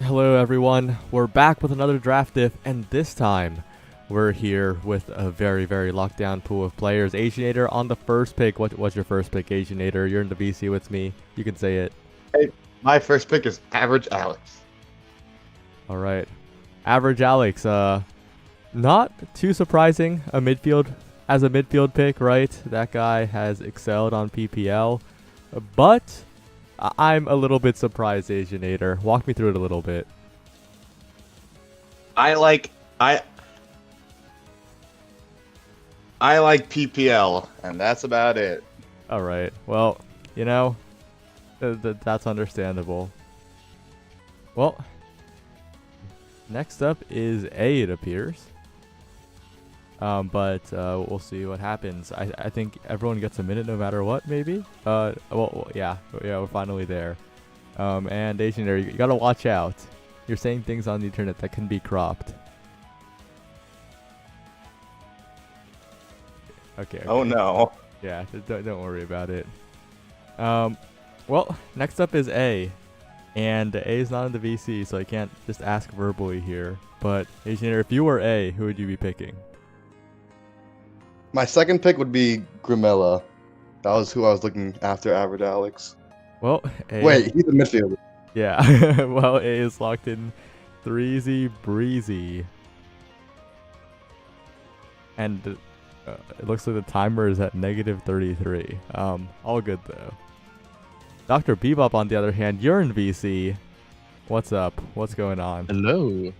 Hello everyone, we're back with another draft diff, and this time we're here with a very locked down pool of players. Asianator on the first pick. What's your first pick, Asianator? You're in the VC with me. You can say it. Hey, my first pick is Average Alex. Alright. Average Alex, not too surprising a midfield pick, right? That guy has excelled on PPL. But I'm a little bit surprised, Asianator. Walk me through it a little bit. I like PPL, and that's about it. Alright, well, that's understandable. Well, next up is A, it appears. But we'll see what happens. I think everyone gets a minute no matter what, maybe? Yeah, we're finally there. And Asianator, you gotta watch out. You're saying things on the internet that can be cropped. Okay. Oh no. Yeah, don't worry about it. Well, next up is A. And A is not in the VC, so I can't just ask verbally here. But Asianator, if you were A, who would you be picking? My second pick would be Grimella. That was who I was looking after Average Alex. Well, A... Wait, he's a midfielder. Yeah, well, A is locked in 3Z breezy. And it looks like the timer is at -33. All good though. Dr. Bebop, on the other hand, you're in VC. What's up? What's going on? Hello.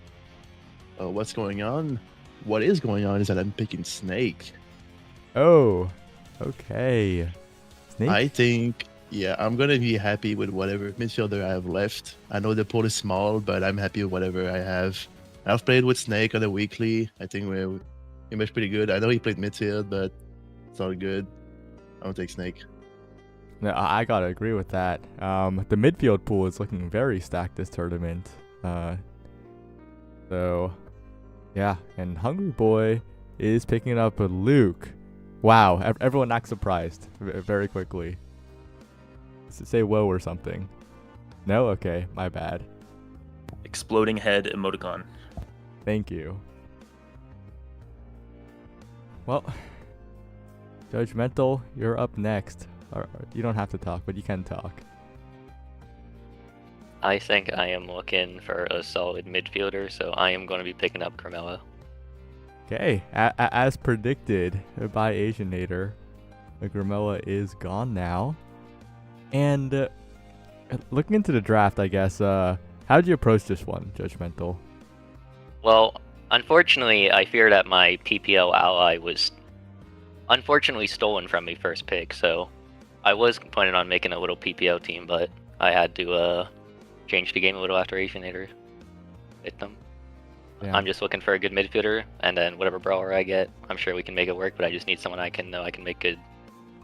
What's going on? What is going on is that I'm picking Snake. Oh, okay. Snake? I think, yeah, I'm going to be happy with whatever midfielder I have left. I know the pool is small, but I'm happy with whatever I have. I've played with Snake on a weekly. I think we're pretty good. I know he played midfield, but it's all good. I'll take Snake. No, I gotta agree with that. The midfield pool is looking very stacked this tournament. So, yeah, and Hungry Boy is picking up a Luke. Wow, everyone acts surprised very quickly. Say whoa or something. No? Okay, my bad. Exploding head emoticon. Thank you. Well, Judgmental, you're up next. Or, you don't have to talk, but you can talk. I think I am looking for a solid midfielder, so I am going to be picking up Carmelo. Okay, as predicted by Asianator, Grimella is gone now. And looking into the draft, I guess, how did you approach this one, Judgmental? Well, unfortunately, I fear that my PPL ally was unfortunately stolen from me first pick, so I was planning on making a little PPL team, but I had to change the game a little after Asianator hit them. Yeah. I'm just looking for a good midfielder, and then whatever brawler I get, I'm sure we can make it work, but I just need someone I can make good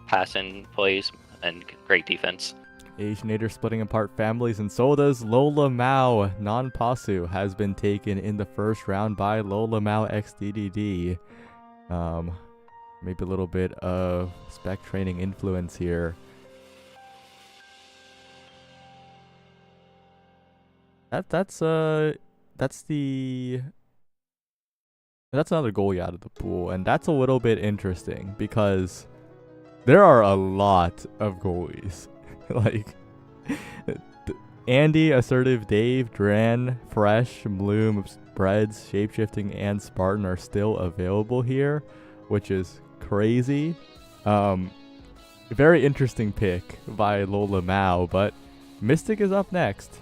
passing plays and great defense. Asianator splitting apart families, and so does Lola Mao. Non-Pasu has been taken in the first round by Lola Mao XDDD. Maybe a little bit of spec training influence here. That's another goalie out of the pool, and that's a little bit interesting because there are a lot of goalies. Like Andy, Assertive, Dave, Dran, Fresh, Bloom, Breads, Shapeshifting, and Spartan are still available here, which is crazy. Very interesting pick by Lola Mao, but Mystic is up next.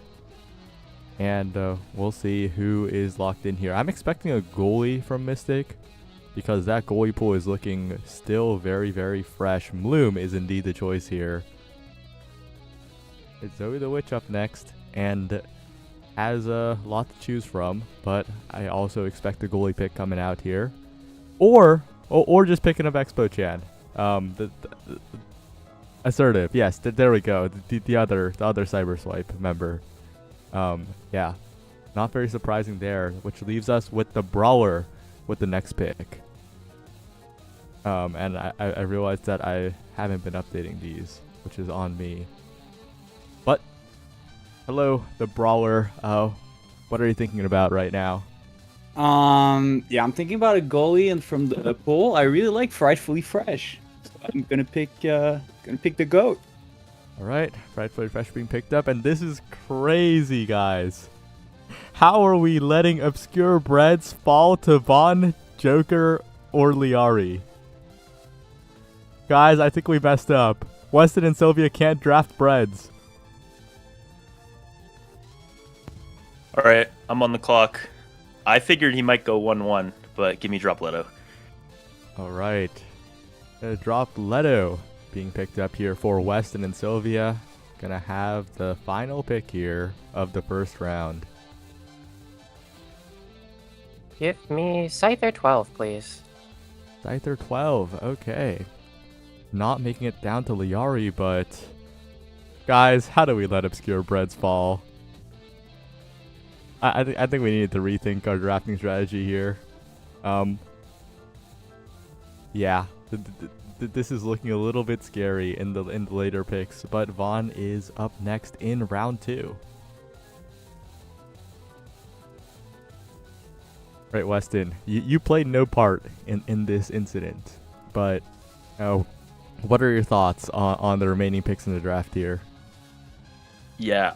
And we'll see who is locked in here. I'm expecting a goalie from Mystic because that goalie pool is looking still very fresh. Bloom is indeed the choice here. It's Zoe the Witch up next and has a lot to choose from, but I also expect the goalie pick coming out here. Or just picking up Expo Chan. The Assertive, yes, there we go. The other Cyber Swipe member. Yeah, not very surprising there, which leaves us with the Brawler with the next pick. And I realized that I haven't been updating these, which is on me. But hello, the Brawler. What are you thinking about right now? Yeah, I'm thinking about a goalie, and from the pool, I really like Frightfully Fresh. So I'm gonna pick the goat. All right, Frightfully Fresh being picked up, and this is crazy, guys. How are we letting Obscure Breads fall to Vaughn, Joker, or Liari? Guys, I think we messed up. Weston and Sylvia can't draft Breads. All right, I'm on the clock. I figured he might go 1-1, but give me Drop Leto. All right. Drop Leto being picked up here for Weston and Sylvia. Gonna have the final pick here of the first round. Give me Scyther 12, please. Scyther 12, okay. Not making it down to Liari, but... Guys, how do we let Obscure Breads fall? I think we need to rethink our drafting strategy here. Yeah, this is looking a little bit scary in the later picks, but Vaughn is up next in round 2. Right, Weston, you played no part in this incident, but what are your thoughts on the remaining picks in the draft here? Yeah,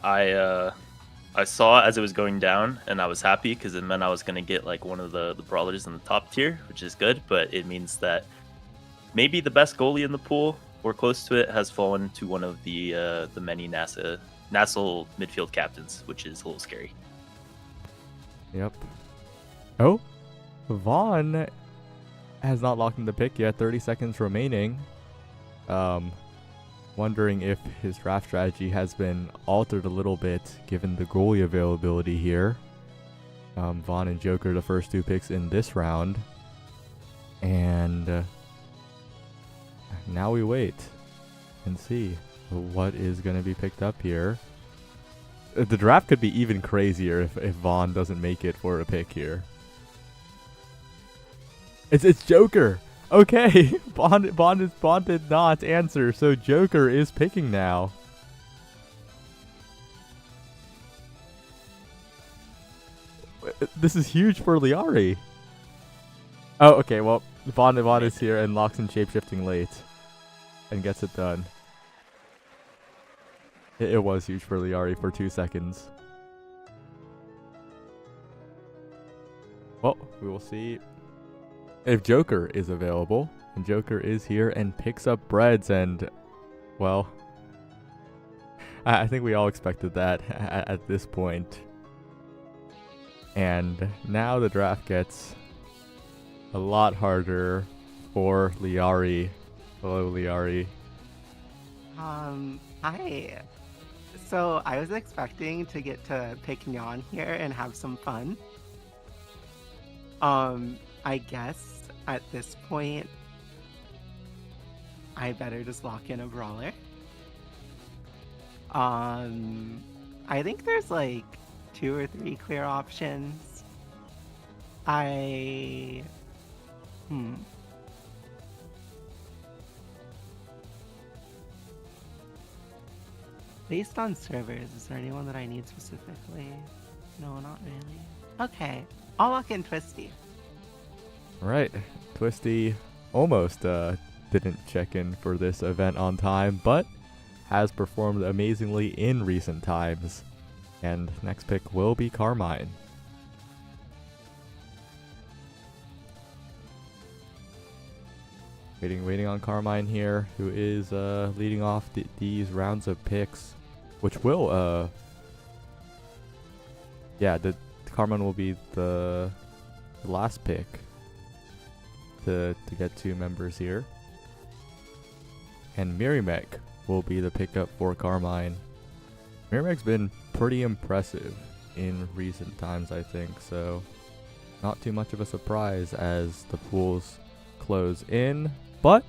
I saw it as it was going down, and I was happy because it meant I was going to get like one of the brawlers in the top tier, which is good, but it means that maybe the best goalie in the pool, or close to it, has fallen to one of the many NASA midfield captains, which is a little scary. Yep. Oh, Vaughn has not locked in the pick yet. 30 seconds remaining. Wondering if his draft strategy has been altered a little bit given the goalie availability here. Vaughn and Joker, the first 2 picks in this round. And now we wait and see what is going to be picked up here. The draft could be even crazier if Vaughn doesn't make it for a pick here. It's Joker. Okay, Bond did not answer, so Joker is picking now. This is huge for Liari. Oh, okay, well, Bond is here and locks in shapeshifting late. And gets it done. It was huge for Liari for 2 seconds. Well, we will see if Joker is available. And Joker is here and picks up Breads, and, well, I think we all expected that at this point. And now the draft gets a lot harder for Liari. Hello, Liari. Hi. So I was expecting to get to pick Nyan here and have some fun. I guess at this point, I better just lock in a brawler. I think there's like 2 or 3 clear options. Based on servers, is there anyone that I need specifically? No, not really. Okay, I'll lock in Twisty. Alright, Twisty almost didn't check in for this event on time, but has performed amazingly in recent times. And next pick will be Carmine. Waiting on Carmine here, who is leading off these rounds of picks, which will Carmine will be the last pick to get 2 members here. And Mirimek will be the pickup for Carmine. Mirimek's been pretty impressive in recent times, I think, so not too much of a surprise as the pools close in. But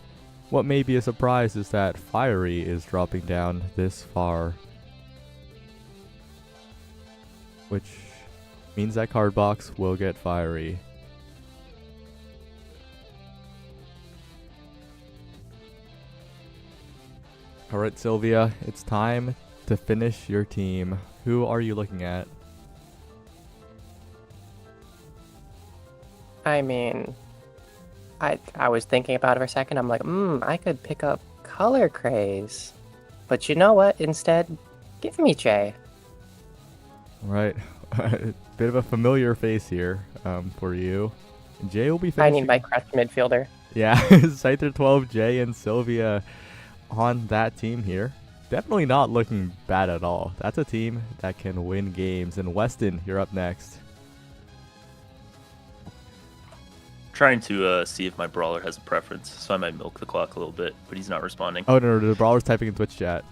what may be a surprise is that Fiery is dropping down this far, which means that Cardbox will get Fiery. Alright, Sylvia, it's time to finish your team. Who are you looking at? I mean, I was thinking about it for a second. I'm like, I could pick up Color Craze. But you know what? Instead, give me Jay. Right. Bit of a familiar face here for you. Jay will be I finishing. need my crutch midfielder. Yeah, Scyther 12, Jay, and Sylvia on that team here. Definitely not looking bad at all. That's a team that can win games. And Weston, you're up next. Trying to see if my brawler has a preference, so I might milk the clock a little bit, but he's not responding. Oh, no, the brawler's typing in Twitch chat.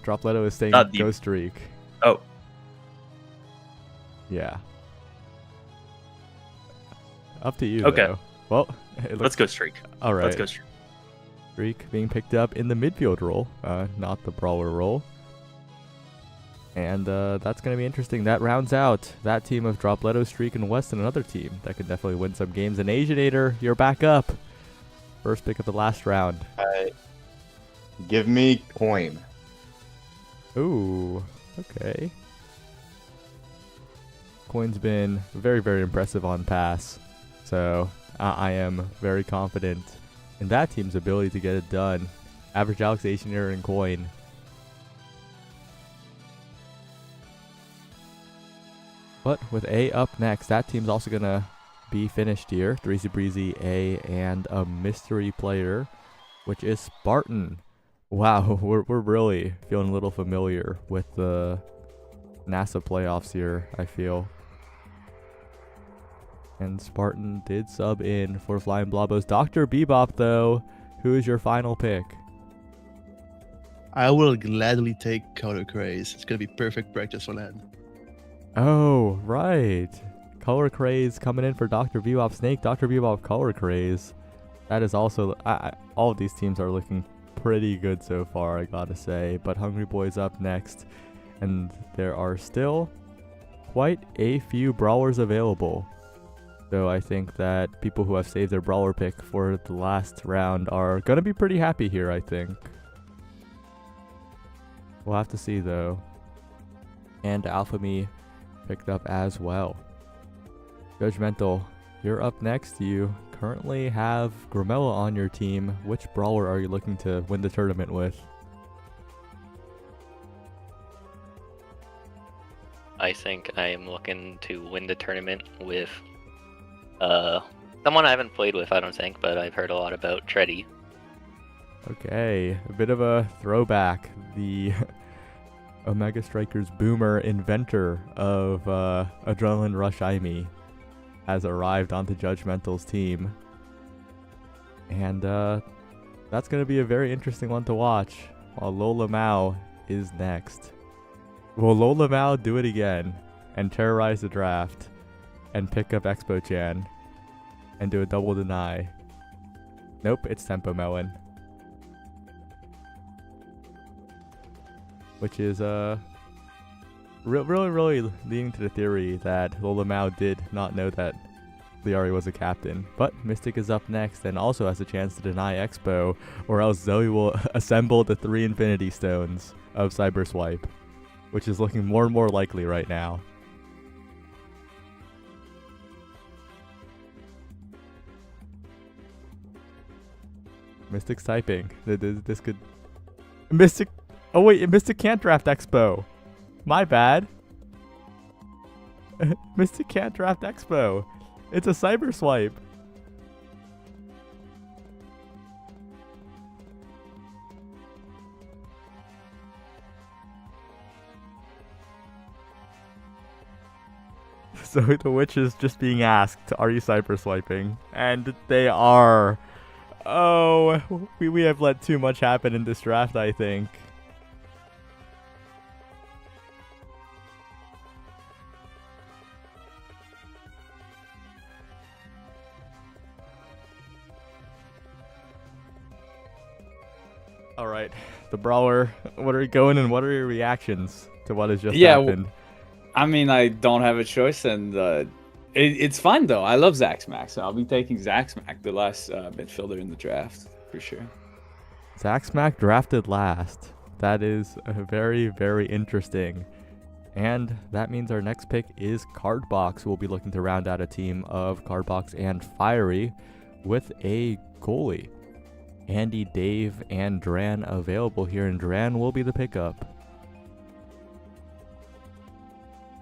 Dropletto is saying Not deep. Ghost Streak. Oh, Yeah. Up to you, Okay. though. Well, let's go streak. All right. Let's go streak. Streak being picked up in the midfield role, not the brawler role. And that's going to be interesting. That rounds out that team of Dropletto, Streak, and Weston, another team that could definitely win some games. And Asianator, you're back up. First pick of the last round. Give me coin. Ooh, okay. Coin's been very, very impressive on pass. So I am very confident in that team's ability to get it done. Average Alex, Asianator, and Coin. But with A up next, that team's also going to be finished here. Threezy Breezy, A, and a mystery player, which is Spartan. Wow, we're really feeling a little familiar with the NASA playoffs here, I feel. And Spartan did sub in for Flying Blobos. Dr. Bebop, though, who is your final pick? I will gladly take Color Craze. It's gonna be perfect practice for land. Oh, right. Color Craze coming in for Dr. Bebop Snake. Dr. Bebop Color Craze. That is also... all of these teams are looking pretty good so far, I gotta say. But Hungry Boy's up next. And there are still quite a few brawlers available. So I think that people who have saved their brawler pick for the last round are gonna be pretty happy here, I think. We'll have to see, though. And Alphamy picked up as well. Judgmental, you're up next. You currently have Grimella on your team. Which brawler are you looking to win the tournament with? I think I am looking to win the tournament with someone I haven't played with, I don't think, but I've heard a lot about, Treddy. Okay, a bit of a throwback. The Omega Strikers boomer inventor of Adrenaline Rush Aimee has arrived onto Judgmental's team. And that's going to be a very interesting one to watch. While Lola Mao is next. Will Lola Mao do it again and terrorize the draft and pick up Expo Chan and do a double deny? Nope, it's Tempo Melon. Which is really leading to the theory that Lola Mao did not know that Liari was a captain. But Mystic is up next and also has a chance to deny Expo, or else Zoe will assemble the 3 Infinity Stones of Cyber Swipe, which is looking more and more likely right now. Mystic's typing. This could... Mystic... Oh wait, Mystic can't draft Expo. My bad. Mystic can't draft Expo. It's a Cyber Swipe. So the witch is just being asked, are you Cyber Swiping? And they are. Oh, we have let too much happen in this draft, I think. All right, the brawler. What are you going and what are your reactions to what has just happened? I mean, I don't have a choice, and it's fun though. I love Zaxmac, so I'll be taking Zaxmac, the last midfielder in the draft for sure. Zaxmac drafted last. That is very, very interesting. And that means our next pick is Cardbox. We'll be looking to round out a team of Cardbox and Fiery with a goalie. Andy, Dave, and Dran available here, and Dran will be the pickup.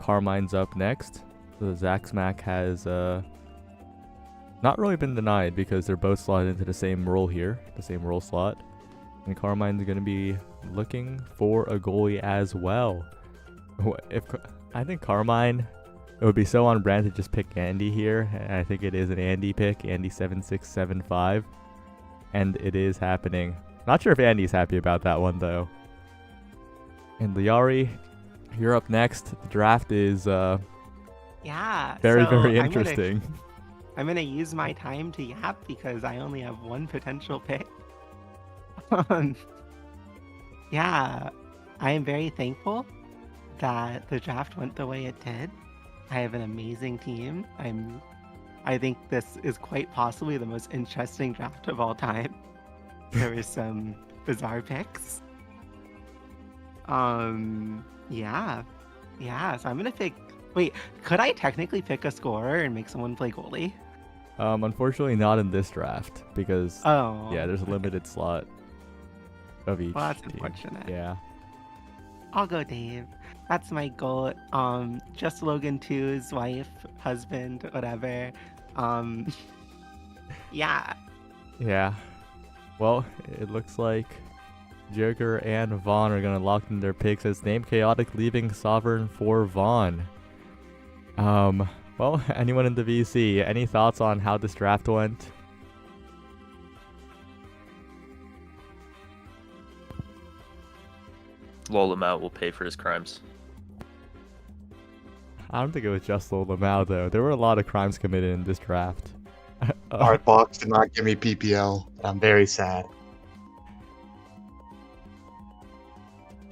Carmine's up next. The Zaxmac has not really been denied because they're both slotted into the same role here, the same role slot. And Carmine's going to be looking for a goalie as well. I think Carmine, it would be so on brand to just pick Andy here. And I think it is an Andy pick, Andy 7675. And it is happening. Not sure if Andy's happy about that one though. And Liari, you're up next. The draft is Yeah. very, so very interesting. I'm gonna use my time to yap because I only have one potential pick. Yeah, I am very thankful that the draft went the way it did. I have an amazing team. I think this is quite possibly the most interesting draft of all time. There is some bizarre picks. Yeah. So I'm gonna pick. Wait, could I technically pick a scorer and make someone play goalie? Unfortunately, not in this draft because Oh. yeah, there's a limited slot of each. Well, that's team. unfortunate. Yeah. I'll go Dave. That's my goal. Just Logan 2's wife, husband, whatever. Yeah. Yeah. Well, it looks like Joker and Vaughn are gonna lock in their picks as Name Chaotic leaving Sovereign for Vaughn. Well, anyone in the VC, any thoughts on how this draft went? Lol him out will pay for his crimes. I don't think it was just Lil Lamau though. There were a lot of crimes committed in this draft. Cardbox did not give me PPL. I'm very sad.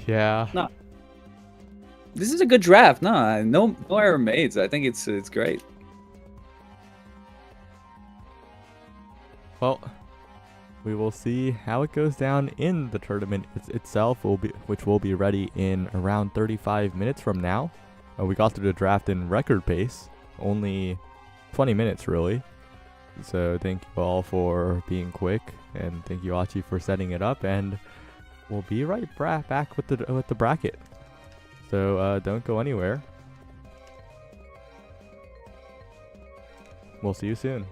Yeah. No. This is a good draft. No error made. I think it's great. Well, we will see how it goes down in the tournament itself, which will be ready in around 35 minutes from now. We got through the draft in record pace, only 20 minutes really. So thank you all for being quick, and thank you Achi for setting it up, and we'll be right back with the bracket. So don't go anywhere. We'll see you soon.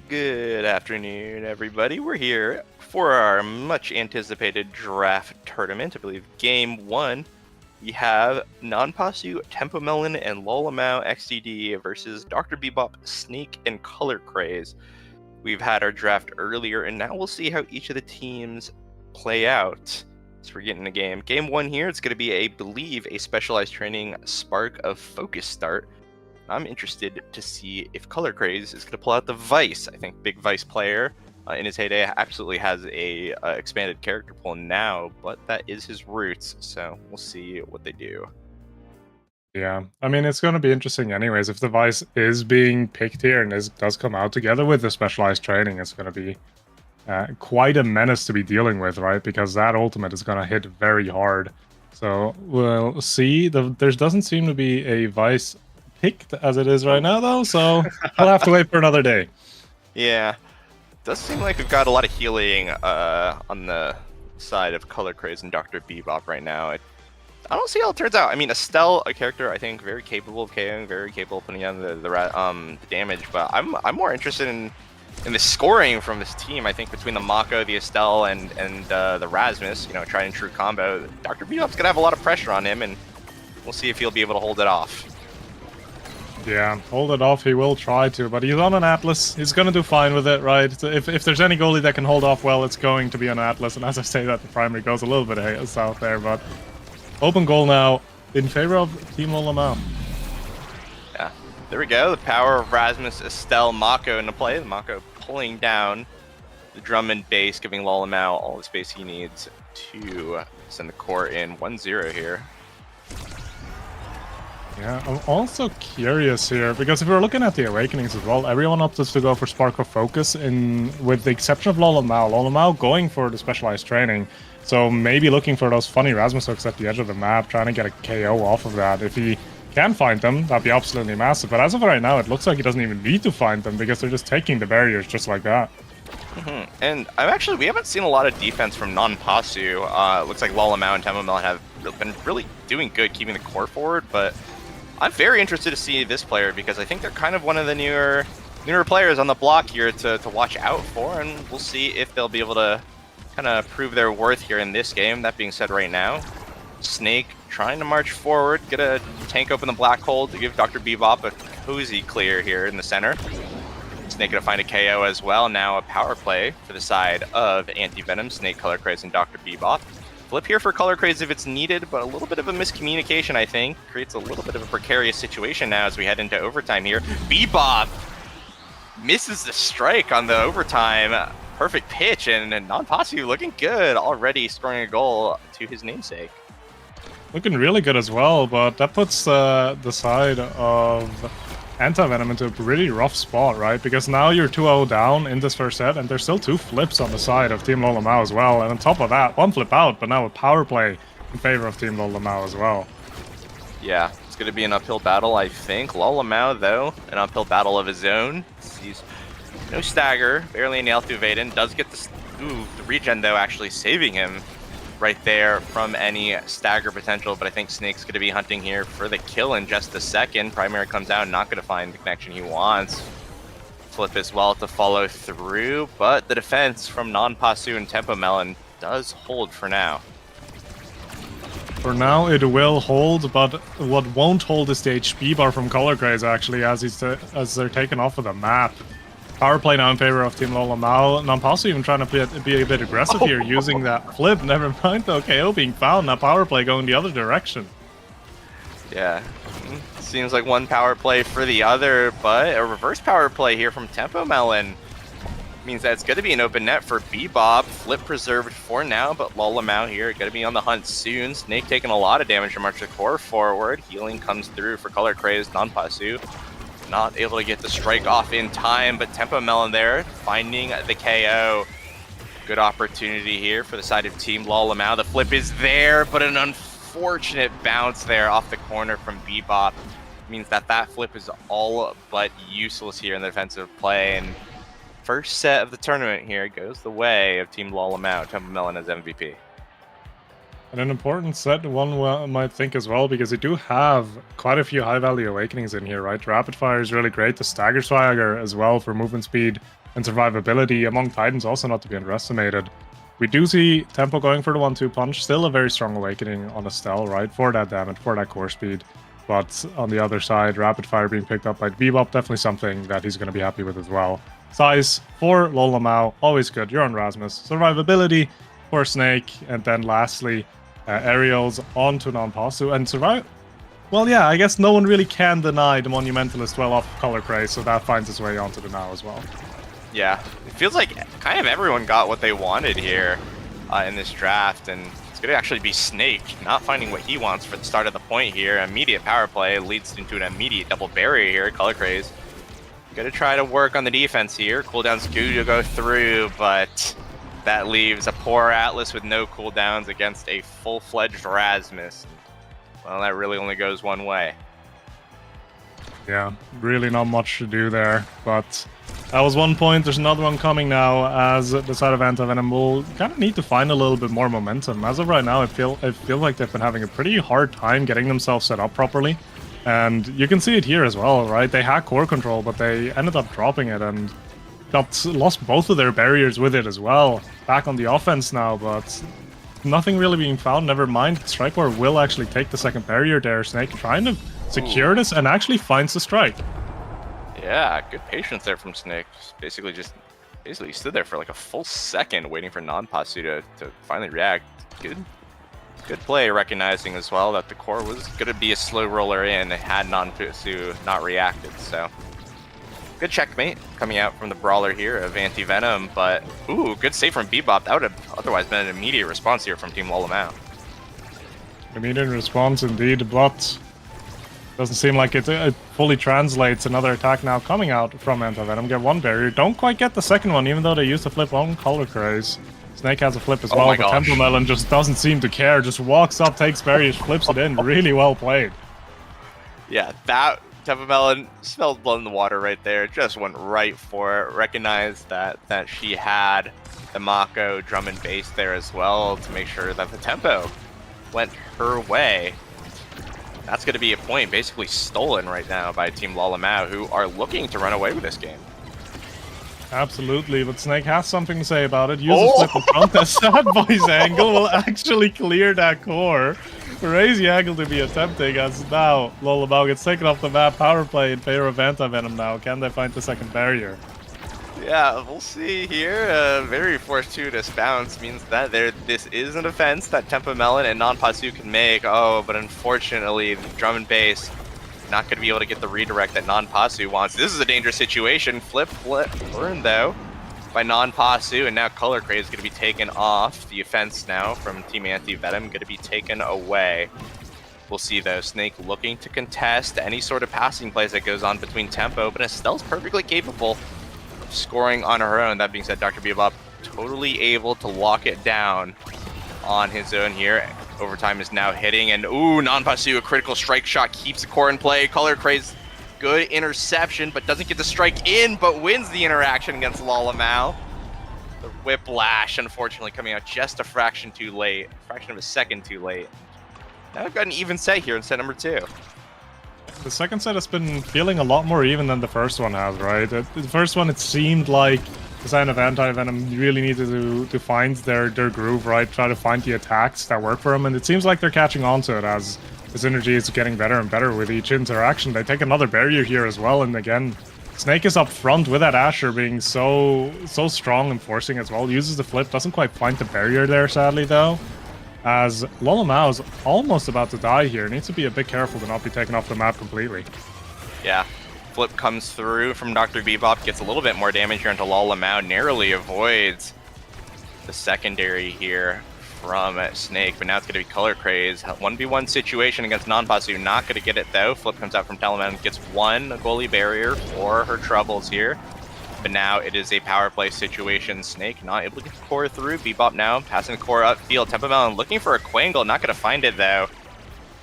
Good afternoon, everybody. We're here for our much anticipated draft tournament. I believe game 1. We have Nonpasu, Tempo Melon, and Lolamau XDD versus Dr. Bebop, Snake, and Color Craze. We've had our draft earlier, and now we'll see how each of the teams play out. So we're getting a game. Game 1 here, it's going to be, I believe, a specialized training Spark of Focus start. I'm interested to see if Color Craze is going to pull out the Vice. I think big Vice player in his heyday absolutely has a expanded character pool now, but that is his roots, so we'll see what they do. Yeah, I mean, it's going to be interesting anyways. If the Vice is being picked here and does come out together with the specialized training, it's going to be quite a menace to be dealing with, right? Because that ultimate is going to hit very hard. So we'll see. There doesn't seem to be a Vice picked as it is right now, though, so we'll have to wait for another day. Yeah, does seem like we've got a lot of healing on the side of Color Craze and Dr. Bebop right now. I don't see how it turns out. I mean, Estelle, a character I think very capable of KOing, very capable of putting on the damage, but I'm more interested in the scoring from this team. I think between the Mako, the Estelle, and the Rasmus, you know, tried and true combo, Dr. Bebop's gonna have a lot of pressure on him, and we'll see if he'll be able to hold it off. Yeah, hold it off, he will try to, but he's on an Atlas. He's going to do fine with it, right? If there's any goalie that can hold off well, it's going to be an Atlas, and as I say that, the primary goes a little bit south there, but open goal now in favor of Team Lolamau. Yeah, there we go. The power of Rasmus, Estelle, Mako into play. The Mako pulling down the drum and bass, giving Lolamau all the space he needs to send the core in 1-0 here. Yeah, I'm also curious here, because if we're looking at the Awakenings as well, everyone opts to go for Spark of Focus, with the exception of Lolamau. Lolamau going for the specialized training, so maybe looking for those funny Rasmus hooks at the edge of the map, trying to get a KO off of that. If he can find them, that'd be absolutely massive, but as of right now, it looks like he doesn't even need to find them, because they're just taking the barriers just like that. And we haven't seen a lot of defense from Nonpasu. Looks like Lolamau and Tempo Melon have been really doing good keeping the core forward, but I'm very interested to see this player because I think they're kind of one of the newer players on the block here to watch out for, and we'll see if they'll be able to kind of prove their worth here in this game. That being said, right now, Snake trying to march forward, get a tank open the black hole to give Dr. Bebop a cozy clear here in the center. Snake gonna find a KO as well. Now a power play for the side of Anti-Venom, Snake, Color Craze, and Dr. Bebop. Flip here for Color Craze if it's needed, but a little bit of a miscommunication, I think. Creates a little bit of a precarious situation now as we head into overtime here. Bebop misses the strike on the overtime. Perfect pitch, and Nonpasu looking good, already scoring a goal to his namesake. Looking really good as well, but that puts the side of Anti-Venom into a pretty rough spot, right? Because now you're 2-0 down in this first set, and there's still 2 flips on the side of Team Lolamau as well. And on top of that, 1 flip out, but now a power play in favor of Team Lolamau as well. Yeah, it's going to be an uphill battle, I think. Lolamau, though, an uphill battle of his own. He's no stagger, barely any L2 Vaden. Does get the regen, though, actually saving him right there from any stagger potential, but I think Snake's going to be hunting here for the kill in just a second. Primary comes out, not going to find the connection he wants. Flip as well to follow through, but the defense from Nonpasu and Tempo Melon does hold for now. For now, it will hold, but what won't hold is the HP bar from Color Craze, actually, as they're taken off of the map. Power play now in favor of Team Lolamau. Nonpasu even trying to be a bit aggressive here, using that flip. Never mind though, KO being found. Now power play going the other direction. Yeah, seems like one power play for the other, but a reverse power play here from Tempo Melon means that it's going to be an open net for Bebop. Flip preserved for now, but Lolamau here going to be on the hunt soon. Snake taking a lot of damage to march the core forward. Healing comes through for Color Craze. Nonpasu not able to get the strike off in time, but Tempo Melon there finding the KO. Good opportunity here for the side of Team Lolamau. The flip is there, but an unfortunate bounce there off the corner from Bebop means that flip is all but useless here in the defensive play. And first set of the tournament here goes the way of Team Lolamau. Tempo Melon as MVP. And an important set, one might think as well, because they do have quite a few high-value awakenings in here, right? Rapid Fire is really great. The Stagger Swagger as well for movement speed and survivability among Titans also not to be underestimated. We do see Tempo going for the 1-2 punch, still a very strong awakening on Estelle, right, for that damage, for that core speed. But on the other side, Rapid Fire being picked up by Bebop, definitely something that he's going to be happy with as well. Size for Lolamau, always good. You're on Rasmus. Survivability for Snake, and then lastly, aerials onto Non-Pasu, and survive. Well, yeah, I guess no one really can deny the Monumentalist well off Color Craze, so that finds its way onto the Now as well. Yeah, it feels like kind of everyone got what they wanted here in this draft, and it's going to actually be Snake not finding what he wants for the start of the point here. Immediate power play leads into an immediate double barrier here. Color Craze going to try to work on the defense here. Cooldown's good to go through, but that leaves a poor Atlas with no cooldowns against a full-fledged Rasmus. Well, that really only goes one way. Yeah, really not much to do there, but that was one point. There's another one coming now, as the side of Anti-Venom will kind of need to find a little bit more momentum. As of right now, I feel like they've been having a pretty hard time getting themselves set up properly. And you can see it here as well, right? They had core control, but they ended up dropping it and lost both of their barriers with it as well. Back on the offense now, but nothing really being found. Never mind, Strikewar will actually take the second barrier there. Snake trying to secure this and actually finds the strike. Yeah, good patience there from Snake. Basically stood there for like a full second waiting for Non-Pasu to finally react. Good play, recognizing as well that the core was going to be a slow roller in had Non-Pasu not reacted. So good checkmate coming out from the brawler here of Anti-Venom, but ooh, good save from Bebop. That would have otherwise been an immediate response here from Team Lolamau. Immediate response indeed, but doesn't seem like it fully translates. Another attack now coming out from Anti-Venom. Get one barrier, don't quite get the second one, even though they used the flip on Color Craze. Snake has a flip as well, but Tempo Melon just doesn't seem to care. Just walks up, takes barriers, flips it in. Really well played. Yeah, that Tempo Melon smelled blood in the water right there. Just went right for it. Recognized that she had the Mako drum and bass there as well to make sure that the tempo went her way. That's going to be a point basically stolen right now by Team Lolamau, who are looking to run away with this game. Absolutely, but Snake has something to say about it. Uses flip in front. That sad boy's angle will actually clear that core. Crazy angle to be attempting, as now Lolamau gets taken off the map. Power play in favor of Anti-Venom now. Can they find the second barrier? Yeah, we'll see here. Very fortuitous bounce means that this is an offense that Tempo Melon and Non-Pasu can make. Oh, but unfortunately, the drum and bass not going to be able to get the redirect that Non-Pasu wants. This is a dangerous situation. Flip, burn though by Non-Pasu, and now Color Craze is going to be taken off. The offense now from Team Anti-Venom going to be taken away. We'll see though, Snake looking to contest any sort of passing plays that goes on between Tempo, but Estelle's perfectly capable of scoring on her own. That being said, Dr. Bebop totally able to lock it down on his own here. Overtime is now hitting, and ooh, Non-Pasu, a critical strike shot, keeps the core in play. Color Craze, good interception, but doesn't get the strike in, but wins the interaction against Lolamau. The whiplash, unfortunately, coming out just a fraction too late, fraction of a second too late. Now we've got an even set here in set number 2. The second set has been feeling a lot more even than the first one has, right? The first one, it seemed like the side of Anti-Venom really needed to find their groove, right? Try to find the attacks that work for them, and it seems like they're catching on to it as the synergy is getting better and better with each interaction. They take another barrier here as well, and again, Snake is up front with that Asher being so strong and forcing as well. Uses the flip, doesn't quite find the barrier there, sadly, though. As Lolamau is almost about to die here. Needs to be a bit careful to not be taken off the map completely. Yeah. Flip comes through from Dr. Bebop, gets a little bit more damage here into Lolamau, narrowly avoids the secondary here from Snake, but now it's going to be Color Craze. 1v1 situation against Non-Pasu, not going to get it though. Flip comes out from Teleman, gets one goalie barrier for her troubles here, but now it is a power play situation. Snake not able to get the core through. Bebop now passing the core upfield. Tempo Melon looking for a Quangle, not going to find it though,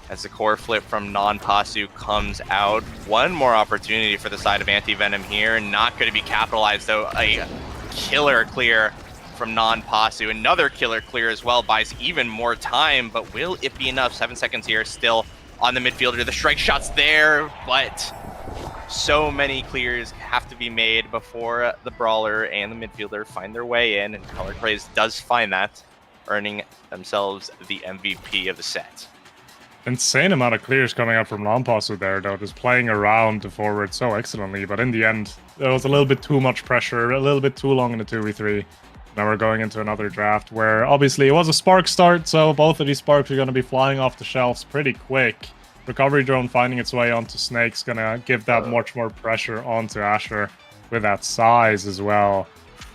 as the core flip from Non-Pasu comes out. One more opportunity for the side of Anti-Venom here. Not going to be capitalized though. A killer clear from Non-Pasu. Another killer clear as well. Buys even more time, but will it be enough? 7 seconds here still on the midfielder. The strike shot's there, but So many clears have to be made before the brawler and the midfielder find their way in, and Color Craze does find that, earning themselves the MVP of the set. Insane amount of clears coming out from Lampasu there, though, just playing around the forward so excellently. But in the end, there was a little bit too much pressure, a little bit too long in the 2v3. Now we're going into another draft where obviously it was a Spark start, so both of these Sparks are going to be flying off the shelves pretty quick. Recovery Drone finding its way onto Snake's going to give that much more pressure onto Asher with that size as well.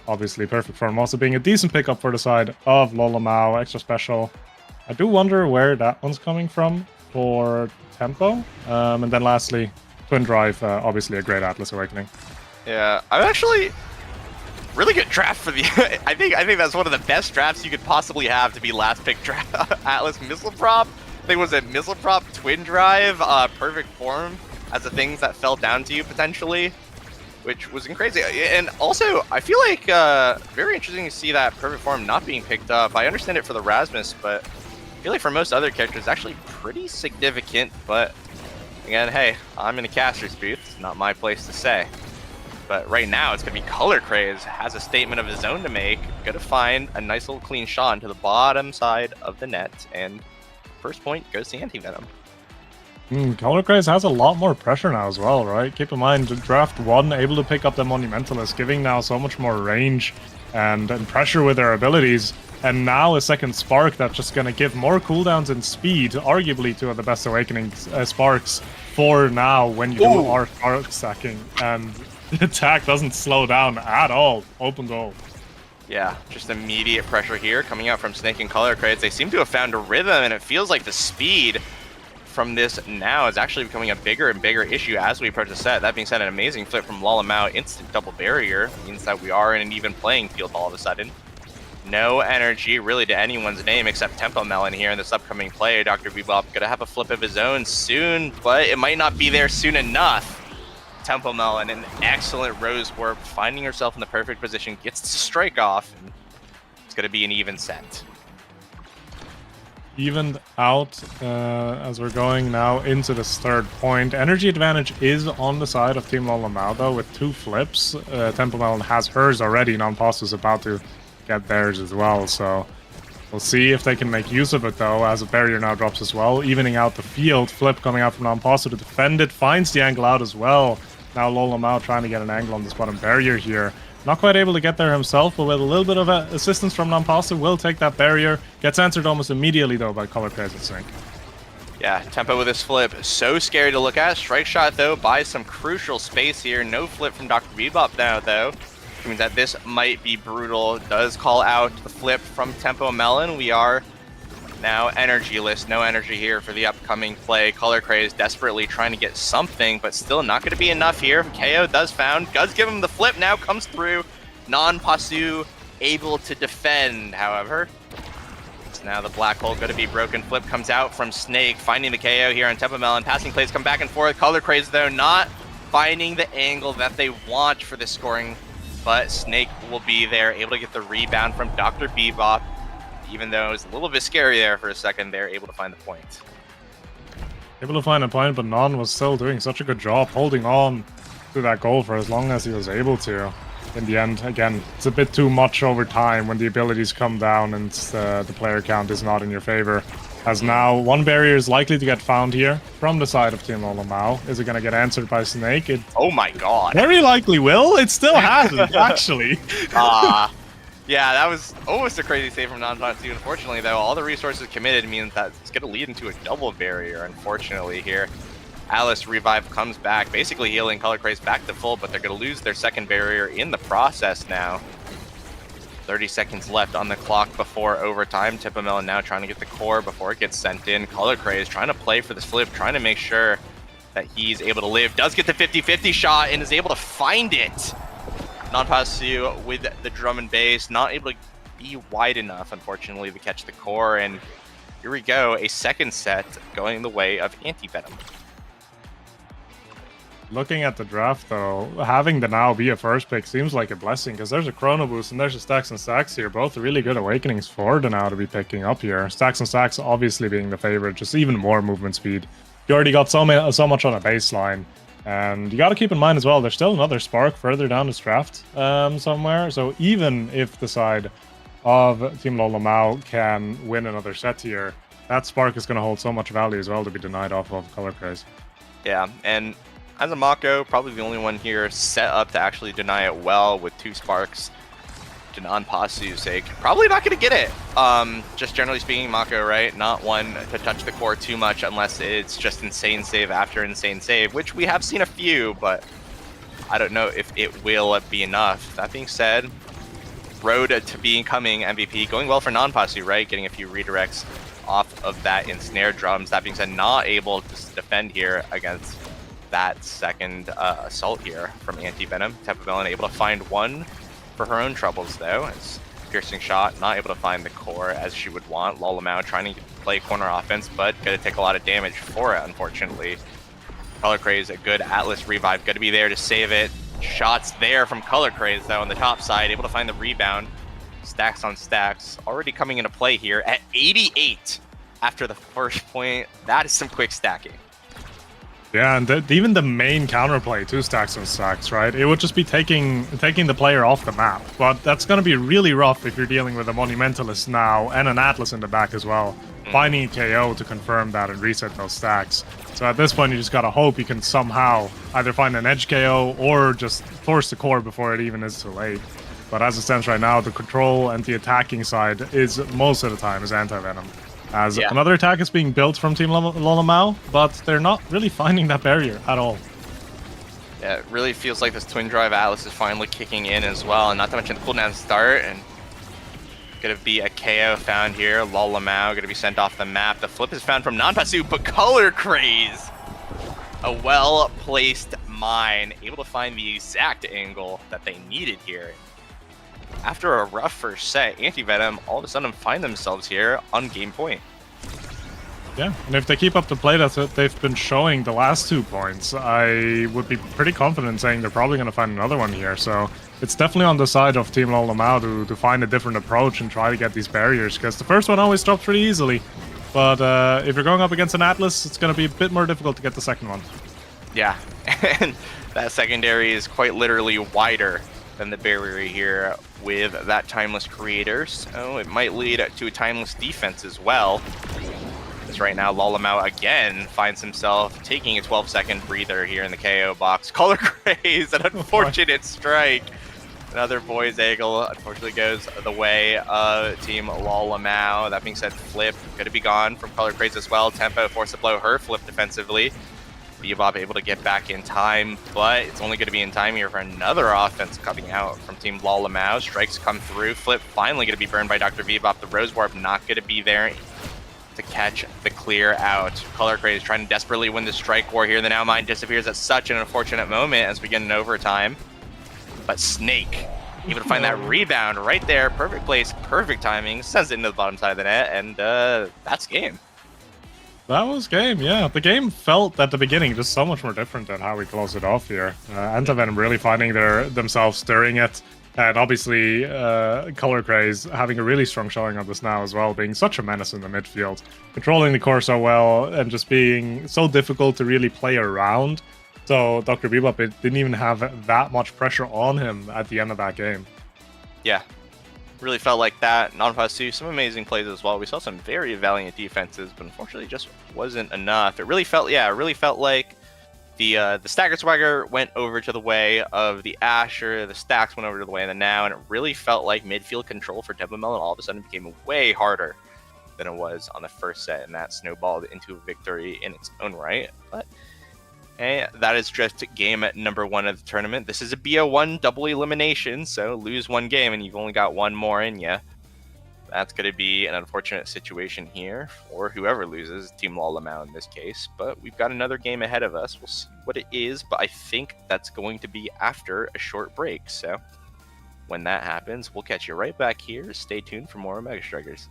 Obviously, Perfect Form also being a decent pickup for the side of Lolamau. Extra special. I do wonder where that one's coming from for Tempo. And then lastly, Twin Drive, obviously a great Atlas Awakening. Yeah, I'm actually... Really good draft for the... I think that's one of the best drafts you could possibly have to be last pick draft. Atlas Missile Prop. I think it was a Missile Prop, Twin Drive, Perfect Form as the things that fell down to you potentially, which was crazy. And also, I feel like very interesting to see that Perfect Form not being picked up. I understand it for the Rasmus, but I feel like for most other characters, it's actually pretty significant. But again, hey, I'm in a caster's booth. It's not my place to say. But right now, it's going to be Color Craze. Has a statement of his own to make. Going to find a nice little clean shot into the bottom side of the net. And first point goes to Anti-Venom. Color Craze has a lot more pressure now as well, right? Keep in mind, draft 1, able to pick up the Monumentalist, giving now so much more range and pressure with their abilities. And now a second Spark that's just going to give more cooldowns and speed, arguably two of the best Awakening Sparks for now when you do our Spark stacking. And the attack doesn't slow down at all. Open goal. Yeah, just immediate pressure here coming out from Snake and Color Craze. They seem to have found a rhythm, and it feels like the speed from this now is actually becoming a bigger and bigger issue as we approach the set. That being said, an amazing flip from Lolamau, instant double barrier, means that we are in an even playing field all of a sudden. No energy really to anyone's name except Tempo Melon here in this upcoming play. Dr. Bebop gonna have a flip of his own soon, but it might not be there soon enough. Tempo Melon, an excellent Rose Warp, finding herself in the perfect position, gets to strike off, and it's gonna be an even set. Evened out as we're going now into this third point. Energy advantage is on the side of Team Lolamau though with 2 flips. Tempo Melon has hers already. Nonpos is about to get theirs as well, so we'll see if they can make use of it though, as a barrier now drops as well, evening out the field. Flip coming out from Nonpos to defend it, finds the angle out as well. Now Lolamau trying to get an angle on this bottom barrier here. Not quite able to get there himself, but with a little bit of assistance from Nonpos, will take that barrier. Gets answered almost immediately though by Color Craze and Sync. Yeah, Tempo with his flip, so scary to look at. Strike shot though, buys some crucial space here. No flip from Dr. Bebop now though. Which means that this might be brutal. Does call out the flip from Tempo Melon. We are now energyless. No energy here for the upcoming play. Color Craze desperately trying to get something, but still not going to be enough here. KO does give him the flip now, comes through. Non-Pasu able to defend, however. It's now the black hole going to be broken. Flip comes out from Snake, finding the KO here on Tempo Melon. Passing plays come back and forth. Color Craze, though, not finding the angle that they want for this scoring. But Snake will be there, able to get the rebound from Dr. Bebop. Even though it was a little bit scary there for a second, they're able to find the point. Able to find a point, but Non was still doing such a good job holding on to that goal for as long as he was able to. In the end, again, it's a bit too much over time when the abilities come down and the player count is not in your favor. As now, one barrier is likely to get found here from the side of Team Lolamau. Is it going to get answered by Snake? It oh my god. Very likely will. It still hasn't, actually. Yeah, that was almost a crazy save from Non-Pasu. Unfortunately, though, all the resources committed means that it's going to lead into a double barrier, unfortunately, here. Alice Revive comes back, basically healing Color Craze back to full, but they're going to lose their second barrier in the process now. 30 seconds left on the clock before overtime. Tempo Melon now trying to get the core before it gets sent in. Color Craze trying to play for this flip, trying to make sure that he's able to live. Does get the 50-50 shot and is able to find it. Non-Pasu with the drum and bass, not able to be wide enough, unfortunately, to catch the core. And here we go, a second set going the way of Anti-Venom. Looking at the draft, though, having the now be a first pick seems like a blessing, because there's a Chrono Boost and there's a Stacks and Stacks here. Both really good Awakenings for the now to be picking up here. Stacks and Stacks obviously being the favorite, just even more movement speed. You already got so much on a baseline. And you got to keep in mind as well, there's still another Spark further down this draft somewhere. So even if the side of Team Lolamau can win another set here, that Spark is going to hold so much value as well to be denied off of Color Craze. Yeah, and as a Mako, probably the only one here set up to actually deny it well with 2 Sparks. To non-Pasu's sake, probably not going to get it. Just generally speaking, Mako, right? Not one to touch the core too much unless it's just insane save after insane save, which we have seen a few, but I don't know if it will be enough. That being said, road to becoming MVP, going well for non-Pasu, right? Getting a few redirects off of that in snare drums. That being said, not able to defend here against that second assault here from Anti-Venom. Tempo able to find one for her own troubles, though. It's piercing shot, not able to find the core as she would want. Lolamau trying to play corner offense, but gonna take a lot of damage for it, unfortunately. Color Craze, a good Atlas revive, gonna be there to save it. Shots there from Color Craze, though, on the top side, able to find the rebound. Stacks on stacks, already coming into play here at 88 after the first point. That is some quick stacking. Yeah, and even the main counterplay, 2 stacks on stacks, right? It would just be taking the player off the map. But that's going to be really rough if you're dealing with a Monumentalist now and an Atlas in the back as well. Finding a KO to confirm that and reset those stacks. So at this point, you just got to hope you can somehow either find an edge KO or just force the core before it even is too late. But as it stands right now, the control and the attacking side is most of the time is Anti-Venom. As another attack is being built from Team Lolamau, but they're not really finding that barrier at all. Yeah, it really feels like this Twin Drive Atlas is finally kicking in as well, and not to mention the cooldown start, and gonna be a KO found here. Lolamau gonna be sent off the map. The flip is found from non-Pasu, but Color Craze, a well-placed mine, able to find the exact angle that they needed here. After a rough first set, Anti-Venom all of a sudden find themselves here on game point. Yeah, and if they keep up the play that they've been showing the last 2 points, I would be pretty confident saying they're probably going to find another one here. So it's definitely on the side of Team Lolamau to find a different approach and try to get these barriers, because the first one always drops pretty easily. But if you're going up against an Atlas, it's going to be a bit more difficult to get the second one. Yeah, and that secondary is quite literally wider than the barrier here with that Timeless Creator, so it might lead to a Timeless defense as well. As right now, Lolamau again finds himself taking a 12-second breather here in the KO box. Color Craze, an unfortunate strike. Another boy's angle, unfortunately, goes the way of Team Lolamau. That being said, Flip going to be gone from Color Craze as well. Tempo forced to blow her Flip defensively. Bebop able to get back in time, but it's only going to be in time here for another offense coming out from Team Lolamau. Strikes come through. Flip finally going to be burned by Dr. Bebop. The Rose Warp not going to be there to catch the clear out. Color Craze trying to desperately win the strike war here. The Now Mine disappears at such an unfortunate moment as we get in overtime. But Snake able to find that rebound right there. Perfect place, perfect timing. Sends it into the bottom side of the net, and that's game. That was game, yeah. The game felt at the beginning just so much more different than how we closed it off here. Anti-Venom really finding themselves stirring it. And obviously, Color Craze having a really strong showing on this now as well, being such a menace in the midfield. Controlling the core so well and just being so difficult to really play around. So Dr. Bebop didn't even have that much pressure on him at the end of that game. Yeah. Really felt like that. Non-Pasu, some amazing plays as well. We saw some very valiant defenses, but unfortunately just wasn't enough. It really felt like the Stagger Swagger went over to the way of the Asher, the Stacks went over to the way of the Now, and it really felt like midfield control for Tempo Melon all of a sudden became way harder than it was on the first set, and that snowballed into a victory in its own right. But hey, that is just game number 1 of the tournament. This is a BO1 double elimination, so lose 1 game and you've only got 1 more in you. That's going to be an unfortunate situation here for whoever loses, Team Lolamau in this case. But we've got another game ahead of us. We'll see what it is, but I think that's going to be after a short break. So when that happens, we'll catch you right back here. Stay tuned for more Omega Strikers.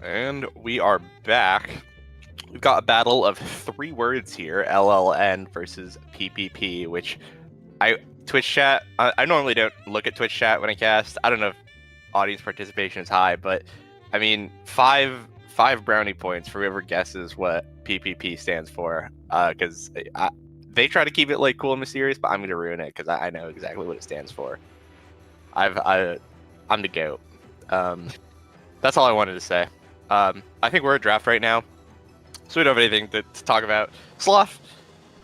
And we are back. We've got a battle of 3 words here, LLN versus PPP, which Twitch chat, I normally don't look at Twitch chat when I cast. I don't know if audience participation is high, but I mean, 5 brownie points for whoever guesses what PPP stands for, because they try to keep it like cool and mysterious, but I'm gonna ruin it because I know exactly what it stands for. I'm the GOAT. That's all I wanted to say. I think we're at draft right now, so we don't have anything to talk about. Sloth,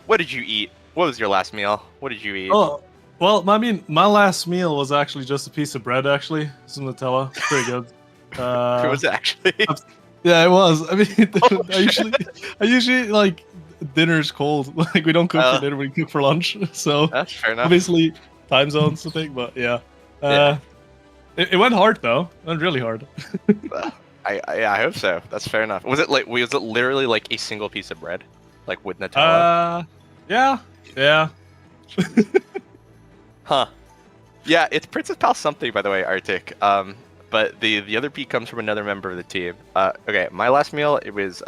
what did you eat? What was your last meal? What did you eat? Oh, well, I mean, my last meal was actually just a piece of bread, actually. Some Nutella. It's pretty good. It was actually. Yeah, it was. I mean, I usually like dinner's cold. Like we don't cook for dinner, we cook for lunch. So that's fair enough. Obviously, time zones the thing, but yeah. It went hard though. It went really hard. I hope so. That's fair enough. Was it literally like a single piece of bread, like with Nutella? Yeah. Huh. Yeah, it's Princess Pal something, by the way, Arctic. But the other P comes from another member of the team. Okay, my last meal, it was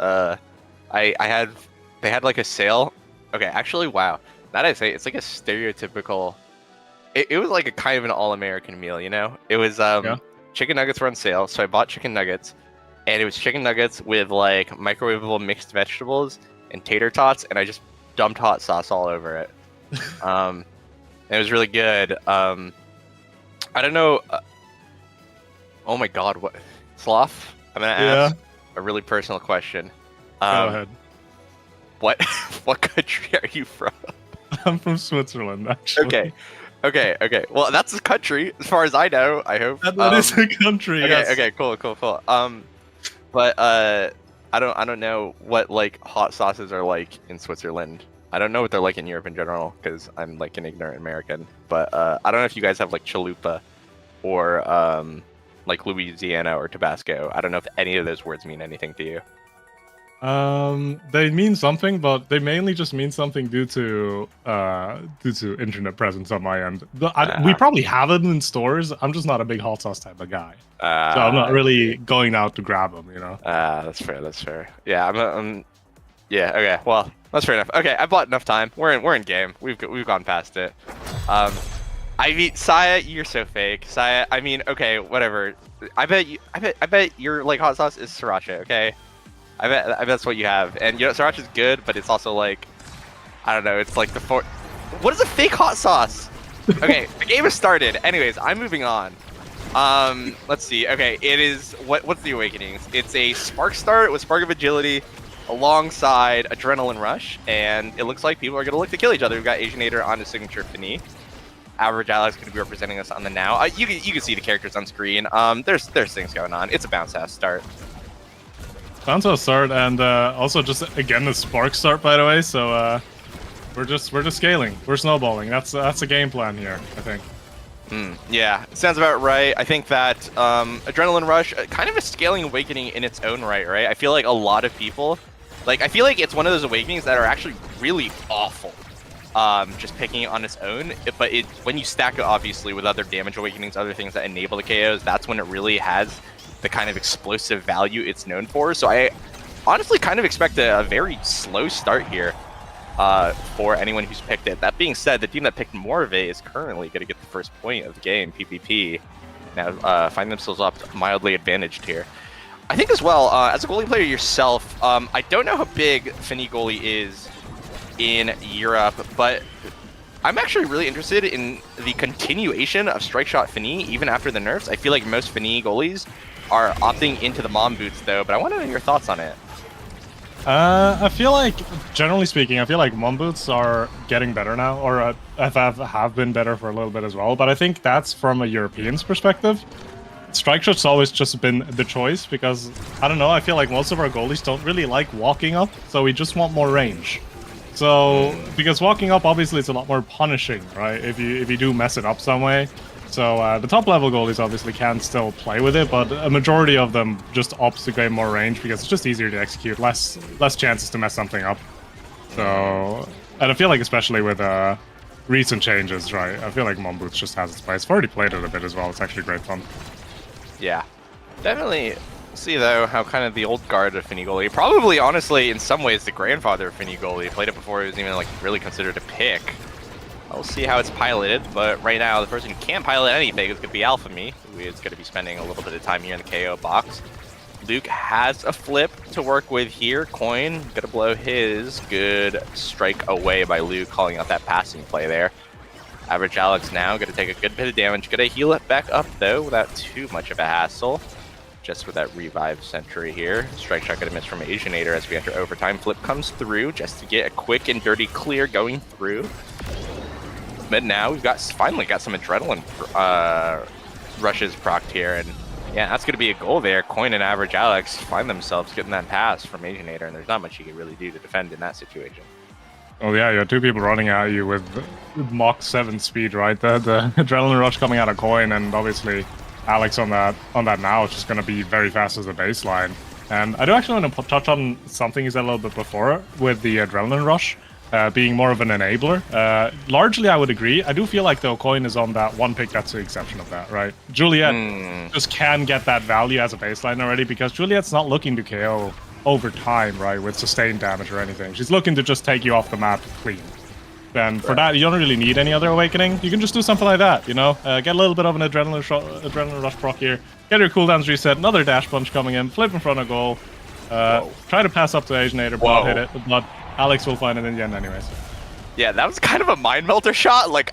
they had like a sale. Okay, actually, wow. Now that I say it, it's like a stereotypical. It was like a kind of an all-American meal, you know. It was chicken nuggets were on sale, so I bought chicken nuggets, and it was chicken nuggets with like microwavable mixed vegetables and tater tots, and I just dumped hot sauce all over it. And it was really good. I don't know. Oh my God, what Sloth? I'm gonna ask a really personal question. Go ahead. What country are you from? I'm from Switzerland, actually. Okay. Well, that's a country, as far as I know. I hope that is a country. Okay, yes. okay, cool. But I don't know what like hot sauces are like in Switzerland. I don't know what they're like in Europe in general because I'm like an ignorant American. But I don't know if you guys have like chalupa or like Louisiana or Tabasco. I don't know if any of those words mean anything to you. They mean something, but they mainly just mean something due to internet presence on my end. We probably have it in stores. I'm just not a big hot sauce type of guy, so I'm not really going out to grab them. You know. That's fair. Yeah, yeah. Okay. Well, that's fair enough. Okay, I bought enough time. We're in game. We've gone past it. I mean, Saya, you're so fake. Saya, I mean, okay, whatever. I bet your like hot sauce is sriracha. Okay. I bet that's what you have, and you know sriracha is good, but it's also like, I don't know, it's like what is a fake hot sauce? Okay, the game has started. Anyways, I'm moving on. Let's see. Okay, it is what's the Awakenings? It's a Spark Start with Spark of Agility, alongside Adrenaline Rush, and it looks like people are gonna look to kill each other. We've got Asianator on his signature Fini. Average Alex going to be representing us on the now. You can see the characters on screen. There's things going on. It's a bounce house start. Bounce house start, and also just again the Spark Start, by the way. So we're just scaling. We're snowballing. That's a game plan here, I think. Yeah, sounds about right. I think that Adrenaline Rush, kind of a scaling awakening in its own right? I feel like a lot of people, I feel like it's one of those awakenings that are actually really awful. Just picking it on its own, but when you stack it obviously with other damage awakenings, other things that enable the KOs, that's when it really has the kind of explosive value it's known for. So I honestly kind of expect a very slow start here for anyone who's picked it. That being said, the team that picked more of it is currently going to get the first point of the game, PPP. Now find themselves up mildly advantaged here. I think as well, as a goalie player yourself, I don't know how big Fini goalie is in Europe, but I'm actually really interested in the continuation of Strike Shot Fini even after the nerfs. I feel like most Fini goalies are opting into the mom boots though, but I want to know your thoughts on it. I feel like, generally speaking, I feel like mom boots are getting better now, or have been better for a little bit as well, but I think that's from a European's perspective. Strike Shot's always just been the choice because, I don't know, I feel like most of our goalies don't really like walking up, so we just want more range. So, because walking up, obviously, it's a lot more punishing, right? If you do mess it up some way. So, the top level goalies obviously can still play with it, but a majority of them just opts to gain more range because it's just easier to execute, less chances to mess something up. So, and I feel like especially with recent changes, right? I feel like Mom Boots just has its place. I've already played it a bit as well. It's actually great fun. Yeah, definitely. See though how kind of the old guard of Finigoli, probably honestly in some ways the grandfather of Finigoli, played it before it was even like really considered a pick. We'll see how it's piloted, but right now the person who can't pilot anything is going to be AlphaMe, who is going to be spending a little bit of time here in the KO box. Luke has a flip to work with here. Coin gonna blow his. Good strike away by Luke, calling out that passing play there. Average Alex now gonna take a good bit of damage. Gonna heal it back up though without too much of a hassle. Just with that revive sentry here. Strike shot gonna miss from Asianator as we enter overtime. Flip comes through just to get a quick and dirty clear going through. But now we've finally got some adrenaline rushes procced here, and yeah, that's going to be a goal there. Coin and Average Alex find themselves getting that pass from Asianator, and there's not much you can really do to defend in that situation. Oh yeah, you have two people running at you with Mach 7 speed, right? The adrenaline rush coming out of Coin, and obviously Alex on that now is just going to be very fast as a baseline. And I do actually want to touch on something you said a little bit before with the adrenaline rush. Being more of an enabler. Largely, I would agree. I do feel like, though, Coin is on that one pick that's the exception of that, right? Juliet just can get that value as a baseline already because Juliet's not looking to KO over time, right, with sustained damage or anything. She's looking to just take you off the map clean. And for that, you don't really need any other awakening. You can just do something like that, you know? Get a little bit of an adrenaline rush proc here. Get your cooldowns reset, another dash punch coming in, flip in front of goal. Try to pass up to Asianator, but hit it. But Alex will find it in the end anyways. Yeah, that was kind of a mind melter shot. Like,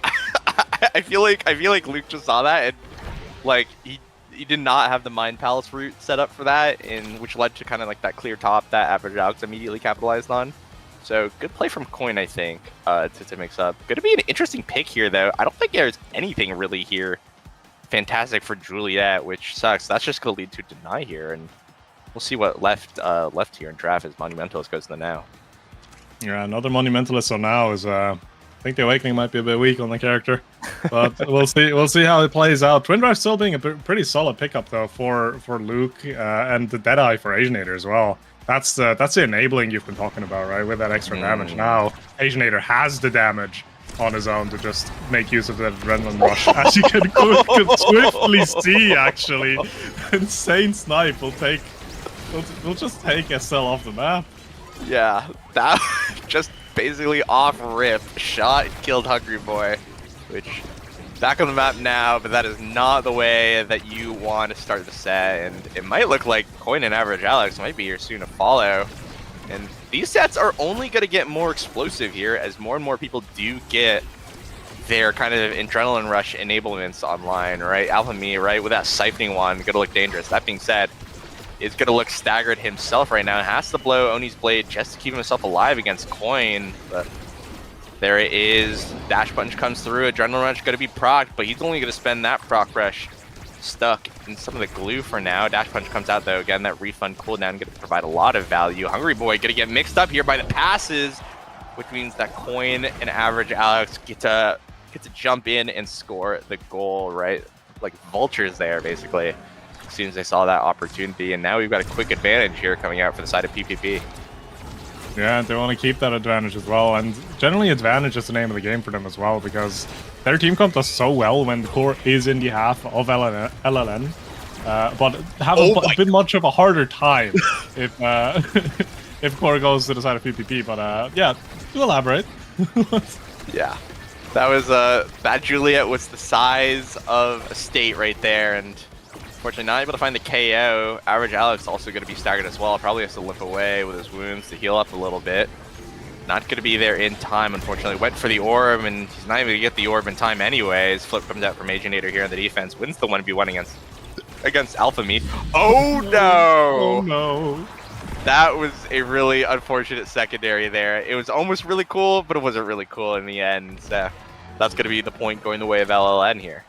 I feel like Luke just saw that and like he did not have the Mind Palace route set up for that, which led to kind of like that clear top that Average Alex immediately capitalized on. So good play from Coin, I think, to mix up. Going to be an interesting pick here, though. I don't think there's anything really here fantastic for Juliet, which sucks. That's just going to lead to deny here, and we'll see what left here in draft as Monumentalist goes to the now. Yeah, another Monumentalist on now is I think the Awakening might be a bit weak on the character, but we'll see how it plays out. Twin Drive still being a pretty solid pickup though for Luke and the Deadeye for Asianator as well. That's the enabling you've been talking about, right? With that extra damage. Now Asianator has the damage on his own to just make use of that adrenaline rush, as you can swiftly see. Actually, insane snipe will just take SL off the map. Yeah, that just basically off rip shot killed Hungry Boy, which back on the map now, but that is not the way that you want to start the set, and it might look like Coin and Average Alex might be here soon to follow. And these sets are only going to get more explosive here as more and more people do get their kind of adrenaline rush enablements online, right? AlphaMe, right, with that siphoning wand, going to look dangerous. That being said, is going to look staggered himself right now. Has to blow Oni's blade just to keep himself alive against Coin, but there it is. Dash punch comes through. Adrenaline rush going to be procced, but he's only going to spend that proc rush stuck in some of the glue for now. Dash punch comes out though. Again, that refund cooldown going to provide a lot of value. Hungry Boy going to get mixed up here by the passes, which means that Coin and Average Alex get to jump in and score the goal, right? Like vultures there, basically, as soon as they saw that opportunity. And now we've got a quick advantage here coming out for the side of PPP. Yeah, they want to keep that advantage as well, and generally advantage is the name of the game for them as well, because their team comp does so well when the core is in the half of LLN, but have a bit much of a harder time if if core goes to the side of PPP. But yeah, to elaborate. Yeah, that was that Juliet was the size of a state right there, and unfortunately not able to find the KO. Average Alex also going to be staggered as well. Probably has to limp away with his wounds to heal up a little bit. Not going to be there in time, unfortunately. Went for the orb, and he's not even going to get the orb in time anyways. Flip comes out from Aginator here on the defense. Wins the 1v1 against AlphaMe. Oh no! Oh no! That was a really unfortunate secondary there. It was almost really cool, but it wasn't really cool in the end. So that's going to be the point going the way of LLN here.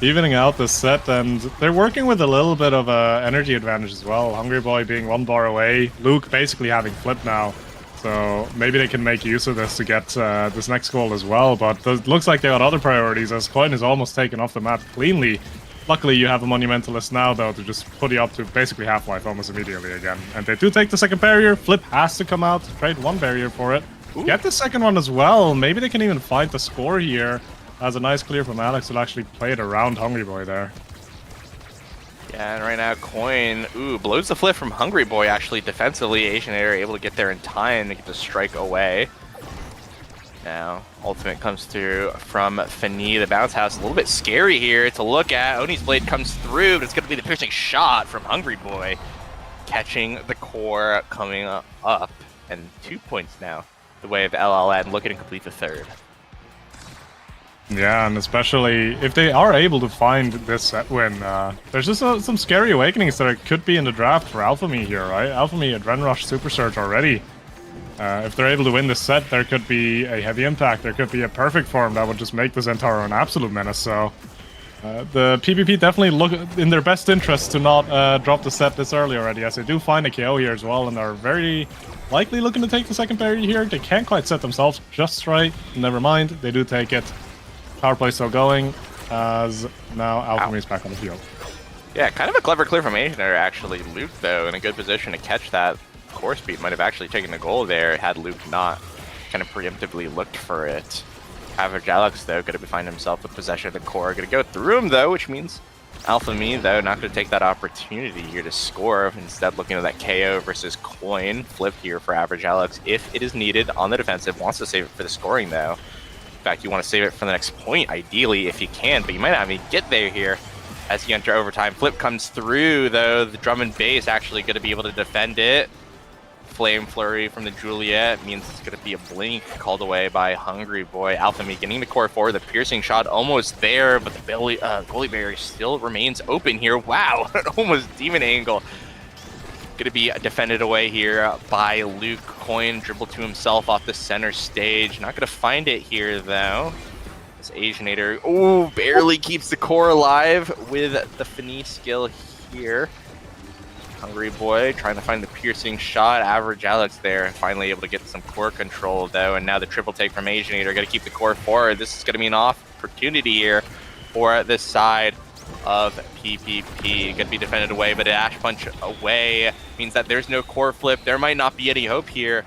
Evening out the set, and they're working with a little bit of a energy advantage as well. Hungry Boy being 1 bar away, Luke basically having flip now, so maybe they can make use of this to get this next goal as well. But it looks like they got other priorities, as Coin is almost taken off the map cleanly. Luckily you have a Monumentalist now though to just put you up to basically half-life almost immediately again. And they do take the second barrier. Flip has to come out, trade 1 barrier for it. Ooh. Get the second one as well. Maybe they can even find the score here. As a nice clear from Alex, who'll actually play it around Hungry Boy there. And right now, Coin, blows the flip from Hungry Boy, actually, defensively. Asianator able to get there in time to get the strike away. Now, ultimate comes through from Fani, the bounce house. A little bit scary here to look at. Oni's blade comes through, but it's going to be the piercing shot from Hungry Boy. Catching the core coming up. And 2 points now, the way of LLN, looking to complete the third. Yeah, and especially if they are able to find this set win, there's just some scary awakenings that could be in the draft for AlphaMe here, right? AlphaMe Adren Rush Super Surge already. If they're able to win this set, there could be a heavy impact, there could be a perfect form that would just make the Zentaro an absolute menace, so... the PvP definitely look in their best interest to not drop the set this early already, as they do find a KO here as well, and are very likely looking to take the second parry here. They can't quite set themselves just right. Never mind, they do take it. Power play still going, as now AlphaMe is back on the field. Yeah, kind of a clever clear from Asianator, actually. Luke, though, in a good position to catch that core speed. Might have actually taken the goal there had Luke not kind of preemptively looked for it. Average Alex, though, going to find himself with possession of the core. Going to go through him, though, which means AlphaMe, though, not going to take that opportunity here to score. Instead, looking at that KO versus Coin. Flip here for Average Alex if it is needed on the defensive. Wants to save it for the scoring, though. In fact, you want to save it for the next point, ideally, if you can, but you might not even get there here as you enter overtime. Flip comes through, though. The drum and bass actually going to be able to defend it. Flame Flurry from the Juliet means it's going to be a blink called away by Hungry Boy. AlphaMe getting the core forward, the piercing shot almost there, but the goalie barrier still remains open here. Wow, almost demon angle. Going to be defended away here by Luke. Coin dribble to himself off the center stage. Not going to find it here, though. This Asianator, barely keeps the core alive with the Fini skill here. Hungry Boy trying to find the piercing shot. Average Alex there, finally able to get some core control, though. And now the triple take from Asianator. Got to keep the core forward. This is going to be an opportunity here for this side of PPP. Going to be defended away, but an Ash Punch away means that there's no core flip. There might not be any hope here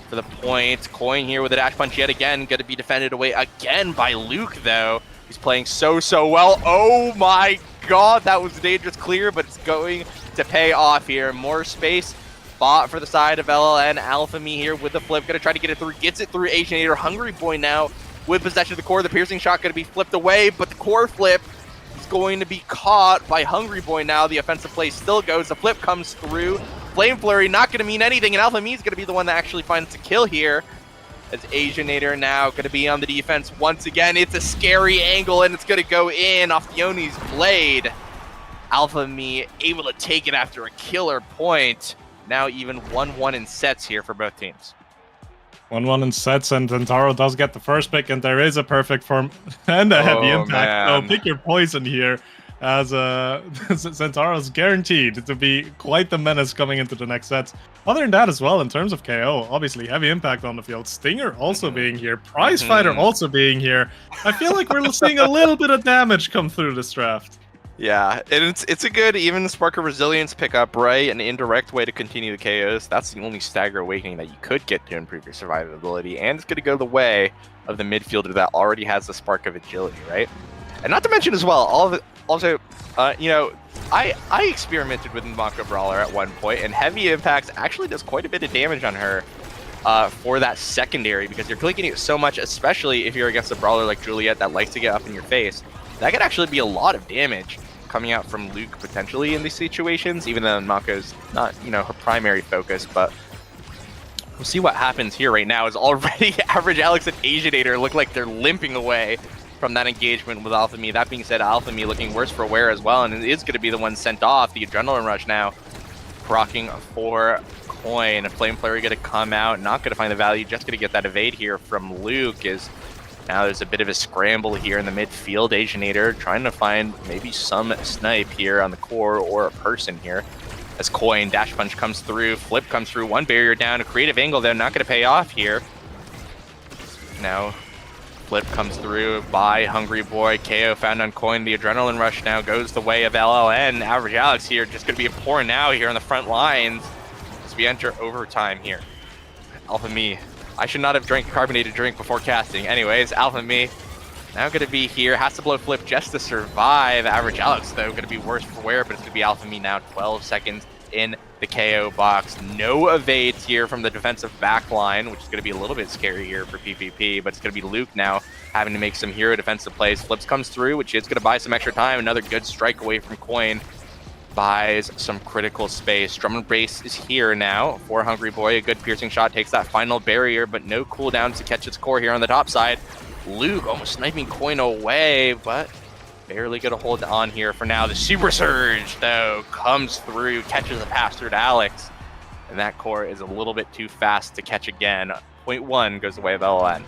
for the point. Coin here with a Dash Punch yet again. Going to be defended away again by Luke, though. He's playing so well. Oh my god, that was a dangerous clear, but it's going to pay off here. More space bought for the side of LLN. AlphaMe here with the flip. Going to try to get it through. Gets it through Asianator. Hungry Boy now with possession of the core. The piercing shot going to be flipped away, but the core flip is going to be caught by Hungry Boy now. The offensive play still goes. The flip comes through. Flame Flurry not going to mean anything, and AlphaMe is going to be the one that actually finds the kill here. As Asianator now going to be on the defense once again. It's a scary angle, and it's going to go in off the Oni's blade. AlphaMe able to take it after a killer point. Now even 1-1 in sets here for both teams. 1-1 in sets, and Zentaro does get the first pick, and there is a perfect form and a heavy impact. Man. So pick your poison here, as Zentaro is guaranteed to be quite the menace coming into the next sets. Other than that as well, in terms of KO, obviously heavy impact on the field. Stinger also being here. Prize Fighter also being here. I feel like we're seeing a little bit of damage come through this draft. Yeah, and it's a good even Spark of Resilience pickup, right? An indirect way to continue the KOs. That's the only Stagger Awakening that you could get to improve your survivability, and it's going to go the way of the midfielder that already has the Spark of Agility, right? And not to mention as well, I experimented with Mako Brawler at one point, and Heavy Impacts actually does quite a bit of damage on her for that secondary, because you're clicking it so much, especially if you're against a Brawler like Juliet that likes to get up in your face. That could actually be a lot of damage coming out from Luke potentially in these situations, even though Mako's not, her primary focus, but we'll see what happens here. Right now is already Average Alex and Asianator look like they're limping away from that engagement with AlphaMe. That being said, AlphaMe looking worse for wear as well, and it is going to be the one sent off. The Adrenaline Rush now rocking for Coin. Flame Flurry going to come out, not going to find the value, just going to get that evade here from Luke. Is now there's a bit of a scramble here in the midfield. Asianator trying to find maybe some snipe here on the core or a person here. As Coin, Dash Punch comes through, Flip comes through, one barrier down, a creative angle though, not going to pay off here. Now Flip comes through by Hungry Boy. KO found on Coin. The Adrenaline Rush now goes the way of LLN. Average Alex here just going to be a pour now here on the front lines as we enter overtime here. AlphaMe. I should not have drank a carbonated drink before casting. Anyways, AlphaMe Now going to be here, has to blow flip just to survive. Average Alex, though, going to be worse for wear, but it's going to be Alpha Me now, 12 seconds in the KO box. No evades here from the defensive back line, which is going to be a little bit scary here for PvP, but it's going to be Luke now having to make some hero defensive plays. Flips comes through, which is going to buy some extra time. Another good strike away from Coin. Buys some critical space. Drum and Brace is here now for Hungry Boy. A good piercing shot takes that final barrier, but no cooldown to catch its core here on the top side. Luke almost sniping Coin away, but barely gonna hold on here for now. The Super Surge, though, comes through, catches a pass through to Alex, and that core is a little bit too fast to catch again. 0.1 goes the way of LLN.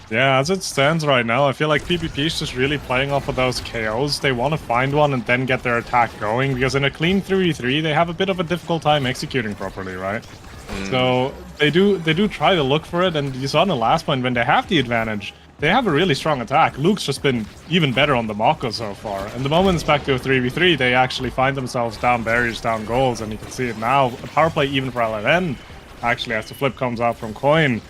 Yeah, as it stands right now, I feel like PvP is just really playing off of those KOs. They want to find one and then get their attack going, because in a clean 3v3, they have a bit of a difficult time executing properly, right? So they do try to look for it, and you saw in the last point, when they have the advantage, they have a really strong attack. Luke's just been even better on the Mako so far. And the moment it's back to a 3v3, they actually find themselves down barriers, down goals, and you can see it now. A power play even for LLN, actually, as the flip comes out from Coin,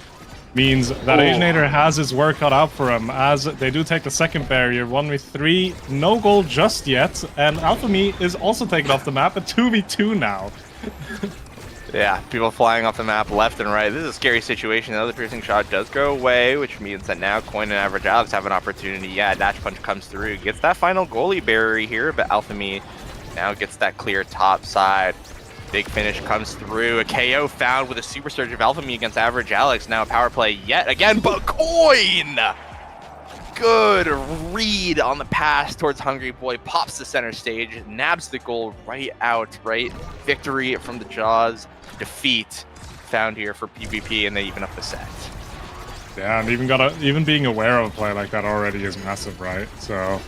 means that Aginator has his work cut out for him, as they do take the second barrier. 1v3, no goal just yet, and Alpha Me is also taken off the map at 2v2 now. Yeah, people flying off the map left and right. This is a scary situation, though. The piercing shot does go away, which means that now Coin and Average Alex have an opportunity. Yeah, Dash Punch comes through, gets that final goalie barrier here, but Alpha Me now gets that clear top side. Big finish comes through. A KO found with a Super Surge of Alpha Me against Average Alex. Now a power play yet again, but Coin! Good read on the pass towards Hungry Boy. Pops the center stage, nabs the goal right out, right? Victory from the jaws. Defeat found here for PvP, and they even up the set. Yeah, and even being aware of a play like that already is massive, right? So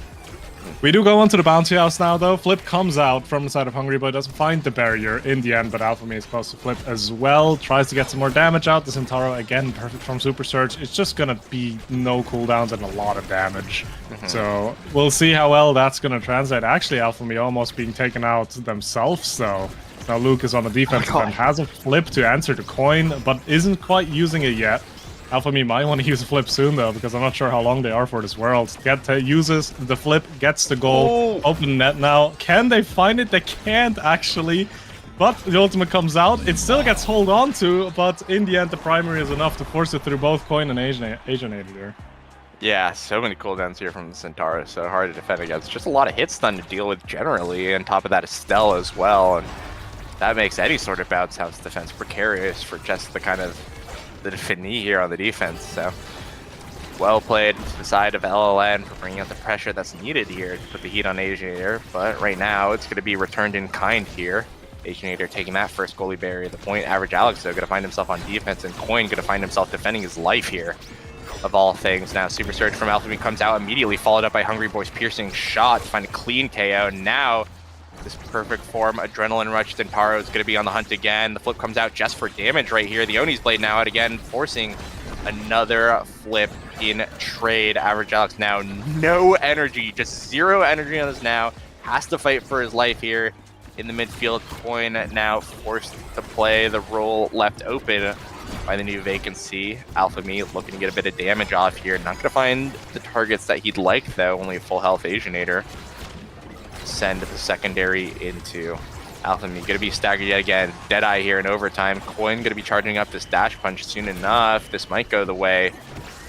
we do go onto the bouncy house now, though. Flip comes out from the side of Hungry Boy, doesn't find the barrier in the end, but Alpha Me is close to Flip as well. Tries to get some more damage out. The Centauro, again, perfect from Super Surge. It's just gonna be no cooldowns and a lot of damage. So we'll see how well that's gonna translate. Actually, Alpha Me almost being taken out themselves, so now Luke is on the defensive end, has a flip to answer the Coin, but isn't quite using it yet. Alpha Me might want to use a flip soon, though, because I'm not sure how long they are for this world. Uses the flip, gets the goal, open net now. Can they find it? They can't, actually. But the ultimate comes out. It still gets hold on to, but in the end, the primary is enough to force it through both Coin and Aginator here. Yeah, so many cooldowns here from the Centaurus, so hard to defend against. Just a lot of hit stun to deal with generally, and on top of that, Estelle as well. And that makes any sort of bounce house defense precarious for just the kind of the definee here on the defense. So well played to the side of LLN for bringing out the pressure that's needed here to put the heat on Aginator. But right now it's going to be returned in kind here. Aginator taking that first goalie barrier. The point Average Alex, though, going to find himself on defense, and Coin going to find himself defending his life here, of all things. Now Super Surge from Alpha Me comes out immediately, followed up by Hungry Boy's piercing shot to find a clean KO. Now this perfect form Adrenaline Rush Centauro is going to be on the hunt again. The flip comes out just for damage right here. The Oni's blade now out again, forcing another flip in trade. Average Alex now no energy, just zero energy on this now. Has to fight for his life here in the midfield. Coin now forced to play the role left open by the new vacancy. Alpha Me looking to get a bit of damage off here. Not going to find the targets that he'd like, though. Only a full health Aginator. Send the secondary into Alpha Me. Gonna be staggered yet again. Deadeye here in overtime. Coin gonna be charging up this dash punch soon enough. This might go the way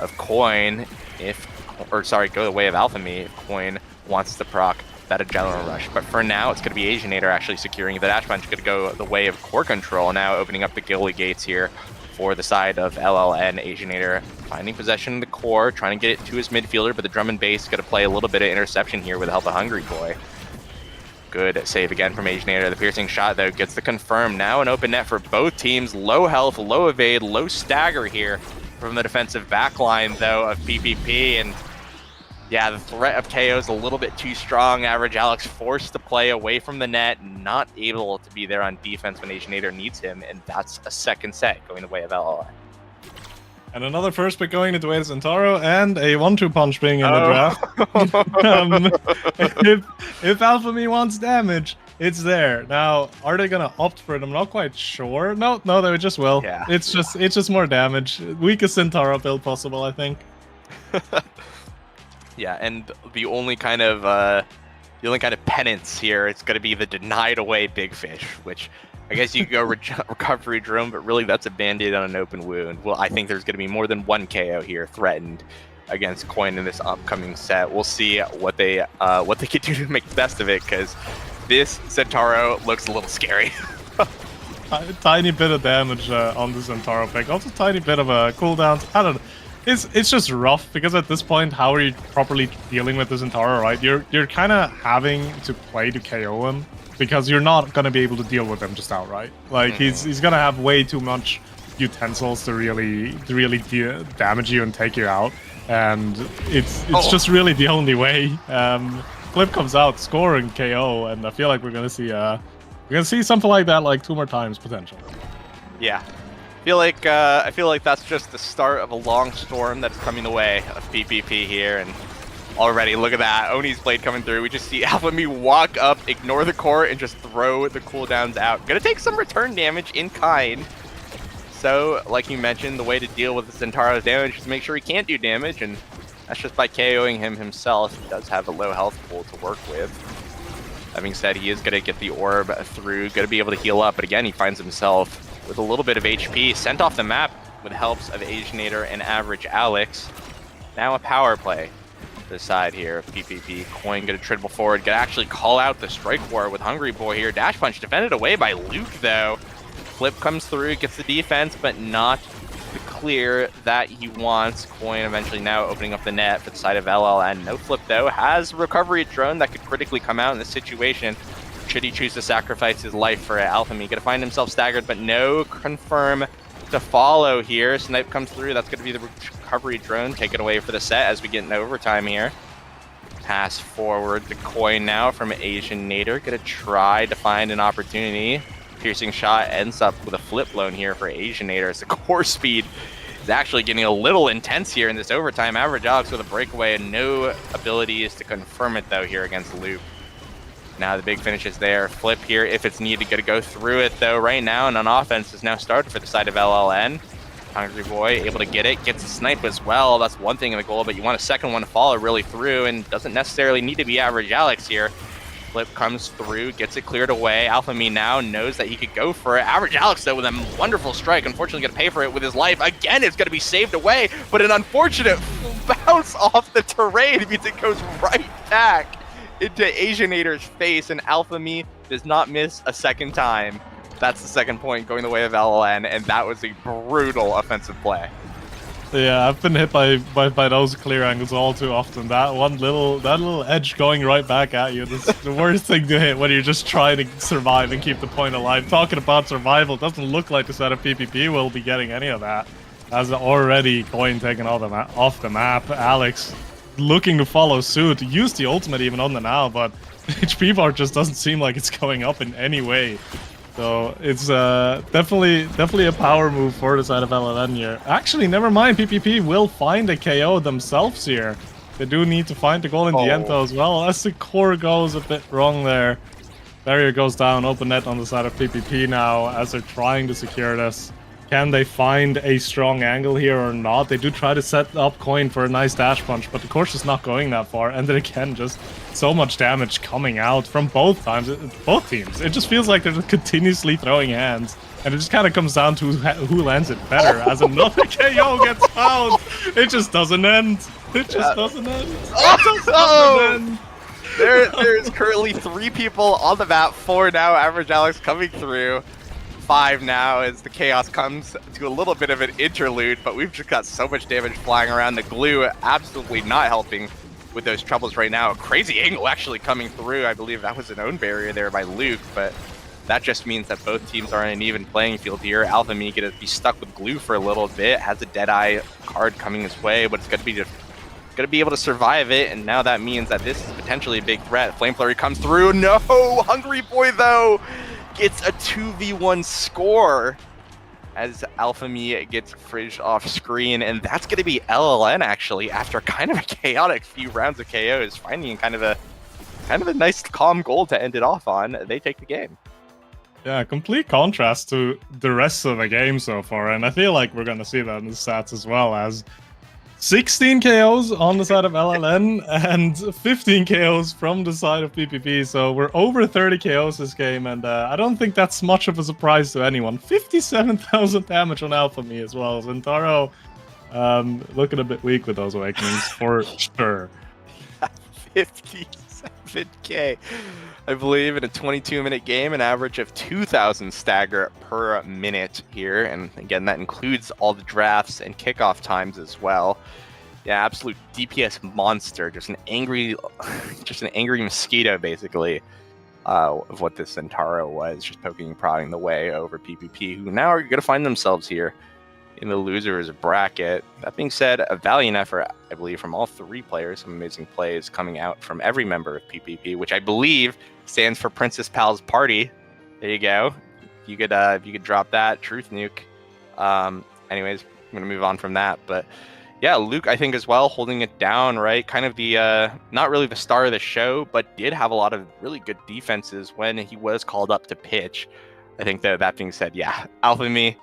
of Coin go the way of Alpha Me if Coin wants to proc that Adrenaline Rush. But for now, it's gonna be Aginator actually securing the dash punch. Gonna go the way of Core Control, now opening up the goalie gates here for the side of LLN. Aginator finding possession of the core, trying to get it to his midfielder, but the drum and bass gonna play a little bit of interception here with the help of Hungry Boy. Good save again from Aginator. The piercing shot, though, gets the confirm. Now an open net for both teams. Low health, low evade, low stagger here from the defensive backline, though, of PvP. And yeah, the threat of KO is a little bit too strong. Average Alex forced to play away from the net, not able to be there on defense when Aginator needs him. And that's a second set going the way of LLI. And another first pick going into the way of Centauro, and a 1-2 punch being in the draft. If Alpha Me wants damage, it's there. Now, are they gonna opt for it? I'm not quite sure. No, they just will. Yeah. It's just more damage. Weakest Centauro build possible, I think. Yeah, and the only kind of penance here is going to be the denied away big fish, which I guess you could go recovery drone, but really that's a band-aid on an open wound. Well, I think there's going to be more than one KO here threatened against Coin in this upcoming set. We'll see what they can do to make the best of it, because this Centauro looks a little scary. A tiny bit of damage on the Centauro pick. Also tiny bit of a cooldown. I don't know. It's just rough, because at this point, how are you properly dealing with the Centauro, right? You're kind of having to play to KO him, because you're not going to be able to deal with him just outright. Like, he's going to have way too much utensils to really damage you and take you out. And it's just really the only way. Flip comes out, score and KO, and I feel like we're gonna see something like that like 2 more times potentially. Yeah, I feel like that's just the start of a long storm that's coming the way of PPP here, and already look at that Oni's blade coming through. We just see AlphaMe walk up, ignore the core, and just throw the cooldowns out. Gonna take some return damage in kind. So, like you mentioned, the way to deal with the Centauro's damage is to make sure he can't do damage, and that's just by KOing him himself. He does have a low health pool to work with. That being said, he is going to get the orb through, going to be able to heal up, but again, he finds himself with a little bit of HP, sent off the map with the helps of Asianator and Average Alex. Now a power play to the side here of PPP. Coin going to triple forward, going to actually call out the Strike War with Hungry Boy here. Dash Punch defended away by Luke, though. Flip comes through, gets the defense, but not the clear that he wants. Coin eventually now opening up the net for the side of LLN. No Flip, though, has a recovery drone that could critically come out in this situation should he choose to sacrifice his life for it. AlphaMe gonna find himself staggered, but no confirm to follow here. Snipe comes through. That's gonna be the recovery drone. Take it away for the set as we get into overtime here. Pass forward the Coin now from Asianator. Gonna try to find an opportunity. Piercing shot ends up with a flip blown here for Asianator as the core speed is actually getting a little intense here in this overtime. Average Alex with a breakaway and no abilities to confirm it though here against Luke. Now the big finish is there. Flip here if it's needed, gonna go through it though right now, and on offense is now started for the side of LLN. Hungry Boy able to get it, gets a snipe as well. That's one thing in the goal, but you want a second one to follow really through, and doesn't necessarily need to be Average Alex here. Flip comes through, gets it cleared away. AlphaMe now knows that he could go for it. Average Alex, though, with a wonderful strike. Unfortunately, going to pay for it with his life. Again, it's going to be saved away, but an unfortunate bounce off the terrain means it goes right back into Asianator's face, and AlphaMe does not miss a second time. That's the second point going the way of LLN, and that was a brutal offensive play. Yeah, I've been hit by those clear angles all too often. That little edge going right back at you. That's the worst thing to hit when you're just trying to survive and keep the point alive. Talking about survival, doesn't look like the set of PPP will be getting any of that. As already Coin taken off the map. Alex looking to follow suit. Use the ultimate even on the now, but HP bar just doesn't seem like it's going up in any way. So it's definitely a power move for the side of LLN here. Actually, never mind. PPP will find a KO themselves here. They do need to find the goal in the end though as well. As the core goes a bit wrong there. Barrier goes down. Open net on the side of PPP now as they're trying to secure this. Can they find a strong angle here or not? They do try to set up Coin for a nice dash punch, but the course is not going that far. And then again, just so much damage coming out from both teams. It just feels like they're just continuously throwing hands. And it just kind of comes down to who lands it better. As another KO gets found, it just doesn't end. It just doesn't end. It doesn't end. There's currently 3 people on the map. 4 now. Average Alex coming through. 5 now as the chaos comes to a little bit of an interlude, but we've just got so much damage flying around. The glue absolutely not helping with those troubles right now. A crazy angle actually coming through. I believe that was an own barrier there by Luke, but that just means that both teams are on an even playing field here. AlphaMe gonna be stuck with glue for a little bit. Has a Deadeye card coming his way, but it's gonna be able to survive it, and now that means that this is potentially a big threat. Flame Flurry comes through. No! Hungry Boy, though, gets a 2v1 score as AlphaMe gets fridged off screen, and that's going to be LLN actually after kind of a chaotic few rounds of KOs, finding kind of a nice calm goal to end it off on. They take the game. Yeah, complete contrast to the rest of the game so far, and I feel like we're going to see that in the stats as well, as 16 KOs on the side of LLN and 15 KOs from the side of PPP. So we're over 30 KOs this game, and I don't think that's much of a surprise to anyone. 57,000 damage on Alpha Me as well. Zentaro looking a bit weak with those awakenings for sure. 57k, I believe, in a 22-minute game, an average of 2,000 stagger per minute here, and again, that includes all the drafts and kickoff times as well. Yeah, absolute DPS monster, just an angry mosquito, basically, of what this Centauro was, just poking and prodding the way over PPP, who now are going to find themselves here in the losers bracket. That being said, a valiant effort, I believe, from all three players. Some amazing plays coming out from every member of PPP, which I believe stands for Princess Pal's Party. There you go. If you could drop that truth nuke. Anyways, I'm gonna move on from that, but yeah, Luke, I think as well, holding it down, right? Kind of the not really the star of the show, but did have a lot of really good defenses when he was called up to pitch. I think that being said, yeah, Alpha Me.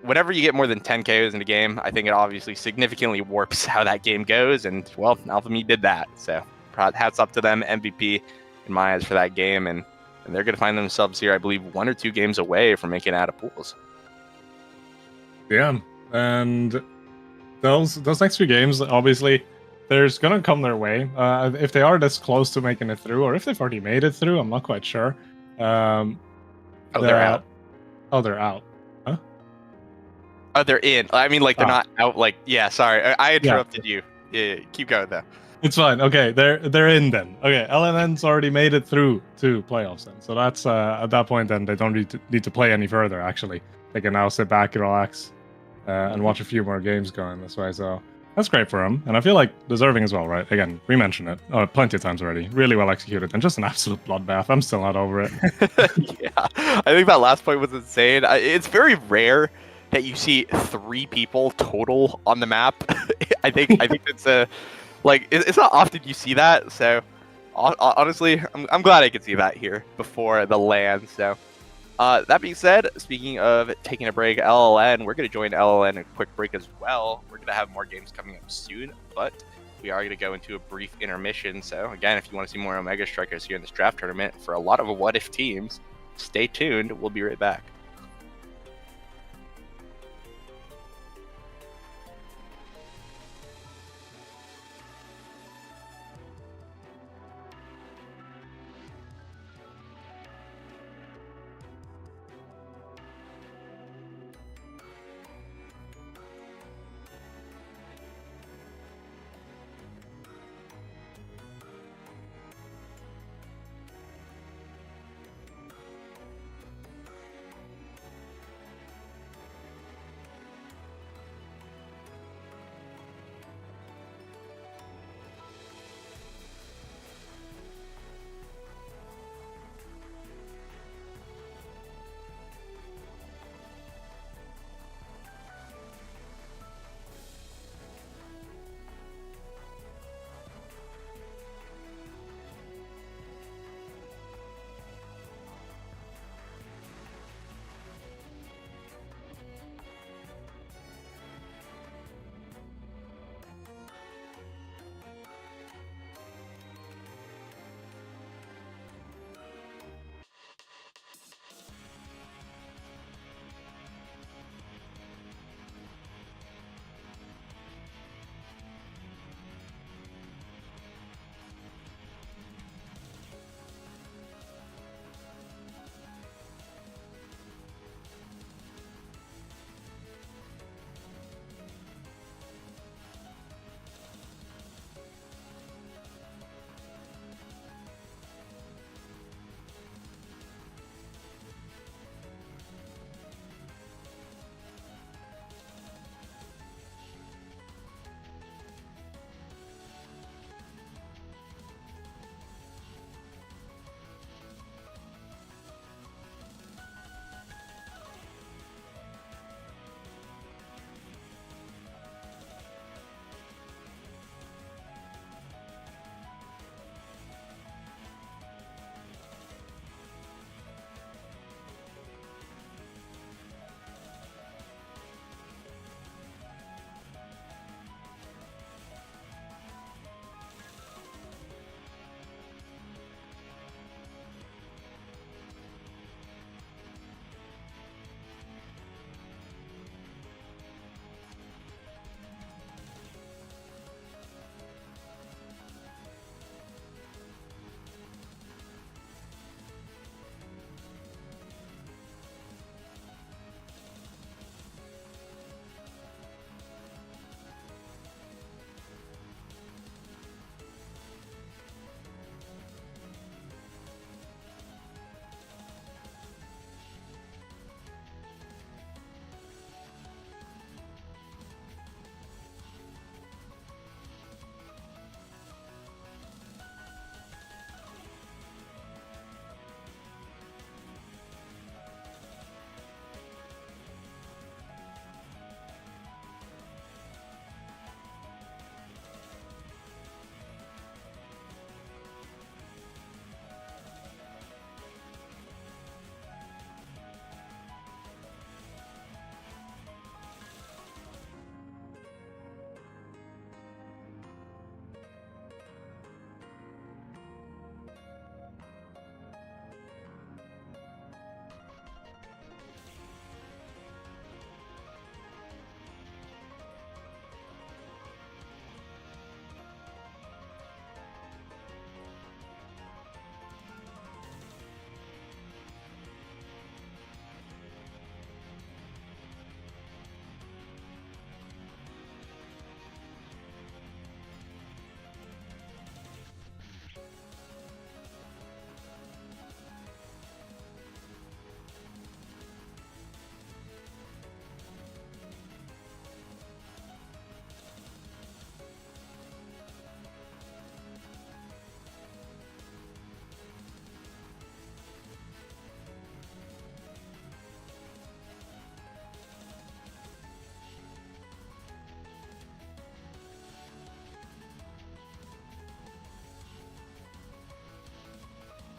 Whenever you get more than 10 KOs in a game, I think it obviously significantly warps how that game goes. And, well, Alpha Me did that. So, hats up to them. MVP in my eyes for that game. And they're going to find themselves here, I believe, 1 or 2 games away from making it out of pools. Yeah. And those next few games, obviously, there's going to come their way. If they are this close to making it through, or if they've already made it through, I'm not quite sure. They're out. Oh, they're out. Oh, they're in. I mean, like, they're not out. Like, yeah, sorry. I interrupted you. Yeah, keep going, though. It's fine. Okay, they're in then. Okay, LNN's already made it through to playoffs then. So that's at that point then they don't need to play any further, actually. They can now sit back, relax, and watch a few more games going this way. So that's great for them. And I feel like deserving as well, right? Again, we mentioned it plenty of times already. Really well executed and just an absolute bloodbath. I'm still not over it. Yeah, I think that last point was insane. It's very rare that you see 3 people total on the map. I think it's it's not often you see that. So honestly, I'm glad I could see that here before the land. So that being said, speaking of taking a break, LLN, we're going to join LLN in a quick break as well. We're going to have more games coming up soon, but we are going to go into a brief intermission. So again, if you want to see more Omega Strikers here in this draft tournament for a lot of what if teams, stay tuned. We'll be right back.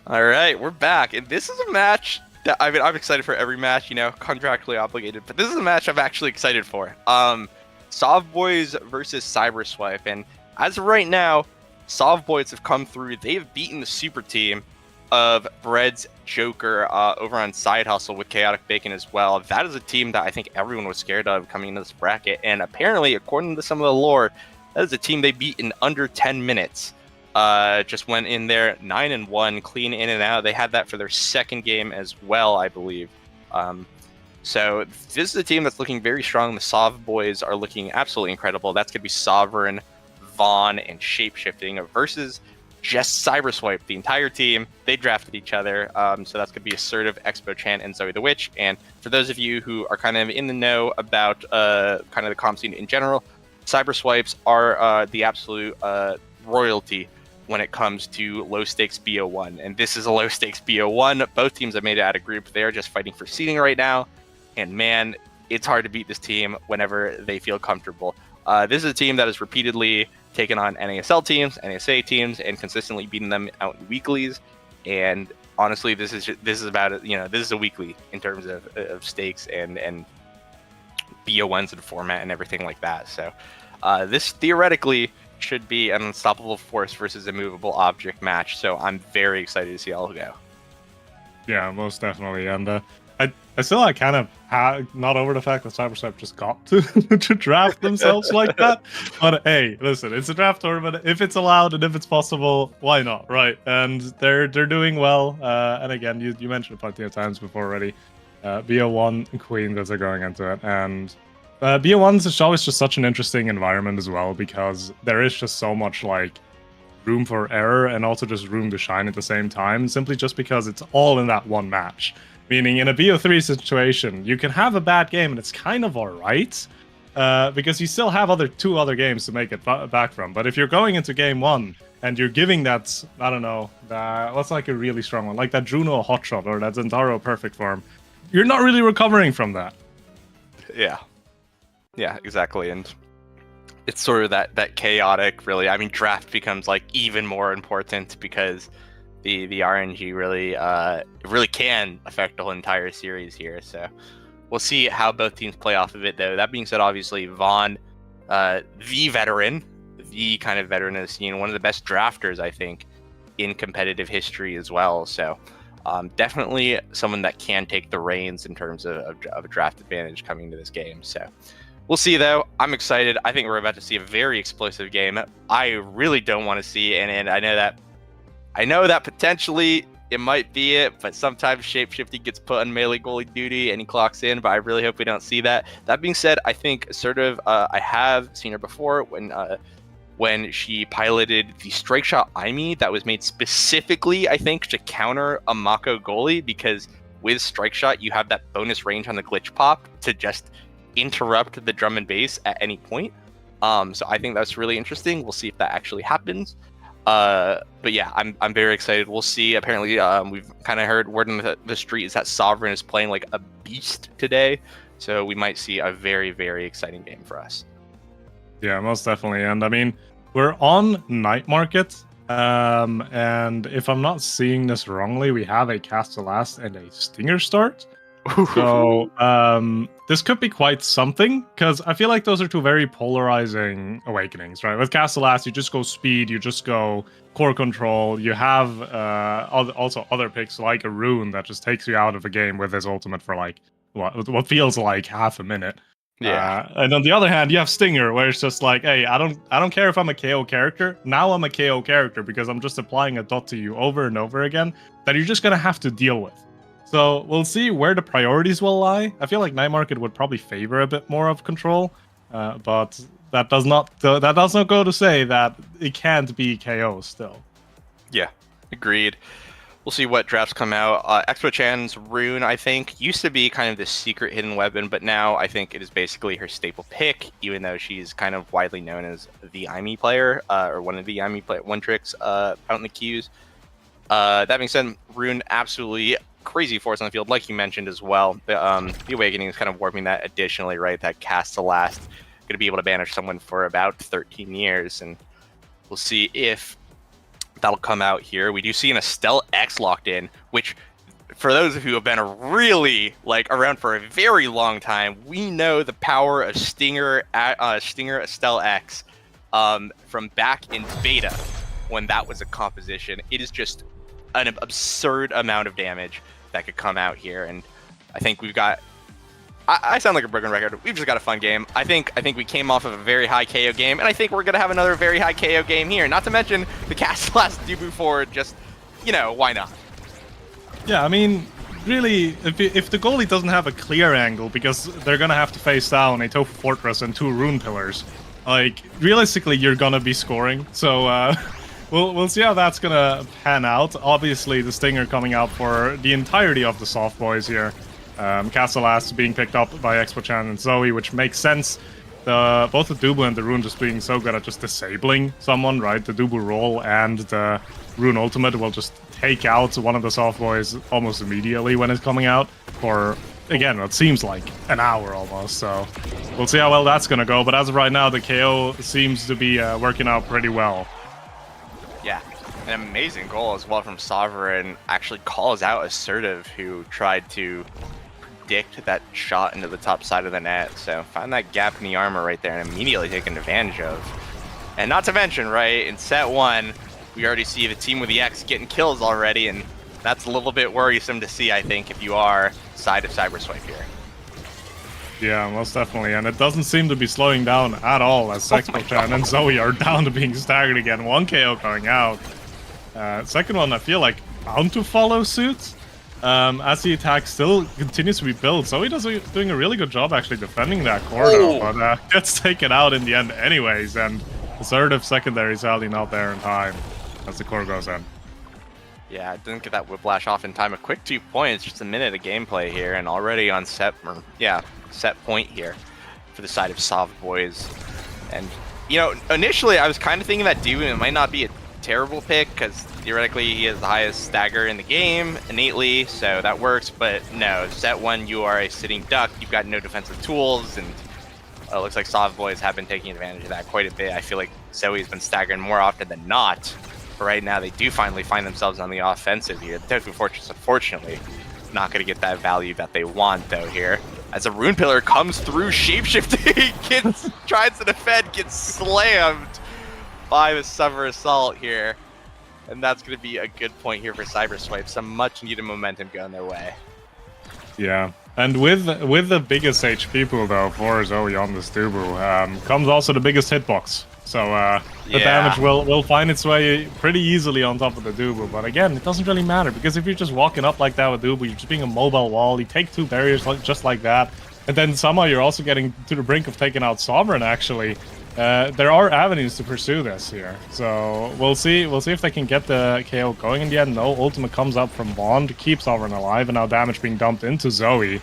All right, we're back, and this is a match that I'm excited for every match, contractually obligated, but this is a match I'm actually excited for. Sov Boys versus Cyberswipe, and as of right now, Sov Boys have come through. They've beaten the super team of Bread's Joker over on Side Hustle with Chaotic Bacon as well. That is a team that I think everyone was scared of coming into this bracket, and apparently, according to some of the lore, that is a team they beat in under 10 minutes. Just went in there 9-1, clean in and out. They had that for their second game as well, I believe. So this is a team that's looking very strong. The Sov Boys are looking absolutely incredible. That's going to be Sovereign, Vaughn, and Shapeshifting versus just Cyberswipe, the entire team. They drafted each other. So that's going to be Assertive, Expo Chan, and Zoe the Witch. And for those of you who are kind of in the know about kind of the comp scene in general, Cyberswipes are the absolute royalty when it comes to low stakes BO1, and this is a low stakes BO1. Both teams have made it out of group. They're just fighting for seeding right now, and man, it's hard to beat this team whenever they feel comfortable. This is a team that has repeatedly taken on NASL teams, NSA teams, and consistently beaten them out in weeklies. And honestly, this is about it. This is a weekly in terms of stakes and BO1s and format and everything like that. So this theoretically should be an unstoppable force versus a movable object match. So I'm very excited to see how it'll go. Yeah, most definitely. And I still kind of not over the fact that Cyberswipe just got to to draft themselves like that. But hey, listen, it's a draft tournament. If it's allowed and if it's possible, why not, right? And they're doing well. And again, you mentioned it plenty of times before already. BO1 Queens as they're going into it, and BO1's is always just such an interesting environment as well, because there is just so much room for error and also just room to shine at the same time, simply just because it's all in that one match. Meaning in a BO3 situation, you can have a bad game and it's kind of alright, because you still have two other games to make it back from. But if you're going into game one and you're giving that, I don't know, what's a really strong one, like that Juno Hotshot or that Zentaro Perfect Form, you're not really recovering from that. Yeah, exactly. And it's sort of that chaotic, really. I mean, draft becomes even more important because the RNG really can affect the whole entire series here. So we'll see how both teams play off of it, though. That being said, obviously, Vaughn, the veteran, the kind of veteran of the scene, one of the best drafters, I think, in competitive history as well. So definitely someone that can take the reins in terms of a draft advantage coming into this game. So we'll see, though. I'm excited. I think we're about to see a very explosive game. I really don't want to see, and I know that potentially it might be it, but sometimes Shapeshifting gets put on melee goalie duty and he clocks in, but I really hope we don't see that. That being said, I think Assertive, I have seen her before when she piloted the Strike Shot Aimi that was made specifically, I think, to counter a Mako goalie, because with Strike Shot, you have that bonus range on the glitch pop to just interrupt the drum and bass at any point. So I think that's really interesting. We'll see if that actually happens. But yeah, I'm very excited. We'll see. Apparently, we've kind of heard word on the street is that Sovereign is playing like a beast today. So we might see a very, very exciting game for us. Yeah, most definitely. And I mean, we're on Night Market. And if I'm not seeing this wrongly, we have a Cast to Last and a Stinger start. So this could be quite something, because I feel like those are two very polarizing awakenings, right? With Cast to Last, you just go speed, you just go core control. You have also other picks like a Rune that just takes you out of a game with his ultimate for what feels like half a minute. Yeah. And on the other hand, you have Stinger, where it's just like, hey, I don't care if I'm a KO character. Now I'm a KO character because I'm just applying a dot to you over and over again that you're just gonna have to deal with. So we'll see where the priorities will lie. I feel like Night Market would probably favor a bit more of control, but that does not go to say that it can't be KO still. Yeah, agreed. We'll see what drafts come out. Expo Chan's Rune, I think, used to be kind of this secret hidden weapon, but now I think it is basically her staple pick, even though she's kind of widely known as the Aimi player, or one of the Aimi one tricks out in the queues. That being said, Rune absolutely crazy force on the field, like you mentioned as well. The Awakening is kind of warping that additionally, right? That Cast to Last, going to be able to banish someone for about 13 years, and we'll see if That'll come out here. We do see an Estelle X locked in, which, for those who have been really around for a very long time, we know the power of Stinger Estelle X from back in beta when that was a composition. It is just an absurd amount of damage that could come out here, and I think we've got. I sound like a broken record. We've just got a fun game. I think we came off of a very high KO game, and I think we're gonna have another very high KO game here. Not to mention the cast last Dubu forward. Just, why not? Yeah, I mean, really, if the goalie doesn't have a clear angle, because they're gonna have to face down a Tofu Fortress and 2 Rune Pillars, realistically, you're gonna be scoring. So we'll see how that's gonna pan out. Obviously, the Stinger coming out for the entirety of the soft boys here. Castle Last being picked up by Expo-chan and Zoe, which makes sense. Both the Dubu and the Rune just being so good at just disabling someone, right? The Dubu roll and the Rune ultimate will just take out one of the soft boys almost immediately when it's coming out for, again, what seems like an hour almost. So we'll see how well that's going to go. But as of right now, the KO seems to be working out pretty well. Yeah, an amazing goal as well from Sovereign. Actually calls out Assertive, who tried to predict that shot into the top side of the net. So found that gap in the armor right there and immediately taken advantage of. And not to mention, right, in set 1, we already see the team with the X getting kills already, and that's a little bit worrisome to see, I think, if you are side of Cyberswipe here. Yeah, most definitely, and it doesn't seem to be slowing down at all as Expo-chan and Zoe are down to being staggered again. 1 KO going out. Second one, I feel like, bound to follow suit. As the attack still continues to be built. Zoe doing a really good job actually defending that corridor, but gets taken out in the end anyways, and Assertive secondary sadly not there in time as the core goes in. Yeah, didn't get that whiplash off in time. A quick 2 points, just a minute of gameplay here, and already on set point here for the side of Soft Boys. And, initially I was kind of thinking that Dubu might not be a terrible pick, because theoretically he has the highest stagger in the game innately, so that works. But no, set 1 you are a sitting duck, you've got no defensive tools, and it looks like Soft Boys have been taking advantage of that quite a bit. I feel like Zoe's been staggering more often than not, but right now they do finally find themselves on the offensive here. The Tofu Fortress, unfortunately, not going to get that value that they want though here. As a Rune Pillar comes through, shapeshifting, tries to defend, gets slammed by the Summer Assault here. And that's going to be a good point here for Cyberswipe. Some much needed momentum going their way. Yeah, and with the biggest HP pool though for Zoe on this Dubu comes also the biggest hitbox. So the damage will find its way pretty easily on top of the Dubu. But again, it doesn't really matter, because if you're just walking up like that with Dubu, you're just being a mobile wall. You take 2 barriers just like that, and then somehow you're also getting to the brink of taking out Sovereign actually. There are avenues to pursue this here, so we'll see if they can get the KO going in the end. No, ultimate comes up from Bond, keeps Sovereign alive, and now damage being dumped into Zoe.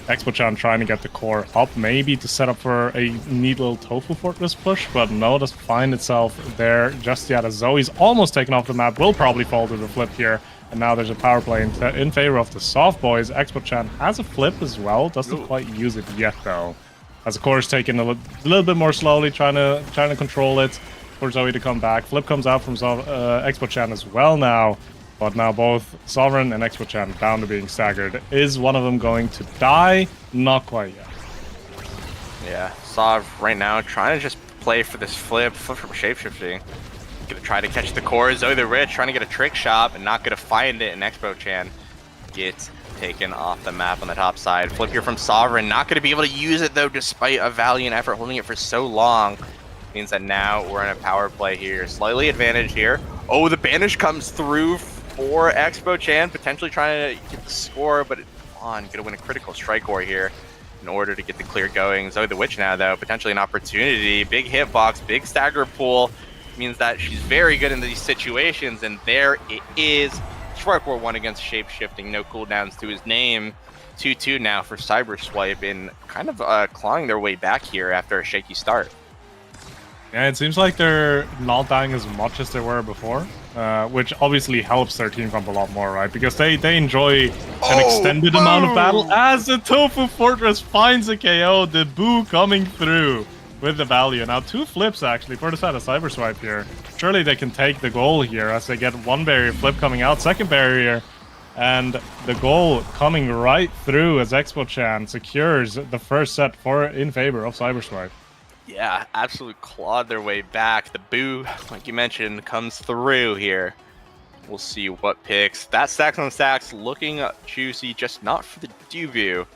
Expo-chan trying to get the core up, maybe to set up for a neat little Tofu Fortress push, but no, doesn't find itself there just yet, as Zoe's almost taken off the map, will probably fall to the flip here. And now there's a power play in favor of the soft boys. Expo-chan has a flip as well, doesn't quite use it yet though. As the core is taken a little bit more slowly, trying to control it for Zoe to come back. Flip comes out from Expo-chan as well now. But now both Sovereign and Expo-chan down to being staggered. Is one of them going to die? Not quite yet. Yeah, Sov right now trying to just play for this flip from shapeshifting. Gonna try to catch the core. Zoe the Rich trying to get a trick shot, and not gonna find it. And Expo-chan gets taken off the map on the top side. Flip here from Sovereign, not gonna be able to use it though, despite a valiant effort holding it for so long. Means that now we're in a power play here. Slightly advantaged here. Oh, the banish comes through for Expo-chan, potentially trying to get the score, but gonna win a critical strike core here in order to get the clear going. Zoe the Witch now though, potentially an opportunity. Big hitbox, big stagger pool, means that she's very good in these situations, and there it is. Strike War 1 against Shapeshifting, no cooldowns to his name. 2-2 now for Cyberswipe, and kind of clawing their way back here after a shaky start. Yeah, it seems like they're not dying as much as they were before, which obviously helps their team comp a lot more, right? Because they enjoy an extended amount of battle. As the Tofu Fortress finds a KO, the Boo coming through with the value. Now 2 flips actually for the side of Cyberswipe here. surely they can take the goal here as they get one barrier flip coming out, second barrier, and the goal coming right through as Expo Chan secures the first set in favor of Cyberswipe. Yeah, absolute clawed their way back. The boo, like you mentioned, comes through here. We'll see what picks. That stacks on stacks looking juicy, just not for the Dubu. You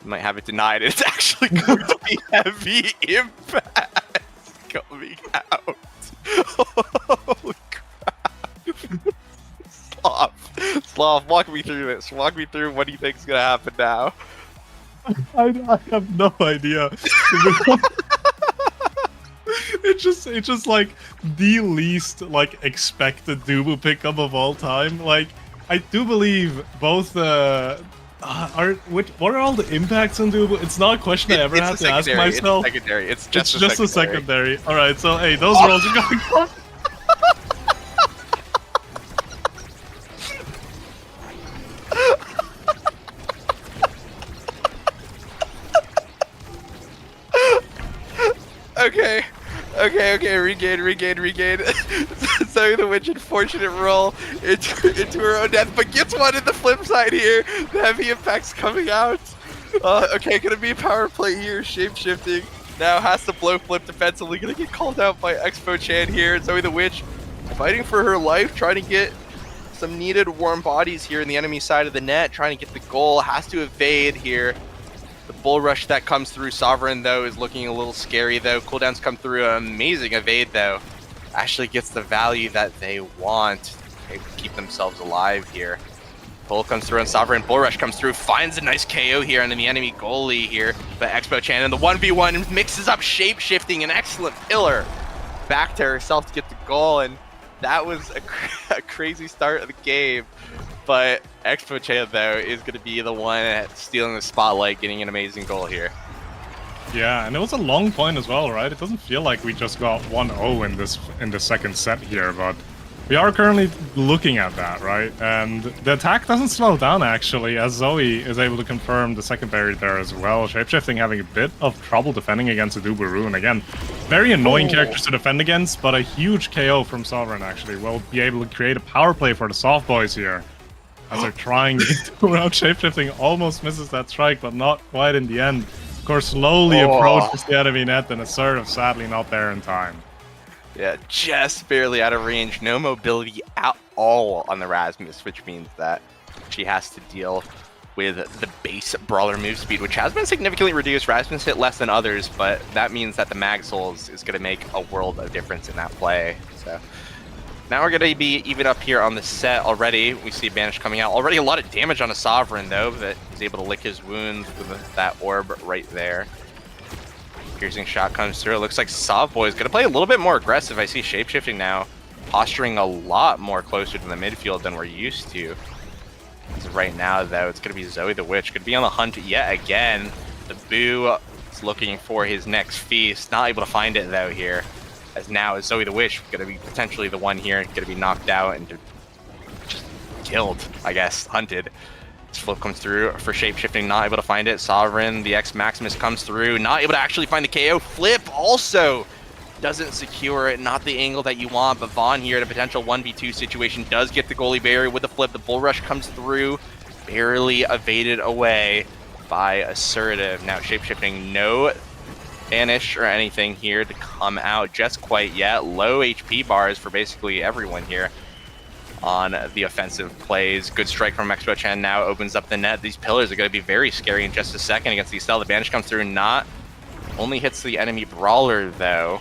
might have it denied. It's actually going to be heavy impact coming out. Holy crap. Sloth, walk me through this. Walk me through what do you think is going to happen now. I have no idea. It's just like the least like expected Dubu pickup of all time. Like I do believe both what are all the impacts on Dubu? It's not a question I ever have to ask myself. It's secondary. It's just a a secondary. All right, so hey, those rolls are going for. Okay, regain. Zoe the Witch, unfortunate roll into her own death, but gets one in the flip side here. The heavy impact's coming out. Okay, gonna be a power play here, shape-shifting. Now has to blow flip defensively, gonna get called out by Expo Chan here. Zoe the Witch fighting for her life, trying to get some needed warm bodies here in the enemy side of the net, trying to get the goal, has to evade here. The bull rush that comes through Sovereign, though, is looking a little scary, though. Cooldowns come through. Amazing evade, though. Actually gets the value that they want. They keep themselves alive here. Bull comes through on Sovereign. Bull rush comes through. Finds a nice KO here on the enemy goalie here. But Expo Chan in the 1v1 mixes up shape-shifting. An excellent pillar. Back to herself to get the goal. And that was a crazy start of the game. But Expo Chan, though, is going to be the one stealing the spotlight, getting an amazing goal here. Yeah, and it was a long point as well, right? It doesn't feel like we just got 1-0 in the second set here, but we are currently looking at that, right? And the attack doesn't slow down, actually, as Zoe is able to confirm the second barrier there as well. Shapeshifting having a bit of trouble defending against a Dubu Rune. Again, very annoying characters to defend against, but a huge KO from Sovereign, actually. Will be able to create a power play for the soft boys here. As they're trying to get around Shapeshifting, almost misses that strike, but not quite in the end. Of course, slowly approaches the enemy net, and Assertive sadly not there in time. Yeah, just barely out of range. No mobility at all on the Rasmus, which means that she has to deal with the base brawler move speed, which has been significantly reduced. Rasmus hit less than others, but that means that the Mag Souls is going to make a world of difference in that play. So now we're going to be even up here on the set already. We see Banish coming out. Already a lot of damage on a Sovereign, though, that he's able to lick his wounds with that orb right there. Piercing shot comes through. It looks like Sov Boy is going to play a little bit more aggressive. I see Shapeshifting now, posturing a lot more closer to the midfield than we're used to. As of right now, though, it's going to be Zoe the Witch. Could be on the hunt yet again. The Boo is looking for his next feast. Not able to find it, though, here. As now is Zoe the Witch going to be potentially the one here, going to be knocked out and just killed, I guess, hunted. This flip comes through for Shapeshifting, not able to find it. Sovereign, the X-Maximus comes through, not able to actually find the KO. Flip also doesn't secure it, not the angle that you want, but Vaughn here at a potential 1v2 situation does get the goalie barrier with the flip. The Bull Rush comes through, barely evaded away by Assertive. Now Shapeshifting, no Banish or anything here to come out just quite yet. Low HP bars for basically everyone here on the offensive plays. Good strike from Expo Chan now opens up the net. These pillars are going to be very scary in just a second against the Estelle. The Banish comes through, not only hits the enemy brawler though.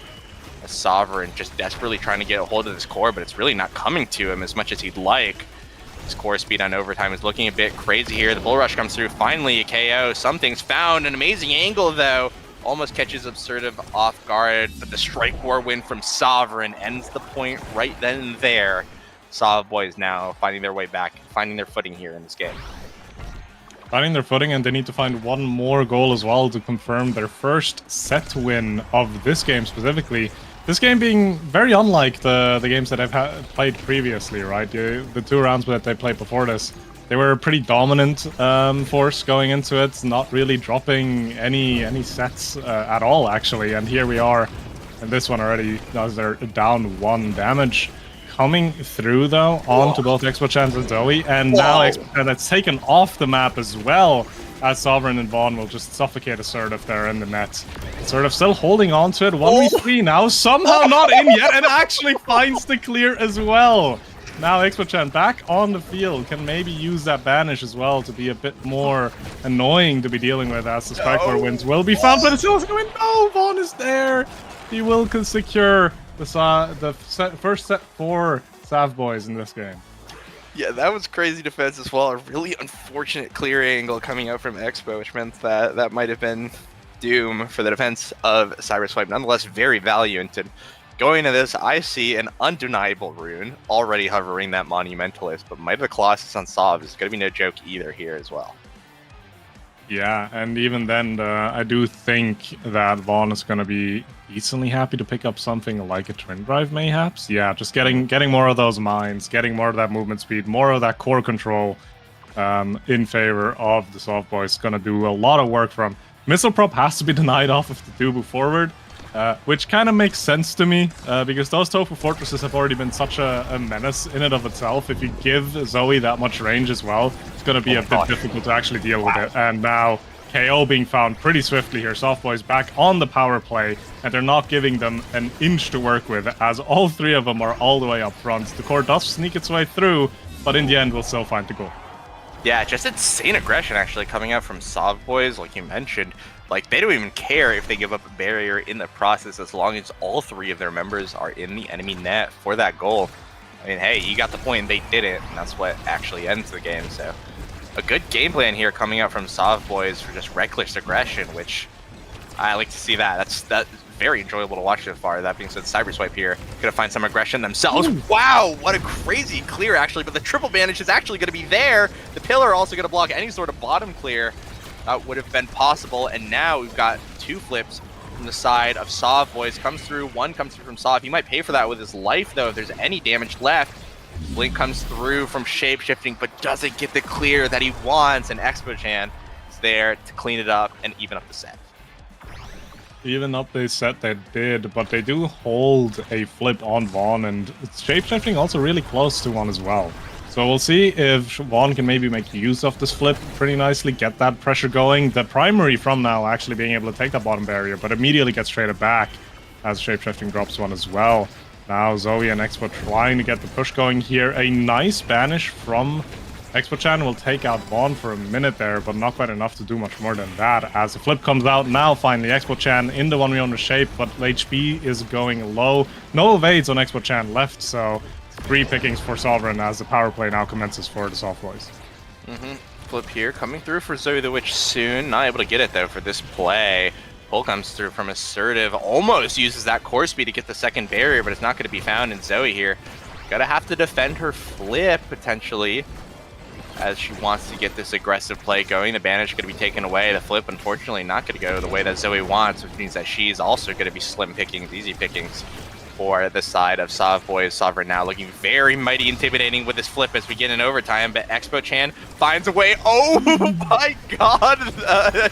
A Sovereign just desperately trying to get a hold of this core, but it's really not coming to him as much as he'd like. His core speed on overtime is looking a bit crazy here. The Bull Rush comes through, finally a KO. Something's found, an amazing angle though. Almost catches Assertive off guard, but the Strike War win from Sovereign ends the point right then and there. Sov Boys now finding their way back, finding their footing here in this game. Finding their footing, and they need to find one more goal as well to confirm their first set win of this game specifically. This game being very unlike the games that I've played previously, right? The two rounds that they played before this, they were a pretty dominant force going into it, not really dropping any sets at all, actually. And here we are And this one already does their down 1 damage. Coming through, though, onto both Expo Chance and Zoe. And now Expo Chance that's taken off the map as well, as Sovereign and Vaughn will just suffocate Assertive there in the net. Assertive still holding on to it. 1v3 now, somehow not in yet, and actually finds the clear as well. Now Expo-chan back on the field, can maybe use that banish as well to be a bit more annoying to be dealing with, as the Spikecore wins will be found, but it's still going, no, Vaughn is there! He will secure the first set for Sav Boys in this game. Yeah, that was crazy defense as well. A really unfortunate clear angle coming out from Expo, which meant that that might have been doom for the defense of Cyberswipe. Nonetheless, very valiant. And going into this, I see an undeniable rune already hovering that Monumentalist, but Might of the Colossus on Sov is going to be no joke either here as well. Yeah, and even then, I do think that Vaughn is going to be decently happy to pick up something like a Twin Drive, mayhaps. Yeah, just getting more of those mines, getting more of that movement speed, more of that core control in favor of the Soft Boys is going to do a lot of work for him. Missile Prop has to be denied off of the Dubu forward, which kind of makes sense to me, because those Tofu Fortresses have already been such a menace in and of itself. If you give Zoe that much range as well, it's going to be a bit difficult to actually deal with it. And now KO being found pretty swiftly here. Soft Boys back on the power play, and they're not giving them an inch to work with, as all 3 of them are all the way up front. The core does sneak its way through, but in the end, we'll still find the goal. Yeah, just insane aggression actually coming out from Sov Boys, like you mentioned. Like, they don't even care if they give up a barrier in the process as long as all 3 of their members are in the enemy net for that goal. I mean, hey, you got the point, they did it, and that's what actually ends the game. So a good game plan here coming out from Sov Boys for just reckless aggression, which I like to see that. That's very enjoyable to watch so far. That being said, Cyberswipe here gonna find some aggression themselves. Ooh. Wow, what a crazy clear actually, but the triple banish is actually gonna be there. The pillar also gonna block any sort of bottom clear that would have been possible, and now we've got 2 flips from the side of Sov Boys. Comes through, 1 comes through from Sov. He might pay for that with his life though if there's any damage left. Blink comes through from shape-shifting, but doesn't get the clear that he wants, and Expo-chan is there to clean it up and even up the set. Even up the set they did, but they do hold a flip on Vaughn, and shape-shifting also really close to 1 as well. So we'll see if Vaughn can maybe make use of this flip pretty nicely, get that pressure going. The primary from now actually being able to take that bottom barrier, but immediately gets traded back as shape-shifting drops 1 as well. Now Zoe and Expo trying to get the push going here. A nice banish from Expo-chan will take out Vaughn for a minute there, but not quite enough to do much more than that. As the flip comes out now, finally Expo-chan in the 1v1 shape, but HP is going low. No evades on Expo-chan left, so 3 pickings for Sovereign as the power play now commences for the Soft Boys. Flip here coming through for Zoe the Witch soon. Not able to get it though for this play. Pull comes through from Assertive. Almost uses that core speed to get the second barrier, but it's not going to be found in Zoe here. Gotta have to defend her flip potentially, as she wants to get this aggressive play going. The banish going to be taken away. The flip, unfortunately, not going to go the way that Zoe wants, which means that she's also going to be slim pickings, easy pickings for the side of Sov Boys. Sovereign now looking very mighty intimidating with this flip as we get in overtime, but Expo-chan finds a way. Oh my god!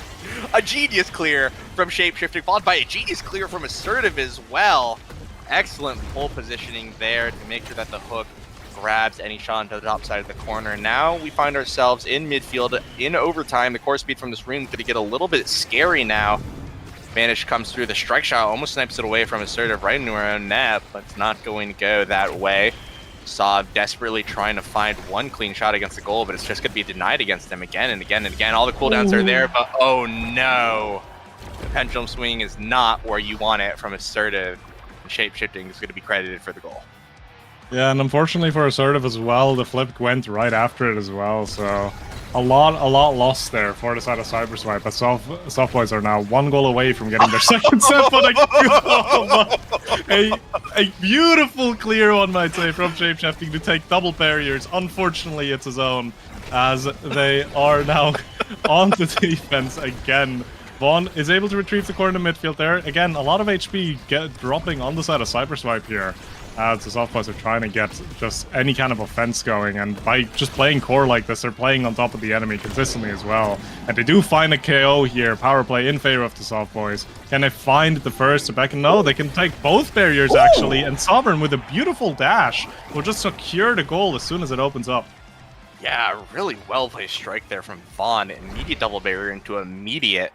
A genius clear from Shapeshifting, followed by a genius clear from Assertive as well. Excellent pole positioning there to make sure that the hook grabs any shot to the top side of the corner. Now we find ourselves in midfield in overtime. The core speed from this room is going to get a little bit scary now. Vanish comes through. The strike shot almost snipes it away from Assertive right into her own net, but it's not going to go that way. Sov desperately trying to find 1 clean shot against the goal, but it's just going to be denied against him again and again and again. All the cooldowns are there, but oh no. The pendulum swing is not where you want it from Assertive. And shape-shifting is going to be credited for the goal. Yeah, and unfortunately for Assertive as well, the flip went right after it as well, so a lot lost there for the side of Cyberswipe. But Soft Boys are now 1 goal away from getting their second set, but a beautiful clear one, might say, from Shapeshifting to take double barriers. Unfortunately, it's his own, as they are now on the defense again. Vaughn is able to retrieve the corner midfield there. Again, a lot of HP dropping on the side of Cyberswipe here. as the soft boys are trying to get just any kind of offense going, and by just playing core like this, they're playing on top of the enemy consistently as well. And they do find a KO here, power play in favor of the soft boys. Can they find the first to back? No, they can take both barriers actually, and Sovereign with a beautiful dash will just secure the goal as soon as it opens up. Yeah, really well placed strike there from Vaughn. Immediate double barrier into immediate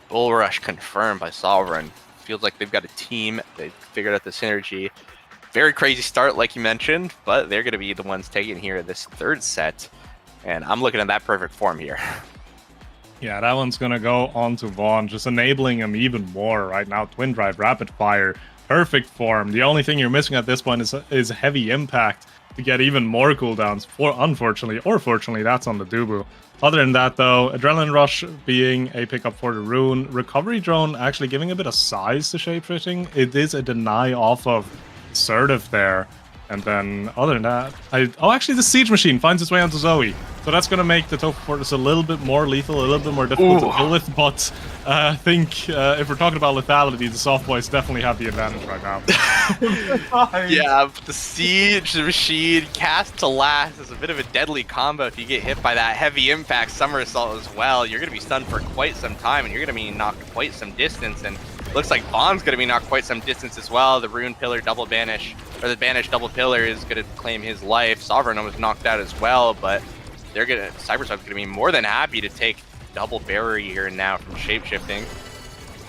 bull rush confirmed by Sovereign. Feels like they've got a team. They've figured out the synergy. Very crazy start, like you mentioned, but they're going to be the ones taking here this third set. And I'm looking at that perfect form here. Yeah, that one's going to go on to Vaughn, just enabling him even more right now. Twin Drive, Rapid Fire, perfect form. The only thing you're missing at this point is heavy impact to get even more cooldowns. Unfortunately, or fortunately, that's on the Dubu. Other than that, though, Adrenaline Rush being a pickup for the Rune. Recovery Drone actually giving a bit of size to Shapeshifting. It is a deny off of Assertive there. And then, other than that, actually the Siege Machine finds its way onto Zoe. So that's going to make the Tofu Fortress a little bit more lethal, a little bit more difficult to deal with. But I think if we're talking about lethality, the soft boys definitely have the advantage right now. Yeah, the Siege Machine cast to last is a bit of a deadly combo. If you get hit by that heavy impact somersault as well, you're going to be stunned for quite some time, and you're going to be knocked quite some distance. And looks like Vaughn's going to be knocked quite some distance as well. The Rune Pillar double banish, or the banish double pillar is going to claim his life. Sovereign was knocked out as well, but Cyberswipe's going to be more than happy to take double barrier now from Shapeshifting.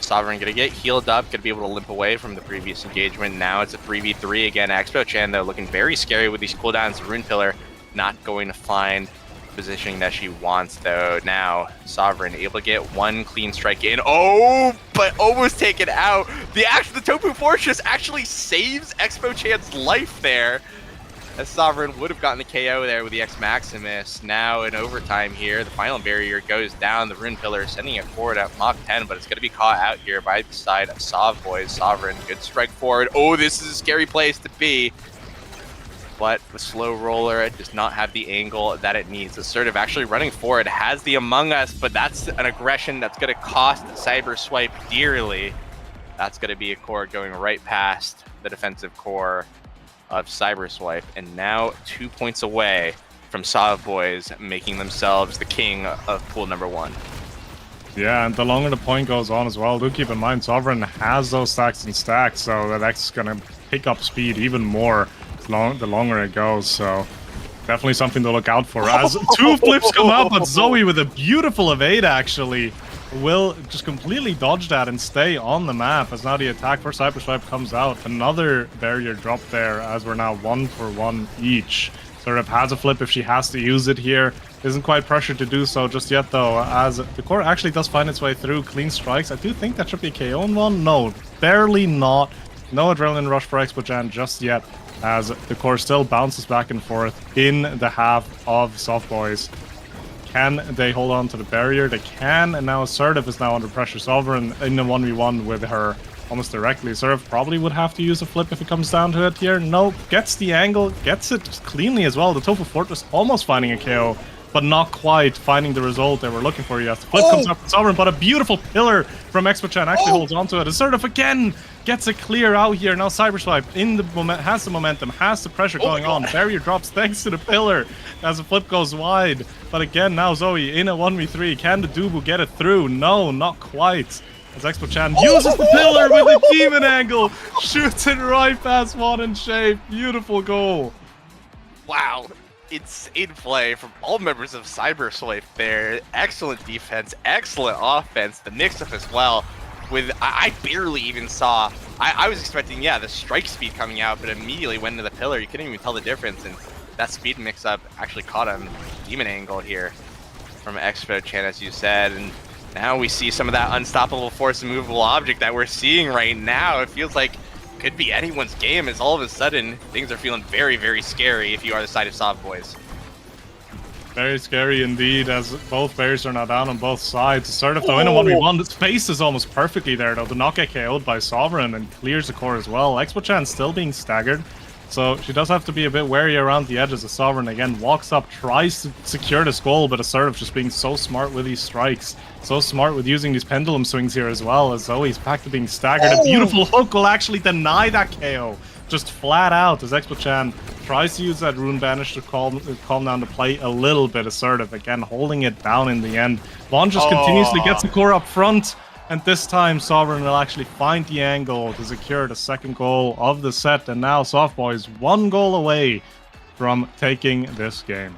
Sovereign going to get healed up, going to be able to limp away from the previous engagement. Now it's a 3v3 again. Expo Chan, though, looking very scary with these cooldowns. Rune Pillar not going to find positioning that she wants, though. Now Sovereign able to get one clean strike in. Oh, but almost taken out. The Tofu Fortress actually saves Expo Chan's life there, as Sovereign would have gotten the KO there with the X Maximus. Now in overtime here, the final barrier goes down. The Rune Pillar sending it forward at Mach 10, but it's going to be caught out here by the side of Sov Boys. Sovereign, good strike forward. Oh, this is a scary place to be. But the slow roller does not have the angle that it needs. Assertive actually running forward, has the Among Us, but that's an aggression that's going to cost Cyberswipe dearly. That's going to be a core going right past the defensive core of Cyberswipe, and now 2 points away from Sov Boys making themselves the king of pool number 1. Yeah, and the longer the point goes on as well, do keep in mind Sovereign has those stacks and stacks, so that's going to pick up speed even more the longer it goes, so definitely something to look out for. As 2 flips come out, but Zoe with a beautiful evade actually will just completely dodge that and stay on the map, as now the attack for Cyberswipe comes out. Another barrier drop there, as we're now 1 for 1 each. Sort of has a flip if she has to use it here. Isn't quite pressured to do so just yet, though, as the core actually does find its way through. Clean strikes. I do think that should be a KO in one. No, barely not. No Adrenaline Rush for Expo-Chan just yet, as the core still bounces back and forth in the half of Soft Boys. Can they hold on to the barrier? They can, and now Assertive is now under pressure. Sovereign in a 1v1 with her almost directly. Assertive probably would have to use a flip if it comes down to it here. Nope, gets the angle, gets it cleanly as well. The Tofu Fortress almost finding a KO, but not quite finding the result they were looking for. Yes, the flip comes up with Sovereign, but a beautiful pillar from Expo-Chan actually holds onto it. Assertive again gets it clear out here. Now Cyberswipe in the has the momentum, has the pressure going on. Barrier drops thanks to the pillar as the flip goes wide. But again, now Zoe in a 1v3. Can the Dubu get it through? No, not quite. As Expo-Chan uses the pillar with a demon angle, shoots it right past Vaughn and Shape. Beautiful goal. Wow. Insane play from all members of Cyberswipe there. Excellent defense, excellent offense. The mix-up as well. With I barely even saw. I was expecting, yeah, the strike speed coming out, but immediately went into the pillar. You couldn't even tell the difference, and that speed mix-up actually caught him. Demon angle here from Expo-Chan, as you said, and now we see some of that unstoppable force and movable object that we're seeing right now. It feels like could be anyone's game, as all of a sudden things are feeling very, very scary if you are the side of Soft Boys. Very scary indeed, as both barriers are now down on both sides. Assertive, though, in a 1v1, the space is almost perfectly there, though. The not get KO'd by Sovereign and clears the core as well. Expo-Chan still being staggered, so she does have to be a bit wary around the edges. As Sovereign again walks up, tries to secure this goal, but Assertive just being so smart with these strikes. So smart with using these pendulum swings here as well, as Zoe's back to being staggered. A beautiful hook will actually deny that KO just flat out as Expo-chan tries to use that Rune Banish to calm down the play a little bit assertive. Again, holding it down in the end. Vaughn just continuously gets the core up front, and this time Sovereign will actually find the angle to secure the second goal of the set, and now Softboy is 1 goal away from taking this game.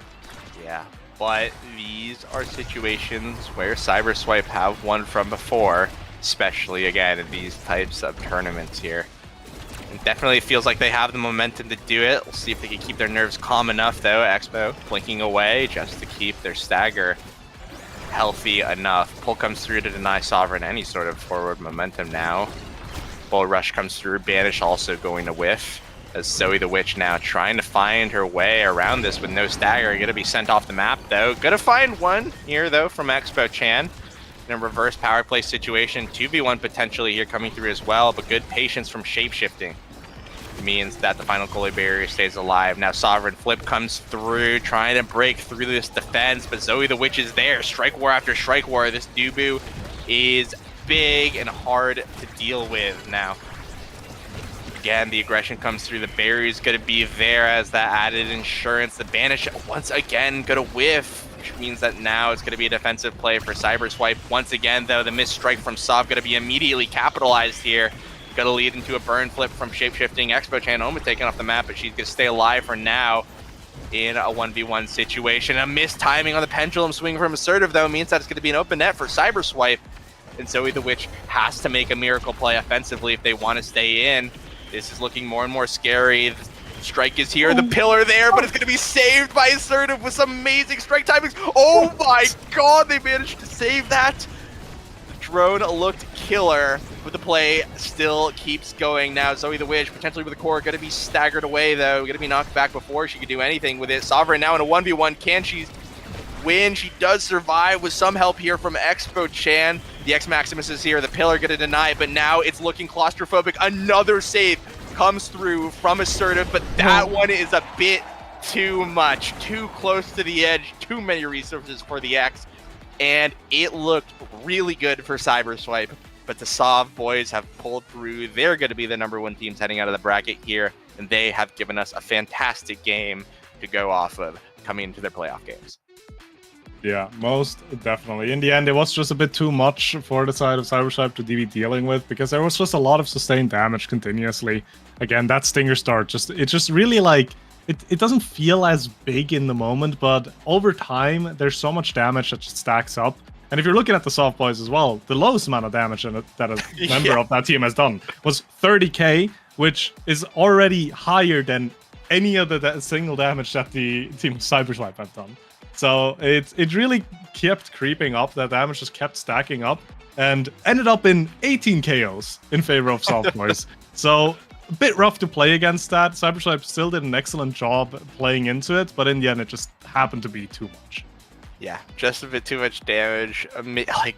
Yeah, but these are situations where Cyberswipe have won from before, especially again in these types of tournaments here. It definitely feels like they have the momentum to do it. We'll see if they can keep their nerves calm enough though. Expo blinking away just to keep their stagger healthy enough. Pull comes through to deny Sovereign any sort of forward momentum now. Bull Rush comes through, Banish also going to whiff. As Zoe the Witch now trying to find her way around this with no stagger. Gonna be sent off the map though. Gonna find one here though from Expo-chan. In a reverse power play situation, 2v1 potentially here coming through as well, but good patience from shapeshifting means that the final goalie barrier stays alive. Now Sovereign Flip comes through, trying to break through this defense, but Zoe the Witch is there. Strike War after Strike War. This Dubu is big and hard to deal with now. Again, the aggression comes through. The barrier is going to be there as that added insurance. The Banish once again going to whiff, which means that now it's going to be a defensive play for Cyberswipe. Once again, though, the missed strike from Sov going to be immediately capitalized here. Going to lead into a burn flip from shapeshifting. Expo-chan almost taken off the map, but she's going to stay alive for now in a 1v1 situation. A missed timing on the pendulum swing from Assertive, though, means that it's going to be an open net for Cyberswipe. And Zoe the Witch has to make a miracle play offensively if they want to stay in. This is looking more and more scary. The strike is here, the pillar there, but it's going to be saved by Assertive with some amazing strike timings. Oh my god, they managed to save that. The drone looked killer, but the play still keeps going. Now Zoe the Witch, potentially with the core, going to be staggered away though. Going to be knocked back before she could do anything with it. Sovereign now in a 1v1. Can she win? She does survive with some help here from Expo-chan. The X-Maximus is here. The pillar going to deny it, but now it's looking claustrophobic. Another save comes through from Assertive, but that one is a bit too much. Too close to the edge. Too many resources for the X. And it looked really good for Cyberswipe, but the Sov boys have pulled through. They're going to be the #1 teams heading out of the bracket here, and they have given us a fantastic game to go off of coming into their playoff games. Yeah, most definitely. In the end, it was just a bit too much for the side of Cyberswipe to be dealing with, because there was just a lot of sustained damage continuously. Again, that Stinger start, it just really like, it doesn't feel as big in the moment, but over time, there's so much damage that just stacks up. And if you're looking at the Soft Boys as well, the lowest amount of damage that a member of that team has done was 30k, which is already higher than any other single damage that the team of Cyberswipe have done. So it really kept creeping up. That damage just kept stacking up and ended up in 18 KOs in favor of Soft Boys. So a bit rough to play against that. Cyberswipe still did an excellent job playing into it, but in the end, it just happened to be too much. Yeah, just a bit too much damage. Like,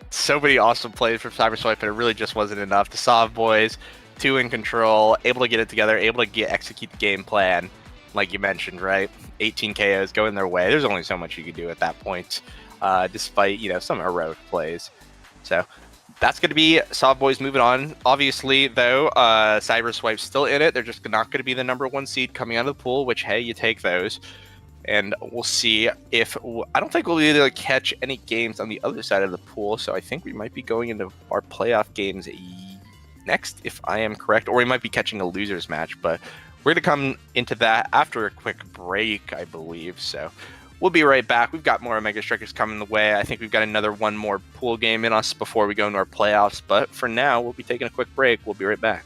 so many awesome plays from Cyberswipe, but it really just wasn't enough. The Sov boys, 2 in control, able to get it together, able to execute the game plan, like you mentioned, right? 18 KOs going their way. There's only so much you could do at that point, despite, some heroic plays. So that's going to be Sov boys moving on. Obviously, though, Cyberswipe's still in it. They're just not going to be the #1 seed coming out of the pool, which, hey, you take those. And we'll see if... I don't think we'll be able to catch any games on the other side of the pool, so I think we might be going into our playoff games next, if I am correct. Or we might be catching a losers match, but we're going to come into that after a quick break, I believe. So we'll be right back. We've got more Omega Strikers coming the way. I think we've got one more pool game in us before we go into our playoffs. But for now, we'll be taking a quick break. We'll be right back.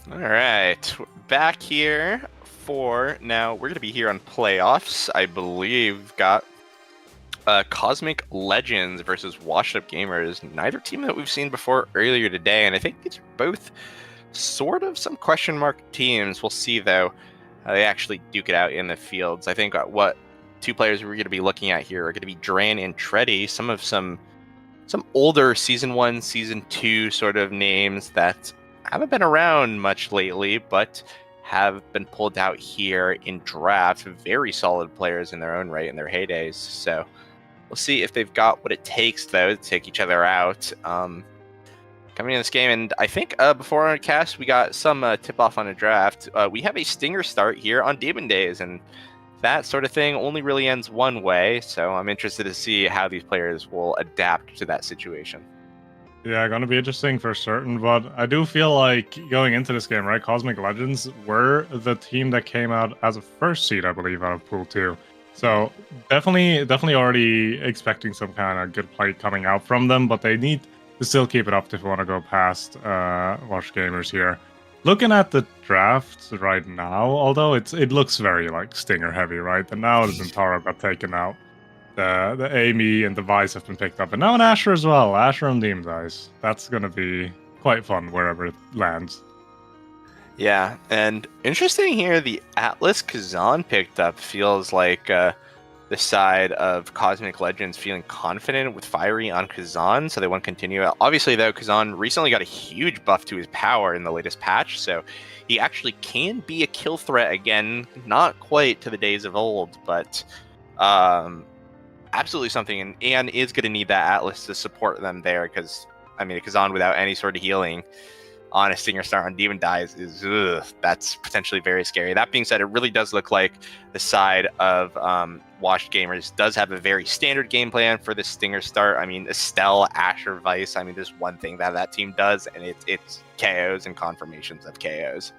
All right, back here for now. We're gonna be here on playoffs. I believe got Cosmic Legends versus Washed Up Gamers. Neither team that we've seen before earlier today, and I think these are both sort of some question mark teams. We'll see though how they actually duke it out in the fields. I think what two players we're going to be looking at here are going to be Dran and Treddy, some older Season 1, Season 2 sort of names that haven't been around much lately, but have been pulled out here in draft. Very solid players in their own right in their heydays. So we'll see if they've got what it takes, though, to take each other out. Coming in this game, and I think before our cast, we got some tip-off on a draft. We have a Stinger start here on Demon Days, and that sort of thing only really ends one way, so I'm interested to see how these players will adapt to that situation. Yeah, gonna be interesting for certain, but I do feel like going into this game, right, Cosmic Legends were the team that came out as a first seed, I believe, out of Pool 2. So definitely already expecting some kind of good play coming out from them, but they need to still keep it up if we want to go past Wash Gamers here. Looking at the draft right now, although it looks very like Stinger heavy, right? And now the Zentaro got taken out. The Amy and the Vice have been picked up, and now an Asher as well. Asher and Demon Dice. That's gonna be quite fun wherever it lands. Yeah, and interesting here, the Atlas Kazan picked up feels like the side of Cosmic Legends feeling confident with Fiery on Kazan, so they want to continue. Obviously, though, Kazan recently got a huge buff to his power in the latest patch, so he actually can be a kill threat again. Not quite to the days of old, but absolutely something, and is going to need that Atlas to support them there, because, I mean, a Kazan without any sort of healing on a Stinger start on Demon Dies is, that's potentially very scary. That being said, it really does look like the side of Washed Gamers does have a very standard game plan for the Stinger start. I mean, Estelle, Asher, Vice, I mean, there's one thing that team does, and it's KOs and confirmations of KOs.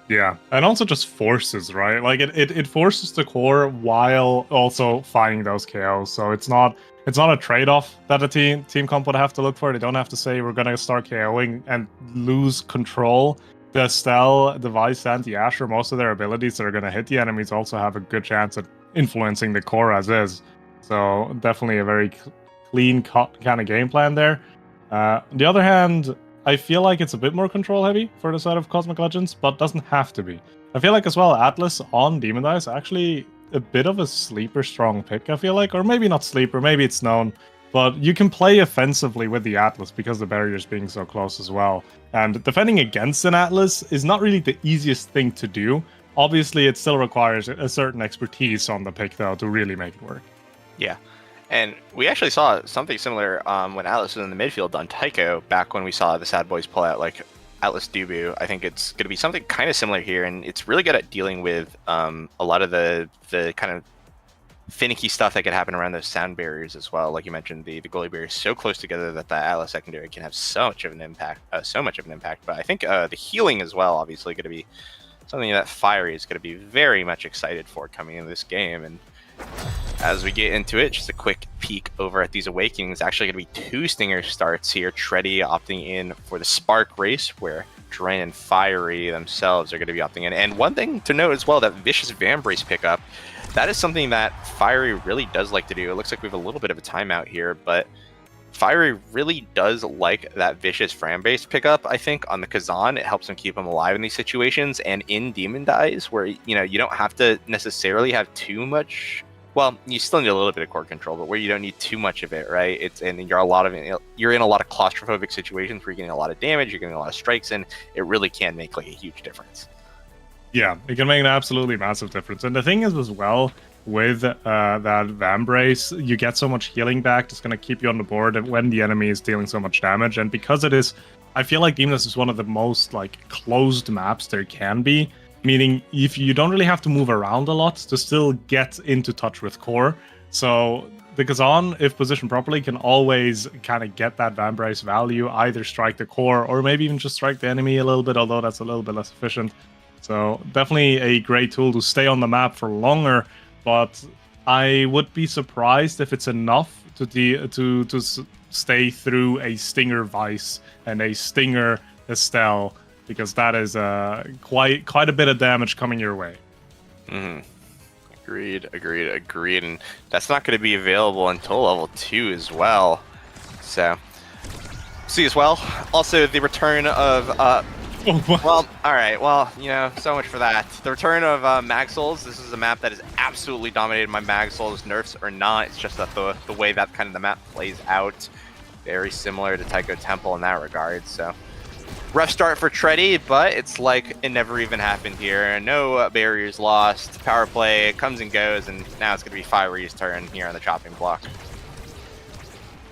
Yeah, and also just forces, right? Like it forces the core while also finding those KOs. So it's not a trade-off that a team comp would have to look for. They don't have to say we're gonna start KOing and lose control. The Estelle, the Vice, and the Asher, most of their abilities that are gonna hit the enemies also have a good chance at influencing the core as is. So definitely a very clean kind of game plan there. On the other hand, I feel like it's a bit more control heavy for the side of Cosmic Legends, but doesn't have to be. I feel like as well, Atlas on Demon Dice actually a bit of a sleeper strong pick, I feel like. Or maybe not sleeper, maybe it's known. But you can play offensively with the Atlas because the barrier's being so close as well. And defending against an Atlas is not really the easiest thing to do. Obviously, it still requires a certain expertise on the pick, though, to really make it work. Yeah. And we actually saw something similar when Atlas was in the midfield on Tycho, back when we saw the Sad Boys pull out like Atlas Dubu. I think it's going to be something kind of similar here, and it's really good at dealing with a lot of the kind of finicky stuff that could happen around those sound barriers as well. Like you mentioned, the goalie barrier is so close together that the Atlas secondary can have so much of an impact. But I think the healing as well, obviously, going to be something that Fiery is going to be very much excited for coming into this game. And as we get into it, just a quick peek over at these Awakenings. Actually going to be two Stinger starts here. Treddy opting in for the Spark race, where Drain and Fiery themselves are going to be opting in. And one thing to note as well, that Vicious Vambrace pickup, that is something that Fiery really does like to do. It looks like we have a little bit of a timeout here, but Fiery really does like that Vicious Vambrace pickup, I think, on the Kazan. It helps him keep him alive in these situations. And in Demon Dies, where, you know, you don't have to necessarily have too much. Well, you still need a little bit of core control, but where you don't need too much of it, right? You're in a lot of claustrophobic situations where you're getting a lot of damage, you're getting a lot of strikes, and it really can make like a huge difference. Yeah, it can make an absolutely massive difference. And the thing is as well, with that Vambrace, you get so much healing back, it's going to keep you on the board when the enemy is dealing so much damage. And because it is, I feel like Demoness is one of the most like closed maps there can be. Meaning, if you don't really have to move around a lot to still get into touch with core. So the Kazan, if positioned properly, can always kind of get that Vambrace value, either strike the core or maybe even just strike the enemy a little bit, although that's a little bit less efficient. So definitely a great tool to stay on the map for longer, but I would be surprised if it's enough to stay through a Stinger Vice and a Stinger Estelle, because that is quite a bit of damage coming your way. Agreed. And that's not going to be available until level 2 as well. So, see as well. Also, the return of well, all right. Well, you know, so much for that. The return of Maxwell's. This is a map that is absolutely dominated by Maxwell's, nerfs or not. It's just that the way that kind of the map plays out, very similar to Tycho Temple in that regard. So, rough start for Tourney, but it's like it never even happened here. No barriers lost. Power play comes and goes, and now it's going to be Fiery's turn here on the chopping block.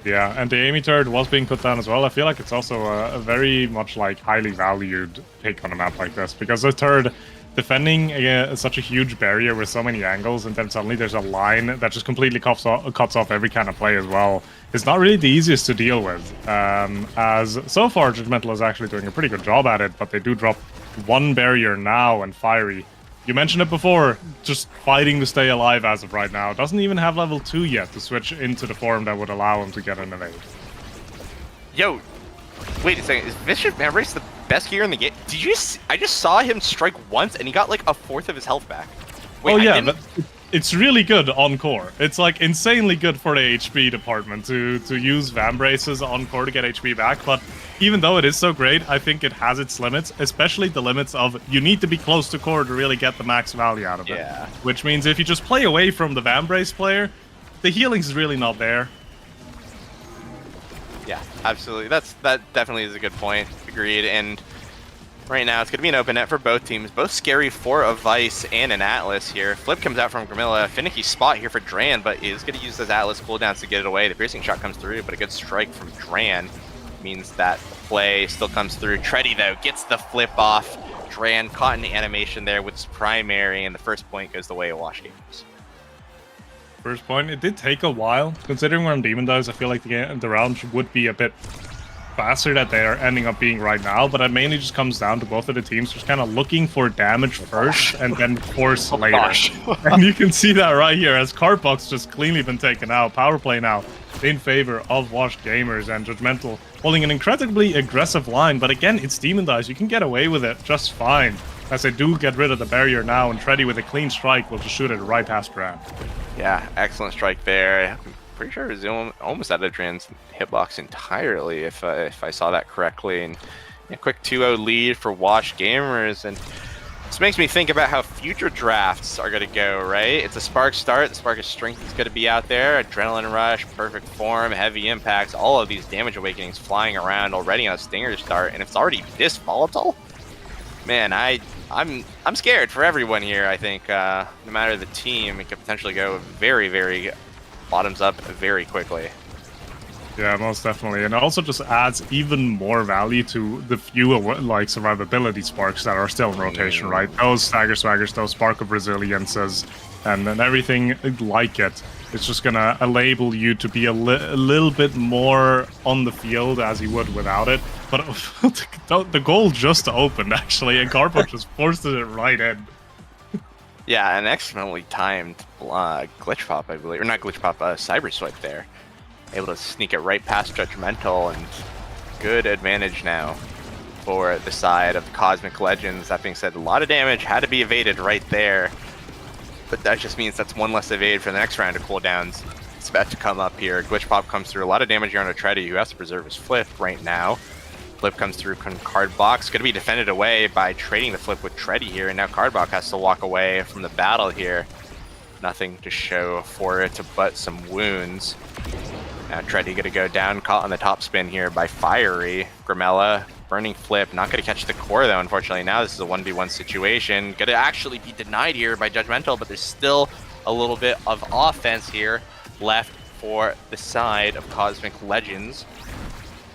Yeah, and the Amy turret was being put down as well. I feel like it's also a very much like highly valued pick on a map like this, because the turret defending such a huge barrier with so many angles, and then suddenly there's a line that just completely cuts off every kind of play as well. It's not really the easiest to deal with, as so far Judgmental is actually doing a pretty good job at it, but they do drop one barrier now, and Fiery, you mentioned it before, just fighting to stay alive as of right now. Doesn't even have level 2 yet to switch into the form that would allow him to get an evade. Yo, wait a second, is Vicious Embrace the best gear in the game? Did you I just saw him strike once and he got like a fourth of his health back. Wait, oh yeah, but it's really good on core. It's like insanely good for the HP department to use Vambraces on core to get HP back, but even though it is so great, I think it has its limits, especially the limits of you need to be close to core to really get the max value out of it. Yeah. Which means if you just play away from the Vambrace player, the healing is really not there. Yeah, absolutely. That definitely is a good point. Agreed. And right now it's going to be an open net for both teams. Both scary for a Vice and an Atlas here. Flip comes out from Grimilla. Finicky spot here for Dran, but is going to use those Atlas cooldowns to get it away. The piercing shot comes through, but a good strike from Dran means that the play still comes through. Tourney, though, gets the flip off. Dran caught in the animation there with his primary, and the first point goes the way of Wash Gamers. First point, it did take a while. Considering we're on Demon Dives, I feel like the round would be a bit faster that they are ending up being right now, but it mainly just comes down to both of the teams just kind of looking for damage first and then force later. And you can see that right here as Cardbox just cleanly been taken out. Power play now in favor of Washed Gamers, and Judgmental holding an incredibly aggressive line, but again, it's Demon Dives. You can get away with it just fine, as they do get rid of the barrier now, and Tourney with a clean strike will just shoot it right past Dran. Yeah, excellent strike there. I'm pretty sure it was almost out of Dran's hitbox entirely, if I saw that correctly. And a quick 2-0 lead for Wash Gamers, and this makes me think about how future drafts are going to go, right? It's a Spark start. The Spark of Strength is going to be out there. Adrenaline Rush, Perfect Form, Heavy Impacts, all of these Damage Awakenings flying around already on a Stinger start, and if it's already this volatile, man, I'm scared for everyone here. I think no matter the team, it could potentially go very, very bottoms up very quickly. Yeah, most definitely, and it also just adds even more value to the few like survivability sparks that are still in rotation, right? Those Stagger Swaggers, those Spark of Resiliences, and then everything like it. It's just gonna enable you to be a little bit more on the field as you would without it. But the goal just opened actually, and Carpo just forced it right in. Yeah, an excellently timed glitch pop, I believe, or not glitch pop, cyber swipe there. Able to sneak it right past Judgmental, and good advantage now for the side of Cosmic Legends. That being said, a lot of damage had to be evaded right there, but that just means that's one less evade for the next round of cooldowns. It's about to come up here. Glitch pop comes through, a lot of damage here on a Tourney, who has to preserve his flip right now. Flip comes through card box, going to be defended away by trading the flip with Tourney here, and now Cardbox has to walk away from the battle here. Nothing to show for it but some wounds. Now Tourney going to go down, caught on the top spin here by Fiery. Grimella, burning flip, not going to catch the core though, unfortunately. Now this is a 1v1 situation. Going to actually be denied here by Judgmental, but there's still a little bit of offense here left for the side of Cosmic Legends.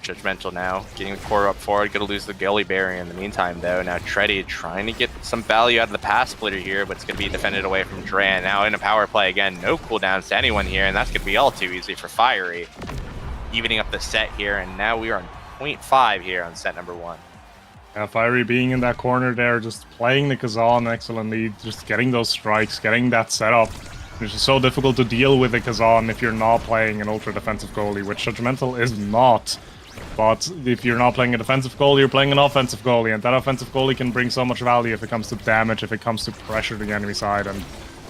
Judgmental now getting the core up forward, gonna lose the gully barrier in the meantime though. Now Tourney trying to get some value out of the pass splitter here, but it's gonna be defended away from Dran. Now in a power play again, no cooldowns to anyone here, and that's gonna be all too easy for Fiery. Evening up the set here, and now we are on 0.5 here on set number 1. Yeah, Fiery being in that corner there, just playing the Kazan excellently, just getting those strikes, getting that setup. It's just so difficult to deal with the Kazan if you're not playing an ultra defensive goalie, which Judgmental is not. But if you're not playing a defensive goalie, you're playing an offensive goalie, and that offensive goalie can bring so much value if it comes to damage, if it comes to pressure the enemy side. And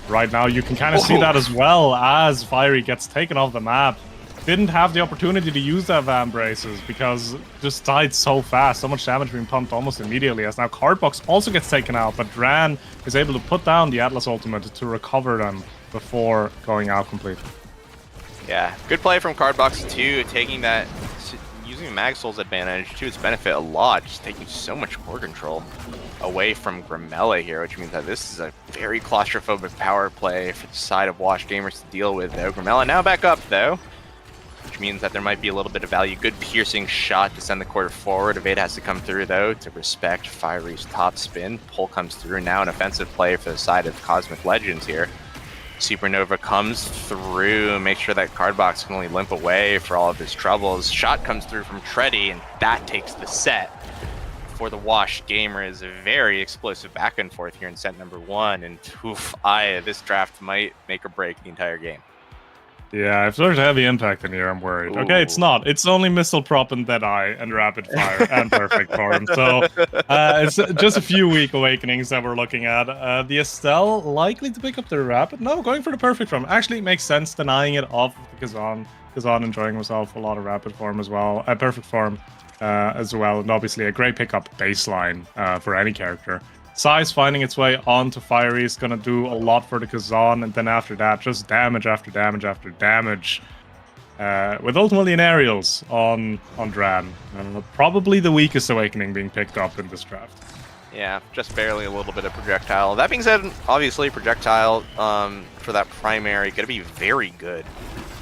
right now you can kind of see that as well as Fiery gets taken off the map. Didn't have the opportunity to use that Van Braces because just died so fast, so much damage being pumped almost immediately, as now Cardbox also gets taken out, but Dran is able to put down the Atlas ultimate to recover them before going out completely. Yeah, good play from Cardbox too, taking that, using Magsol's advantage to its benefit a lot, just taking so much core control away from Grimella here, which means that this is a very claustrophobic power play for the side of Wash Gamers to deal with though. Grimella now back up though, which means that there might be a little bit of value. Good piercing shot to send the quarter forward. Evade has to come through though to respect Fiery's top spin. Pull comes through, now an offensive play for the side of Cosmic Legends here. Supernova comes through, make sure that Cardbox can only limp away for all of his troubles. Shot comes through from Tready, and that takes the set for the Wash Gamers. A very explosive back and forth here in set number 1, and oof, this draft might make or break the entire game. Yeah, if there's a heavy impact in here, I'm worried. Ooh. Okay, it's not. It's only Missile Prop and Deadeye and Rapid Fire and Perfect Form. So it's just a few weak awakenings that we're looking at. The Estelle likely to pick up the Rapid. No, going for the Perfect Form. Actually, it makes sense denying it off of the Kazan. Kazan enjoying himself a lot of Rapid Form as well. Perfect Form as well. And obviously a great pickup baseline for any character. Size finding its way onto Fiery is going to do a lot for the Kazan, and then after that, just damage after damage after damage. With ultimately an Aerials on Dran. Probably the weakest awakening being picked up in this draft. Yeah, just barely a little bit of projectile. That being said, obviously projectile for that primary going to be very good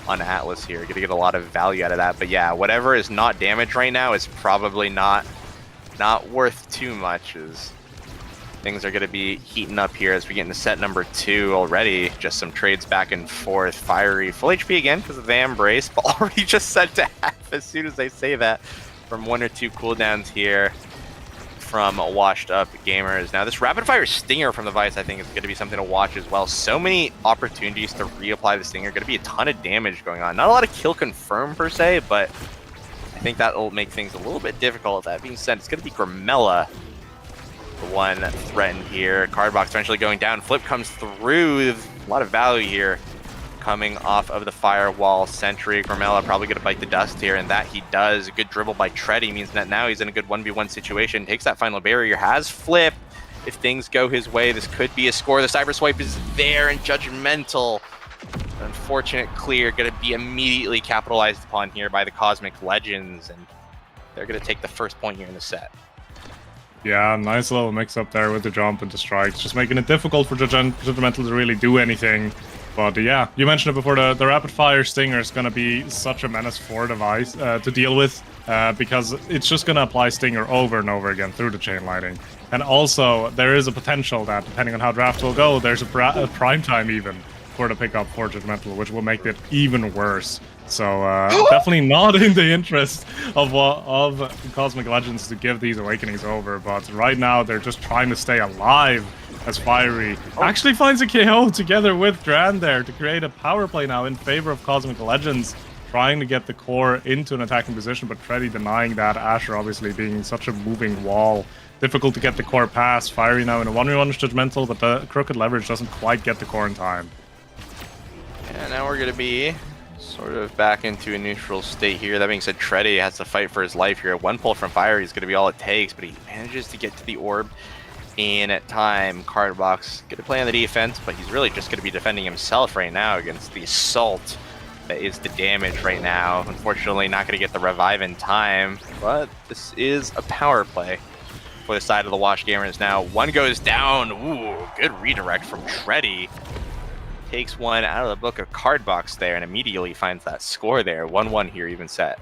on Atlas here. Going to get a lot of value out of that. But yeah, whatever is not damage right now is probably not worth too much. Things are going to be heating up here as we get into set number 2 already. Just some trades back and forth. Fiery full HP again because of the Embrace, but already just sent to half as soon as they say that from 1 or 2 cooldowns here from washed up gamers. Now this rapid fire stinger from the Vice I think is going to be something to watch as well. So many opportunities to reapply the stinger. Going to be a ton of damage going on. Not a lot of kill confirm per se, but I think that'll make things a little bit difficult. That being said, it's going to be Grimella, the one threatened here. Cardbox eventually going down. Flip comes through. A lot of value here coming off of the firewall. Sentry, Grimella probably going to bite the dust here, and that he does. A good dribble by Tready means that now he's in a good 1v1 situation. Takes that final barrier, has Flip. If things go his way, this could be a score. The Cyber Swipe is there, and Judgmental. Unfortunate clear, going to be immediately capitalized upon here by the Cosmic Legends, and they're going to take the first point here in the set. Yeah, nice little mix up there with the jump and the strikes, just making it difficult for Judgmental to really do anything. But yeah, you mentioned it before, the rapid fire stinger is going to be such a menace for Device to deal with because it's just going to apply stinger over and over again through the chain lighting. And also, there is a potential that, depending on how draft will go, there's a prime time even for the pickup for Judgmental, which will make it even worse. So definitely not in the interest of Cosmic Legends to give these awakenings over, but right now they're just trying to stay alive as Fiery actually finds a KO together with Dran there to create a power play now in favor of Cosmic Legends, trying to get the core into an attacking position, but Tready denying that. Asher obviously being such a moving wall. Difficult to get the core past. Fiery now in a 1v1 is Judgmental, but the Crooked Leverage doesn't quite get the core in time. And now we're going to be sort of back into a neutral state here. That being said, Tready has to fight for his life here. One pull from Fiery is going to be all it takes, but he manages to get to the orb in time. Cardbox going to play on the defense, but he's really just going to be defending himself right now against the assault that is the damage right now. Unfortunately, not going to get the revive in time, but this is a power play for the side of the Wash Gamers now. One goes down. Ooh, good redirect from Tready. Takes one out of the book of Cardbox there and immediately finds that score there. 1-1 here, even set.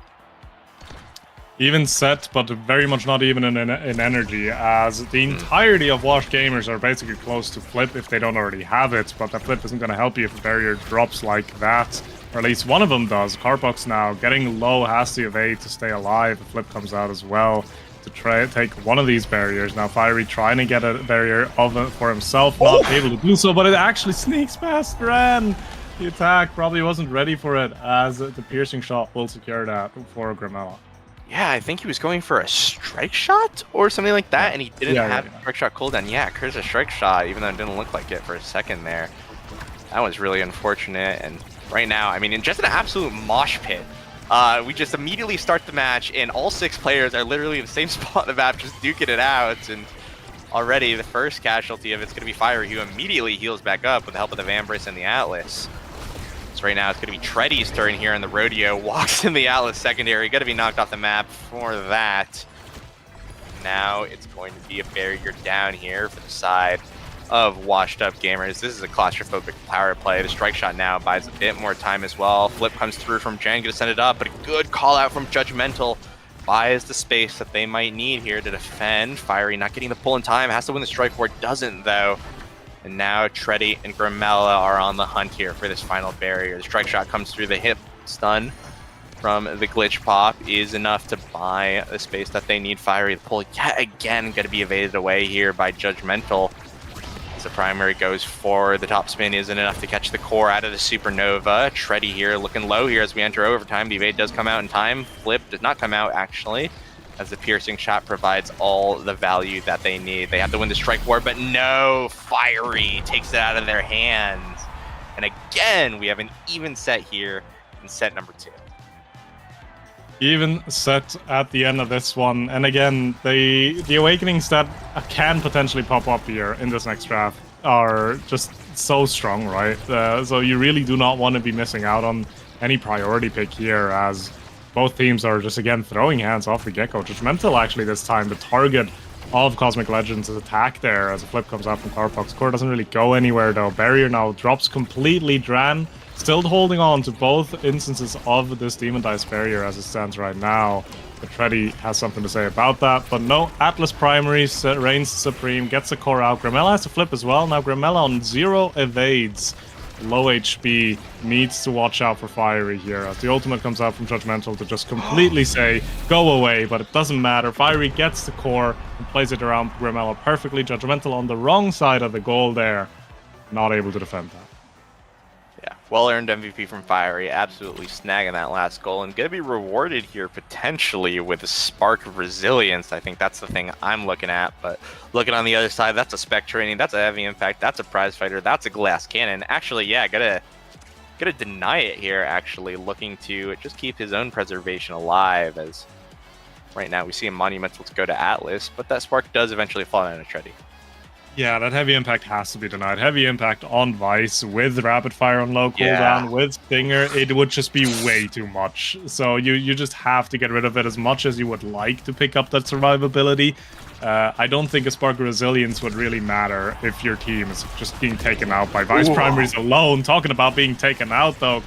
Even set, but very much not even in energy, as the entirety of Wash Gamers are basically close to Flip if they don't already have it, but that Flip isn't going to help you if a barrier drops like that, or at least one of them does. Cardbox now getting low, has to evade to stay alive. The Flip comes out as well to try to take one of these barriers. Now Fiery trying to get a barrier of it for himself, not able to do so, but it actually sneaks past Dran. The attack probably wasn't ready for it, as the piercing shot will secure that for Grimella. Yeah, I think he was going for a strike shot or something like that, and he didn't have yeah. strike shot cooldown. Yeah, Curse a strike shot, even though it didn't look like it for a second there. That was really unfortunate, and right now, I mean, in just an absolute mosh pit. We just immediately start the match, and all 6 players are literally in the same spot in the map, just duking it out, and already the first casualty of it's going to be Fiery, who immediately heals back up with the help of the Vambrace and the Atlas. So right now it's going to be Treddy's turn here in the Rodeo, walks in the Atlas secondary, going to be knocked off the map for that. Now it's going to be a barrier down here for the side of Washed Up Gamers. This is a claustrophobic power play. The strike shot now buys a bit more time as well. Flip comes through from Jen, gonna send it up, but a good call out from Judgmental. Buys the space that they might need here to defend. Fiery not getting the pull in time, has to win the strike ward, doesn't though. And now Treddy and Grimella are on the hunt here for this final barrier. The strike shot comes through, the hip stun from the glitch pop is enough to buy the space that they need. Fiery, the pull yet again gonna be evaded away here by Judgmental. The primary goes for the top spin isn't enough to catch the core out of the supernova. Treddy here looking low here as we enter overtime. The evade does come out in time. Flip does not come out actually, as the piercing shot provides all the value that they need. They have to win the strike war, but no, Fiery takes it out of their hands. And again, we have an even set here in set number 2. Even set at the end of this one, and again, the awakenings that can potentially pop up here in this next draft are just so strong, right? So you really do not want to be missing out on any priority pick here, as both teams are just again throwing hands off the get-go. Judgmental actually this time the target of Cosmic Legends' attack there as a flip comes out from Cloudbox. Core doesn't really go anywhere though. Barrier now drops completely. Dran still holding on to both instances of this Demon Dice barrier as it stands right now. But Treddy has something to say about that. But no, Atlas Primary reigns supreme, gets the core out. Grimella has to flip as well. Now Grimella on 0 evades. Low HP, needs to watch out for Fiery here as the ultimate comes out from Judgmental to just completely say, go away, but it doesn't matter. Fiery gets the core and plays it around Grimella perfectly. Judgmental on the wrong side of the goal there, not able to defend that. Yeah, well-earned MVP from Fiery, absolutely snagging that last goal, and going to be rewarded here potentially with a spark of resilience. I think that's the thing I'm looking at, but looking on the other side, that's a spec training, that's a heavy impact, that's a prize fighter, that's a glass cannon. Actually, yeah, gotta deny it here, actually, looking to just keep his own preservation alive, as right now we see a monumental to go to Atlas, but that spark does eventually fall down to Treddy. Yeah, that heavy impact has to be denied. Heavy impact on Vice with rapid fire on low cooldown, with Stinger, it would just be way too much. So you just have to get rid of it as much as you would like to pick up that survivability. I don't think a spark of resilience would really matter if your team is just being taken out by Vice primaries alone. Talking about being taken out though,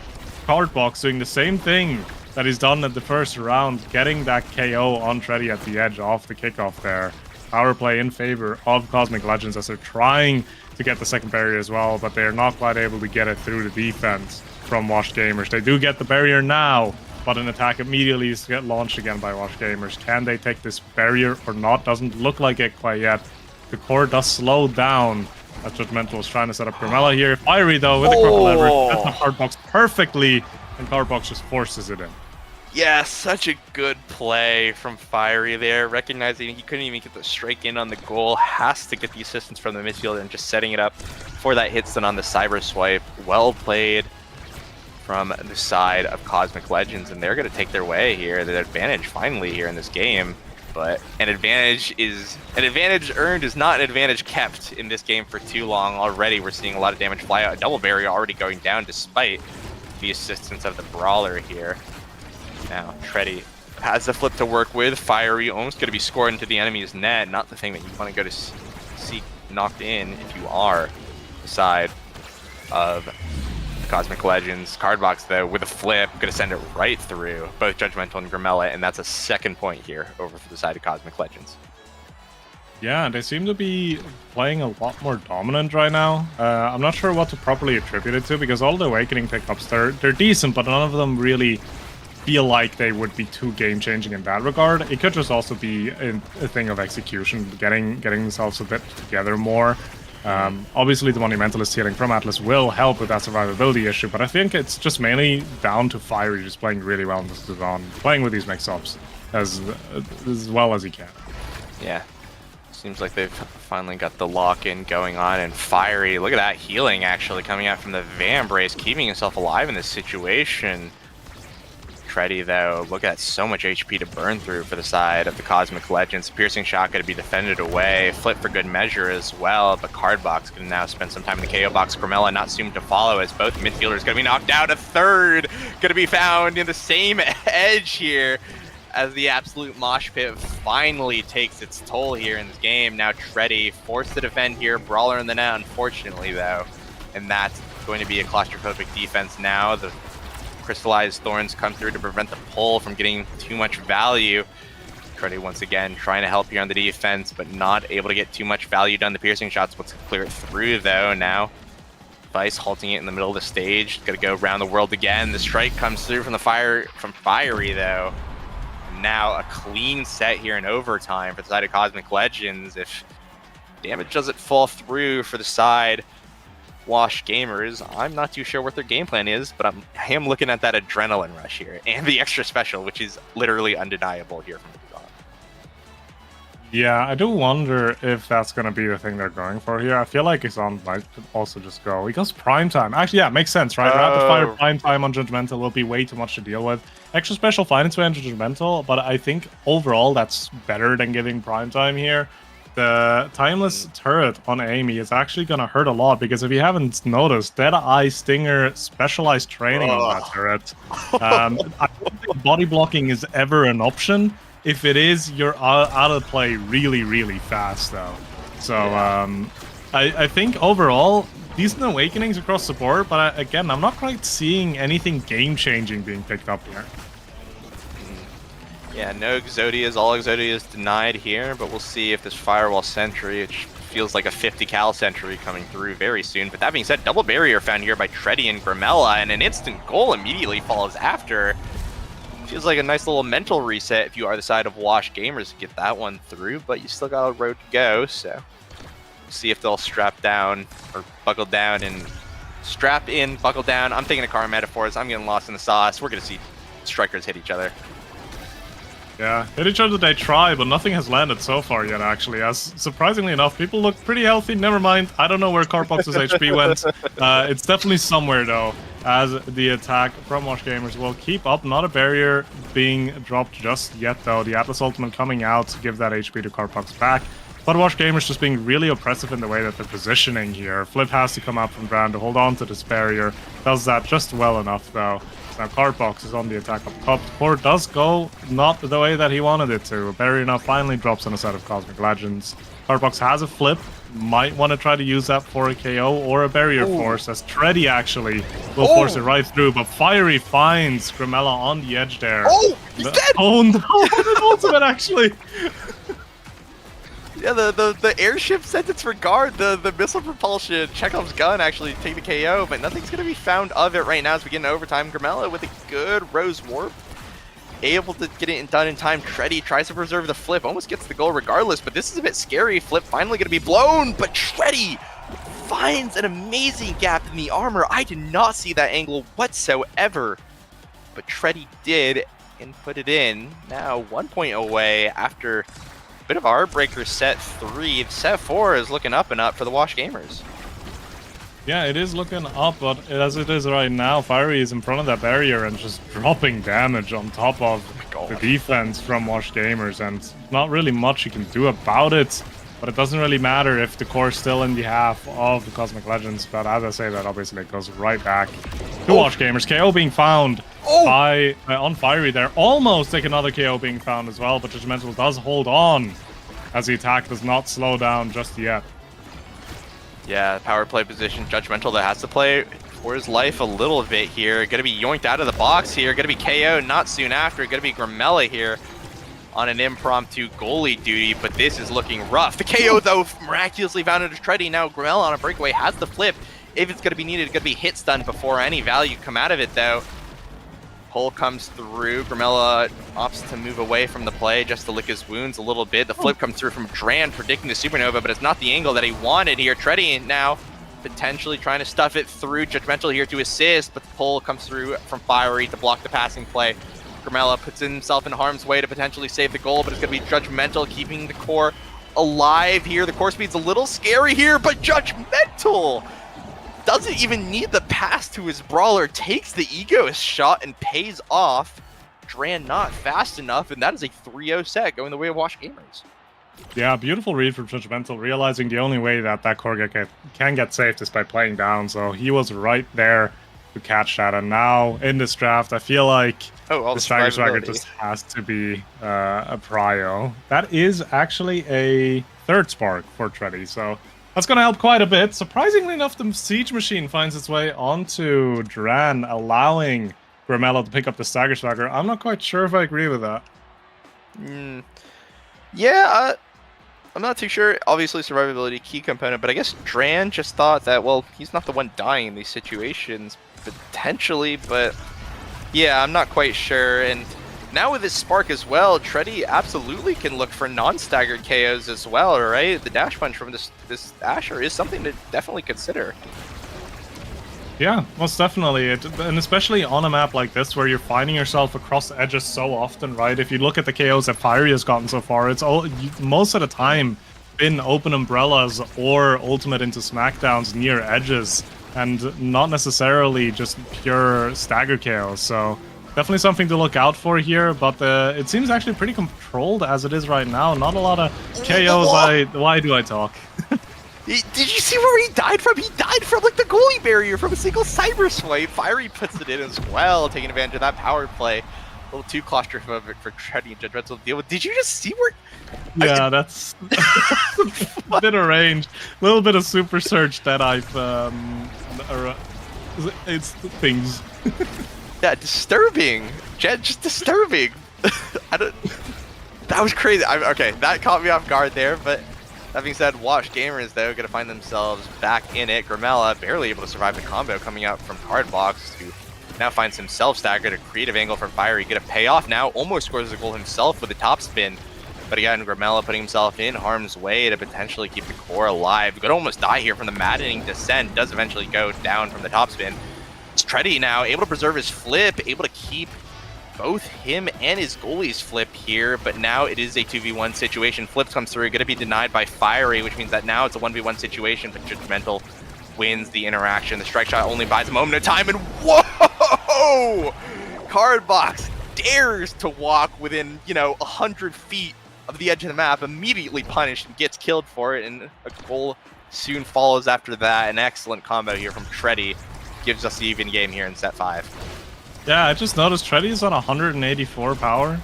Cardbox doing the same thing that he's done at the first round, getting that KO on Treddy at the edge off the kickoff there. Power play in favor of Cosmic Legends as they're trying to get the second barrier as well, but they're not quite able to get it through the defense from Washed Gamers. They do get the barrier now, but an attack immediately is to get launched again by Washed Gamers. Can they take this barrier or not? Doesn't look like it quite yet. The core does slow down as Judgmental is trying to set up Grimella here. Fiery though with the critical leverage, gets the Cardbox perfectly, and Cardbox just forces it in. Yeah, such a good play from Fiery there, recognizing he couldn't even get the strike in on the goal, has to get the assistance from the midfielder and just setting it up for that hit stun on the cyber swipe. Well played from the side of Cosmic Legends, and they're going to take their way here, their advantage finally here in this game. But an advantage earned is not an advantage kept in this game for too long. Already we're seeing a lot of damage fly out. A double barrier already going down despite the assistance of the Brawler here. Now, Treddy has the flip to work with. Fiery almost going to be scored into the enemy's net. Not the thing that you want to go to see knocked in if you are the side of Cosmic Legends. Cardbox, though, with a flip, going to send it right through both Judgmental and Grimella, and that's a second point here over for the side of Cosmic Legends. Yeah, they seem to be playing a lot more dominant right now. I'm not sure what to properly attribute it to, because all the Awakening pickups, they're decent, but none of them really feel like they would be too game-changing in that regard. It could just also be a thing of execution, getting themselves a bit together more. Obviously, the Monumentalist healing from Atlas will help with that survivability issue, but I think it's just mainly down to Fiery just playing really well in this design, playing with these mix-ups. as well as he can. Yeah. Seems like they've finally got the lock-in going on, and Fiery, look at that healing actually coming out from the Vambrace, keeping himself alive in this situation. Tourney, though, look at so much HP to burn through for the side of the Cosmic Legends. Piercing Shot going to be defended away. Flip for good measure as well, but Cardbox going to now spend some time in the KO box. Grimella not soon to follow as both midfielders going to be knocked out. A third going to be found in the same edge here as the absolute mosh pit finally takes its toll here in this game. Now Tourney forced to defend here. Brawler in the net, unfortunately, though. And that's going to be a claustrophobic defense now. The Crystallized Thorns come through to prevent the pull from getting too much value. Tourney once again trying to help here on the defense, but not able to get too much value done. The piercing shots what's clear it through, though. Now Vice halting it in the middle of the stage. Gonna go around the world again. The strike comes through from Fiery, though. Now a clean set here in overtime for the side of Cosmic Legends. If damage doesn't fall through for the side Wash Gamers, I'm not too sure what their game plan is, but I am looking at that adrenaline rush here and the extra special, which is literally undeniable here from the Dragon. Yeah, I do wonder if that's going to be the thing they're going for here. I feel like Exxon might also just go. He goes Prime Time. Actually, yeah, it makes sense, right? Rapid Fire Prime Time on Judgmental will be way too much to deal with. Extra Special fine its way on Judgmental, but I think overall that's better than giving Prime Time here. The Timeless Turret on Amy is actually going to hurt a lot, because if you haven't noticed, Dead-Eye Stinger specialized training on that turret. I don't think body blocking is ever an option. If it is, you're out of play really, really fast, though. So I think overall, decent awakenings across the board, but again, I'm not quite seeing anything game-changing being picked up here. Yeah, no Exodias. All Exodias denied here, but we'll see if this Firewall Sentry, which feels like a 50 cal Sentry coming through very soon. But that being said, double barrier found here by Tourney and Grimella, and an instant goal immediately follows after. Feels like a nice little mental reset if you are the side of Wash Gamers to get that one through, but you still got a road to go, so we'll see if they'll strap down or buckle down and strap in, buckle down. I'm thinking of car metaphors. I'm getting lost in the sauce. We're going to see strikers hit each other. Yeah, hit each other they try, but nothing has landed so far yet, actually. As surprisingly enough, people look pretty healthy. Never mind, I don't know where Carbox's HP went. It's definitely somewhere, though, as the attack from Wash Gamers will keep up. Not a barrier being dropped just yet, though. The Atlas Ultimate coming out to give that HP to Carbox back. But Wash Gamers just being really oppressive in the way that they're positioning here. Flip has to come up from ground to hold on to this barrier. Does that just well enough, though. Now Cardbox is on the attack up top. Core does go not the way that he wanted it to. Barrier now finally drops on a set of Cosmic Legends. Cardbox has a flip. Might want to try to use that for a KO or a barrier force, as Tourney actually will force it right through. But Fiery finds Grimella on the edge there. Oh, he's dead! Oh no, the ultimate actually! Yeah, the airship sent its regard, the missile propulsion, Chekhov's gun actually take the KO, but nothing's going to be found of it right now as we get into overtime. Grimella with a good Rose Warp, able to get it done in time. Tourney tries to preserve the flip, almost gets the goal regardless, but this is a bit scary. Flip finally going to be blown, but Tourney finds an amazing gap in the armor. I did not see that angle whatsoever, but Tourney did and put it in. Now 1 point away after bit of a heartbreaker set 3. Set 4 is looking up and up for the Wash Gamers. Yeah, it is looking up, but as it is right now, Fiery is in front of that barrier and just dropping damage on top of the defense from Wash Gamers, and not really much you can do about it. But it doesn't really matter if the core is still in the half of the Cosmic Legends, but as I say that, obviously it goes right back to Wash Gamers. KO being found by on Fiery there. Almost like another KO being found as well, but Judgmental does hold on as the attack does not slow down just yet. Yeah, power play position. Judgmental that has to play for his life a little bit here. Gonna be yoinked out of the box here. Gonna be KO not soon after. Gonna be Grimella here on an impromptu goalie duty, but this is looking rough. The KO, though, miraculously found into Tourney. Now Grimella on a breakaway has the flip. If it's going to be needed, it's going to be hit stun before any value come out of it, though. Pull comes through. Grimella opts to move away from the play just to lick his wounds a little bit. The flip comes through from Dran, predicting the supernova, but it's not the angle that he wanted here. Tourney now potentially trying to stuff it through. Judgmental here to assist, but the pull comes through from Fiery to block the passing play. Grimella puts himself in harm's way to potentially save the goal, but it's going to be Judgmental keeping the core alive here. The core speed's a little scary here, but Judgmental doesn't even need the pass to his brawler, takes the egoist shot and pays off. Dran not fast enough, and that is a 3-0 set going the way of Wash Gamers. Yeah, beautiful read from Judgmental, realizing the only way that core can get saved is by playing down, so he was right there to catch that. And now, in this draft, I feel like the Stagger Swagger just has to be a prio. That is actually a third spark for Tourney, so that's going to help quite a bit. Surprisingly enough, the Siege Machine finds its way onto Dran, allowing Grimella to pick up the Stagger Swagger. I'm not quite sure if I agree with that. Yeah, I'm not too sure. Obviously, survivability, key component, but I guess Dran just thought that, well, he's not the one dying in these situations, potentially, but yeah, I'm not quite sure. And now with this spark as well, Tourney absolutely can look for non-staggered KOs as well, right? The dash punch from this Asher is something to definitely consider. Yeah, most definitely. And especially on a map like this where you're finding yourself across the edges so often, right? If you look at the KOs that Fiery has gotten so far, it's all most of the time been open umbrellas or ultimate into smackdowns near edges, and not necessarily just pure stagger KOs. So definitely something to look out for here, but it seems actually pretty controlled as it is right now. Not a lot of KOs. Why do I talk? Did you see where he died from? He died from like the goalie barrier from a single cyber swipe. Fiery puts it in as well, taking advantage of that power play. A little too claustrophobic for Tourney and Judgmental to deal with. Did you just see where? Yeah, that's a bit of range. A little bit of super surge that I've it's things. Yeah, disturbing. Just disturbing. That was crazy. Okay, that caught me off guard there, but that being said, Wash Gamers, though, going to find themselves back in it. Grimella barely able to survive the combo coming out from Cardbox, who now finds himself staggered. A creative angle from Fiery. Going to pay off now. Almost scores a goal himself with a top spin. But again, Grimella putting himself in harm's way to potentially keep the core alive. Going to almost die here from the maddening descent. Does eventually go down from the top spin. It's Tourney now able to preserve his flip. Able to keep both him and his goalie's flip here, but now it is a 2v1 situation. Flip comes through, going to be denied by Fiery, which means that now it's a 1v1 situation, but Judgmental wins the interaction. The strike shot only buys a moment of time, and whoa! Cardbox dares to walk within, 100 feet of the edge of the map, immediately punished and gets killed for it, and a goal soon follows after that. An excellent combo here from Tourney gives us the even game here in set 5. Yeah, I just noticed Tourney is on 184 power.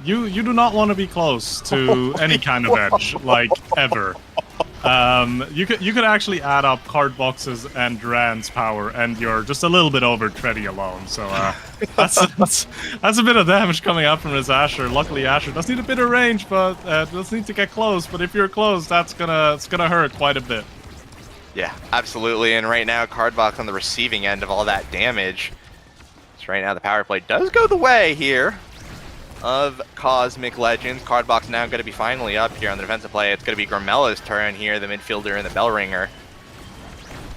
You do not want to be close to any kind of edge, like ever. You could actually add up Cardbox's and Dran's power, and you're just a little bit over Tourney alone. So that's a bit of damage coming out from his Asher. Luckily, Asher does need a bit of range, but does need to get close. But if you're close, it's gonna hurt quite a bit. Yeah, absolutely. And right now, Cardbox on the receiving end of all that damage. Right now the power play does go the way here of Cosmic Legends. Cardbox now going to be finally up here on the defensive play. It's going to be Grimella's turn here, the midfielder and the bell ringer.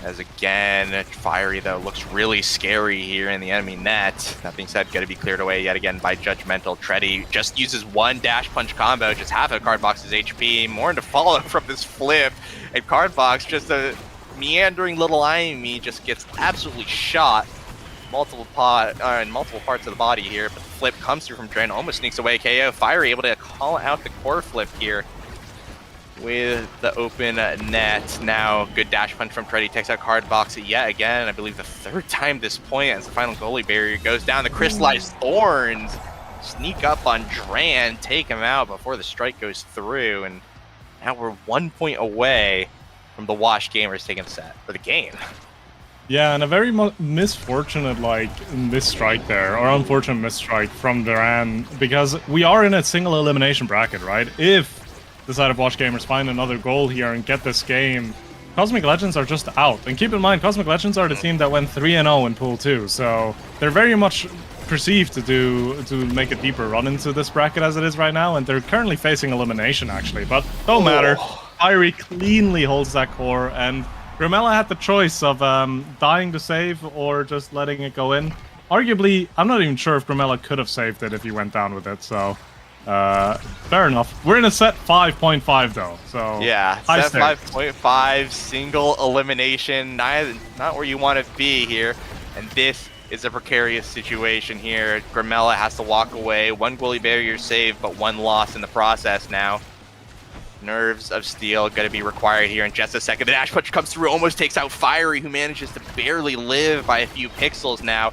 As again, Fiery though looks really scary here in the enemy net. That being said, going to be cleared away yet again by Judgmental. Tourney just uses one dash punch combo, just half of Cardbox's HP. More to follow from this flip, and Cardbox, just a meandering little enemy, just gets absolutely shot. Multiple parts of the body here, but the flip comes through from Dran, almost sneaks away KO. Fiery able to call out the core flip here with the open net. Now, good dash punch from Tourney, takes out Cardbox yet again. I believe the third time this point as the final goalie barrier goes down. The crystallized thorns sneak up on Dran, take him out before the strike goes through, and now we're 1 point away from the Wash Gamers taking the set for the game. Yeah, and a very misfortunate, misstrike there, or unfortunate misstrike from Duran, because we are in a single elimination bracket, right? If the side of Wash Gamers find another goal here and get this game, Cosmic Legends are just out. And keep in mind, Cosmic Legends are the team that went 3-0 in Pool 2, so they're very much perceived to make a deeper run into this bracket as it is right now, and they're currently facing elimination, actually. But don't matter. Fiery cleanly holds that core, and Grimella had the choice of dying to save or just letting it go in. arguably, I'm not even sure if Grimella could have saved it if he went down with it, so fair enough. We're in a set 5.5 though, so Yeah, high set stakes. 5.5, single elimination, not where you want to be here, and this is a precarious situation here. Grimella has to walk away, 1 goalie barrier saved, but 1 loss in the process now. Nerves of steel going to be required here in just a second. The dash punch comes through, almost takes out Fiery, who manages to barely live by a few pixels now.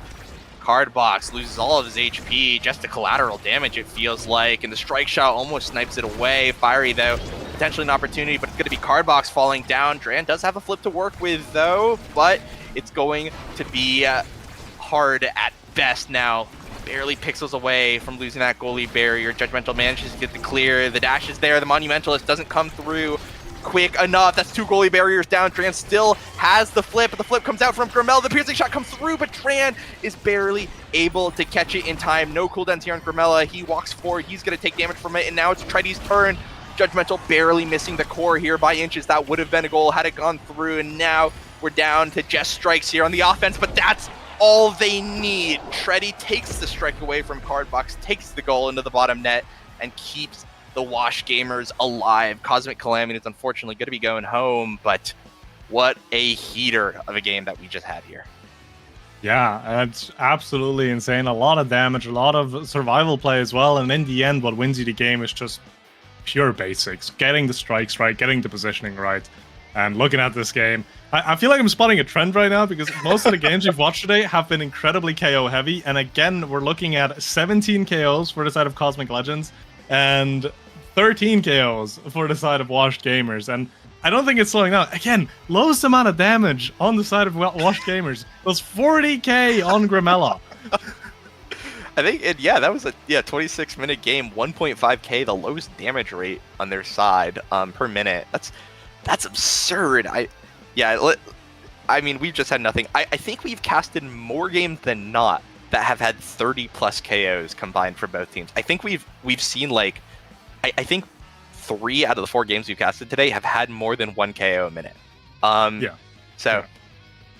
Cardbox loses all of his HP, just the collateral damage it feels like, and the strike shot almost snipes it away. Fiery, though, potentially an opportunity, but it's going to be Cardbox falling down. Dran does have a flip to work with, though, but it's going to be hard at best now. Barely pixels away from losing that goalie barrier. Judgmental manages to get the clear. The dash is there. The Monumentalist doesn't come through quick enough. That's 2 goalie barriers down. Dran still has the flip, but the flip comes out from Grimella. The piercing shot comes through, but Dran is barely able to catch it in time. No cooldowns here on Grimella. He walks forward. He's going to take damage from it, and now it's Treddy's turn. Judgmental barely missing the core here by inches. That would have been a goal had it gone through, and now we're down to just strikes here on the offense, but that's all they need. Treddy takes the strike away from Cardbox, takes the goal into the bottom net, and keeps the Wash Gamers alive. Cosmic Calamity is unfortunately going to be going home, but what a heater of a game that we just had here. Yeah, it's absolutely insane. A lot of damage, a lot of survival play as well, and in the end, what wins you the game is just pure basics. Getting the strikes right, getting the positioning right, and looking at this game. I feel like I'm spotting a trend right now because most of the games we've watched today have been incredibly KO heavy, and again, we're looking at 17 KOs for the side of Cosmic Legends, and 13 KOs for the side of Washed Gamers, and I don't think it's slowing down. Again, lowest amount of damage on the side of Washed Gamers was 40k on Grimella. I think, that was a 26-minute game, 1.5k, the lowest damage rate on their side per minute. That's absurd. I mean, we've just had nothing. I think we've casted more games than not that have had 30 plus KOs combined for both teams. I think we've seen like, I think 3 out of the 4 games we've casted today have had more than 1 KO a minute.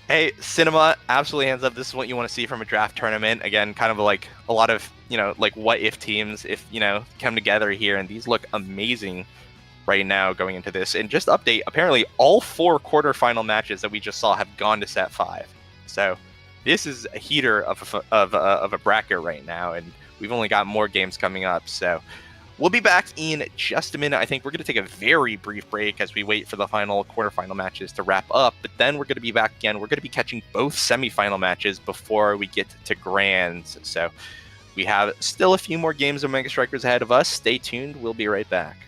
Hey, Cinema, absolutely hands up. This is what you want to see from a draft tournament. Again, kind of like a lot of, like what if teams, if, come together here, and these look amazing right now going into this. And just update, apparently all 4 quarterfinal matches that we just saw have gone to set 5. So this is a heater of a bracket right now, and we've only got more games coming up. So we'll be back in just a minute. I think we're going to take a very brief break as we wait for the final quarterfinal matches to wrap up. But then we're going to be back again. We're going to be catching both semifinal matches before we get to grands. So we have still a few more games of Mega Strikers ahead of us. Stay tuned. We'll be right back.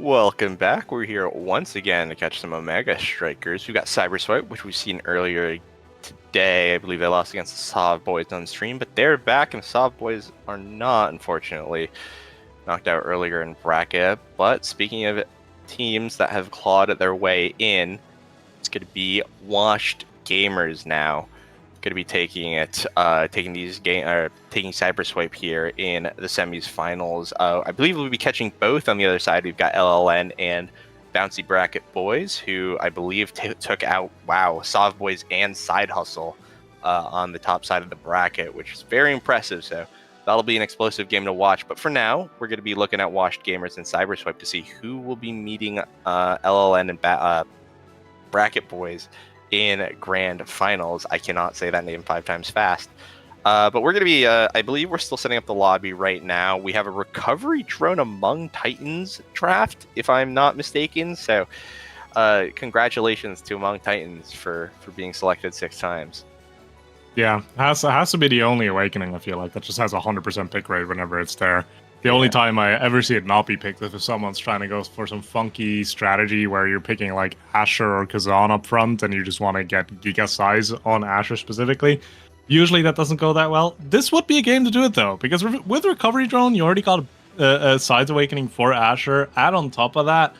Welcome back. We're here once again to catch some Omega Strikers. We've got Cyberswipe, which we've seen earlier today. I believe they lost against the Sov Boys on stream, but they're back, and the Sov Boys are not, unfortunately, knocked out earlier in bracket. But speaking of teams that have clawed their way in, it's going to be Washed Gamers now. Going to be taking Cyberswipe here in the semis-finals. I believe we'll be catching both on the other side. We've got LLN and Bouncy Bracket Boys, who I believe took out Sov Boys and Side Hustle on the top side of the bracket, which is very impressive. So that'll be an explosive game to watch. But for now, we're going to be looking at Washed Gamers and Cyberswipe to see who will be meeting LLN and Bracket Boys in grand finals. I cannot say that name 5 times fast. But we're going to be, I believe we're still setting up the lobby right now. We have a recovery drone among Titans draft, if I'm not mistaken. So congratulations to Among Titans for being selected 6 times. Yeah, has to be the only awakening, I feel like, that just has 100% pick rate whenever it's there. The only time I ever see it not be picked is if someone's trying to go for some funky strategy where you're picking like Asher or Kazan up front and you just want to get Giga size on Asher specifically. Usually that doesn't go that well. This would be a game to do it though, because with Recovery Drone, you already got a Sides Awakening for Asher. Add on top of that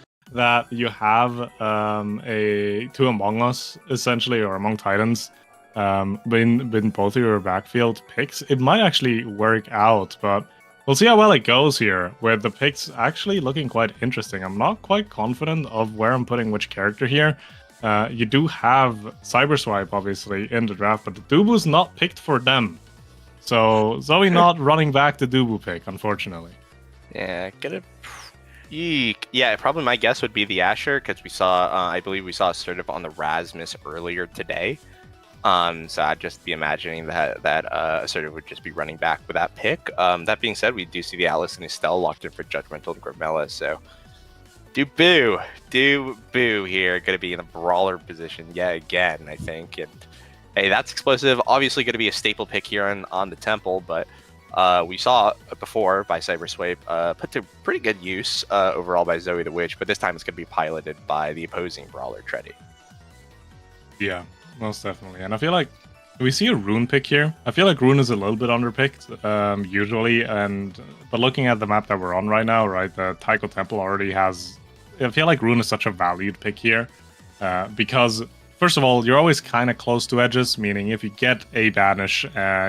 you have a 2 Among Us, essentially, or Among Titans. With both of your backfield picks, it might actually work out, but we'll see how well it goes here, with the picks actually looking quite interesting. I'm not quite confident of where I'm putting which character here. You do have Cyberswipe, obviously, in the draft, but the Dubu's not picked for them. So Zoe not running back the Dubu pick, unfortunately. Yeah, Eek. Yeah, probably my guess would be the Asher, because we saw, I believe we saw Assertive on the Rasmus earlier today. So I'd just be imagining that Assertive would just be running back with that pick. That being said, we do see the Atlas and Estelle locked in for Judgmental and Grimella, so do boo here, going to be in a brawler position yet again, I think. And hey, that's explosive. Obviously going to be a staple pick here on the Temple, but we saw before by Cyberswipe put to pretty good use overall by Zoe the Witch, but this time it's going to be piloted by the opposing brawler, Treddy. Yeah. Most definitely, and I feel like we see a Rune pick here. I feel like Rune is a little bit underpicked usually, but looking at the map that we're on right now, right, the Taiko Temple already has. I feel like Rune is such a valued pick here because first of all, you're always kind of close to edges, meaning if you get a banish,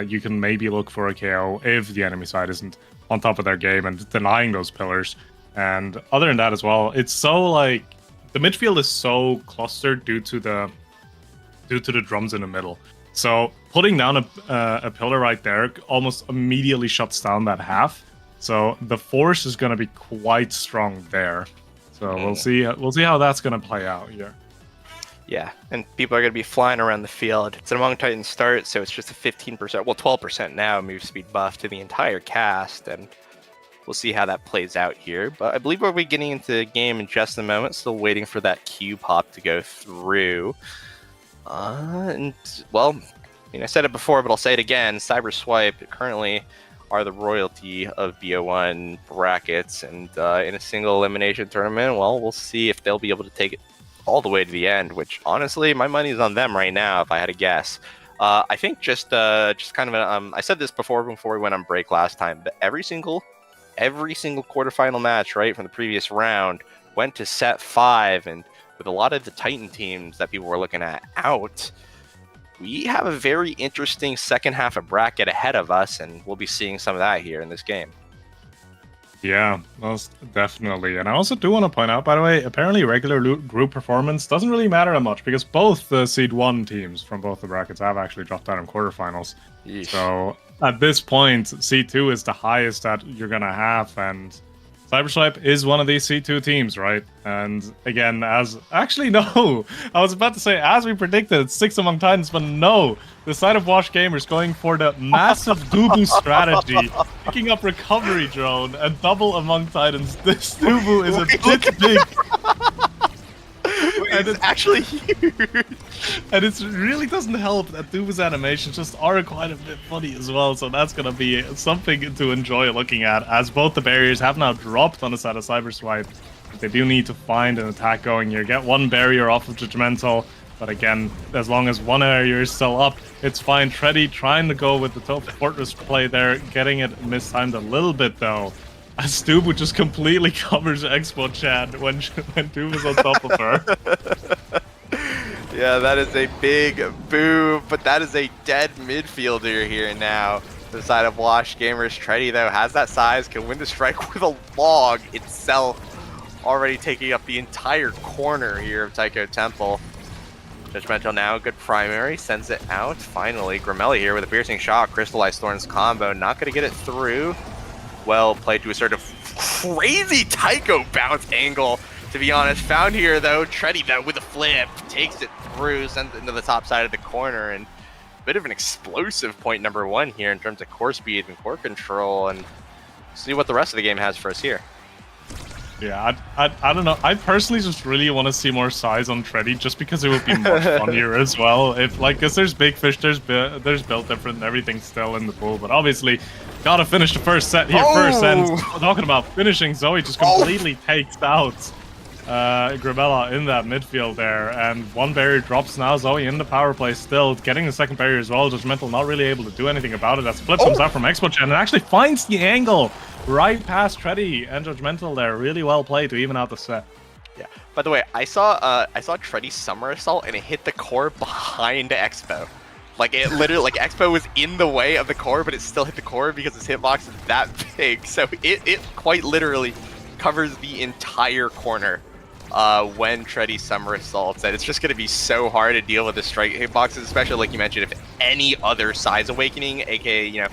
you can maybe look for a KO if the enemy side isn't on top of their game and denying those pillars. And other than that as well, it's so like the midfield is so clustered due to the drums in the middle. So putting down a pillar right there almost immediately shuts down that half. So the force is going to be quite strong there. So we'll see how that's going to play out here. Yeah, and people are going to be flying around the field. It's an Among Titans start, so it's just a 15%, well 12% now move speed buff to the entire cast, and we'll see how that plays out here. But I believe we'll be getting into the game in just a moment. Still waiting for that Q pop to go through. And well, I mean, I said it before, but I'll say it again. Cyberswipe currently are the royalty of BO1 brackets, and in a single elimination tournament, well, we'll see if they'll be able to take it all the way to the end. Which honestly, my money's on them right now, if I had to guess. I think just kind of I said this before we went on break last time, but every single quarterfinal match, right, from the previous round went to set 5, and with a lot of the Titan teams that people were looking at out, we have a very interesting second half of bracket ahead of us, and we'll be seeing some of that here in this game. Yeah, most definitely. And I also do want to point out, by the way, apparently regular group performance doesn't really matter that much, because both the Seed 1 teams from both the brackets have actually dropped out in quarterfinals. Yeesh. So at this point, C2 is the highest that you're going to have, and Cyberswipe is one of these C2 teams, right? And again, I was about to say, as we predicted, it's 6 Among Titans, but no, the side of Wash Gamers going for the massive Dubu strategy, picking up Recovery Drone and double Among Titans. This Dubu is a bit big. And it's actually huge. And it really doesn't help that Dubu's animations just are quite a bit funny as well, so that's going to be something to enjoy looking at, as both the barriers have now dropped on the side of Cyberswipe. They do need to find an attack going here. Get one barrier off of Judgmental. But again, as long as one area is still up, it's fine. Treddy trying to go with the Tofu Fortress play there, getting it mistimed a little bit though. As Stubu just completely covers Expo Chan when Doom is on top of her. Yeah, that is a big boo, but that is a dead midfielder here now. The side of Wash Gamers. Treddy though has that size, can win the strike with a log itself, already taking up the entire corner here of Taiko Temple. Judgmental now, good primary, sends it out. Finally, Grimmelli here with a piercing shot, Crystallized Thorns combo, not going to get it through. Well played to a sort of crazy Taiko bounce angle, to be honest. Found here though, Treddy though with a flip, takes it through, sends it into the top side of the corner, and a bit of an explosive point number 1 here in terms of core speed and core control, and see what the rest of the game has for us here. Yeah, I don't know. I personally just really want to see more size on Treddy, just because it would be much funnier as well. If like, cause there's big fish, there's built different, and everything's still in the pool. But obviously, gotta finish the first set here first. And talking about finishing, Zoe just completely takes out Grimella in that midfield there, and one barrier drops now. Zoe in the power play still, getting the second barrier as well. Judgmental not really able to do anything about it. As flip comes out from Expo Chan and actually finds the angle right past Treddy and Judgmental there. Really well played to even out the set. Yeah. By the way, I saw Treddy's somersault and it hit the core behind Expo. Like it literally, like Expo was in the way of the core, but it still hit the core because its hitbox is that big. So it quite literally covers the entire corner when Treddy somersaults. And it's just going to be so hard to deal with the strike hitboxes, especially like you mentioned, if any other size awakening, aka, you know,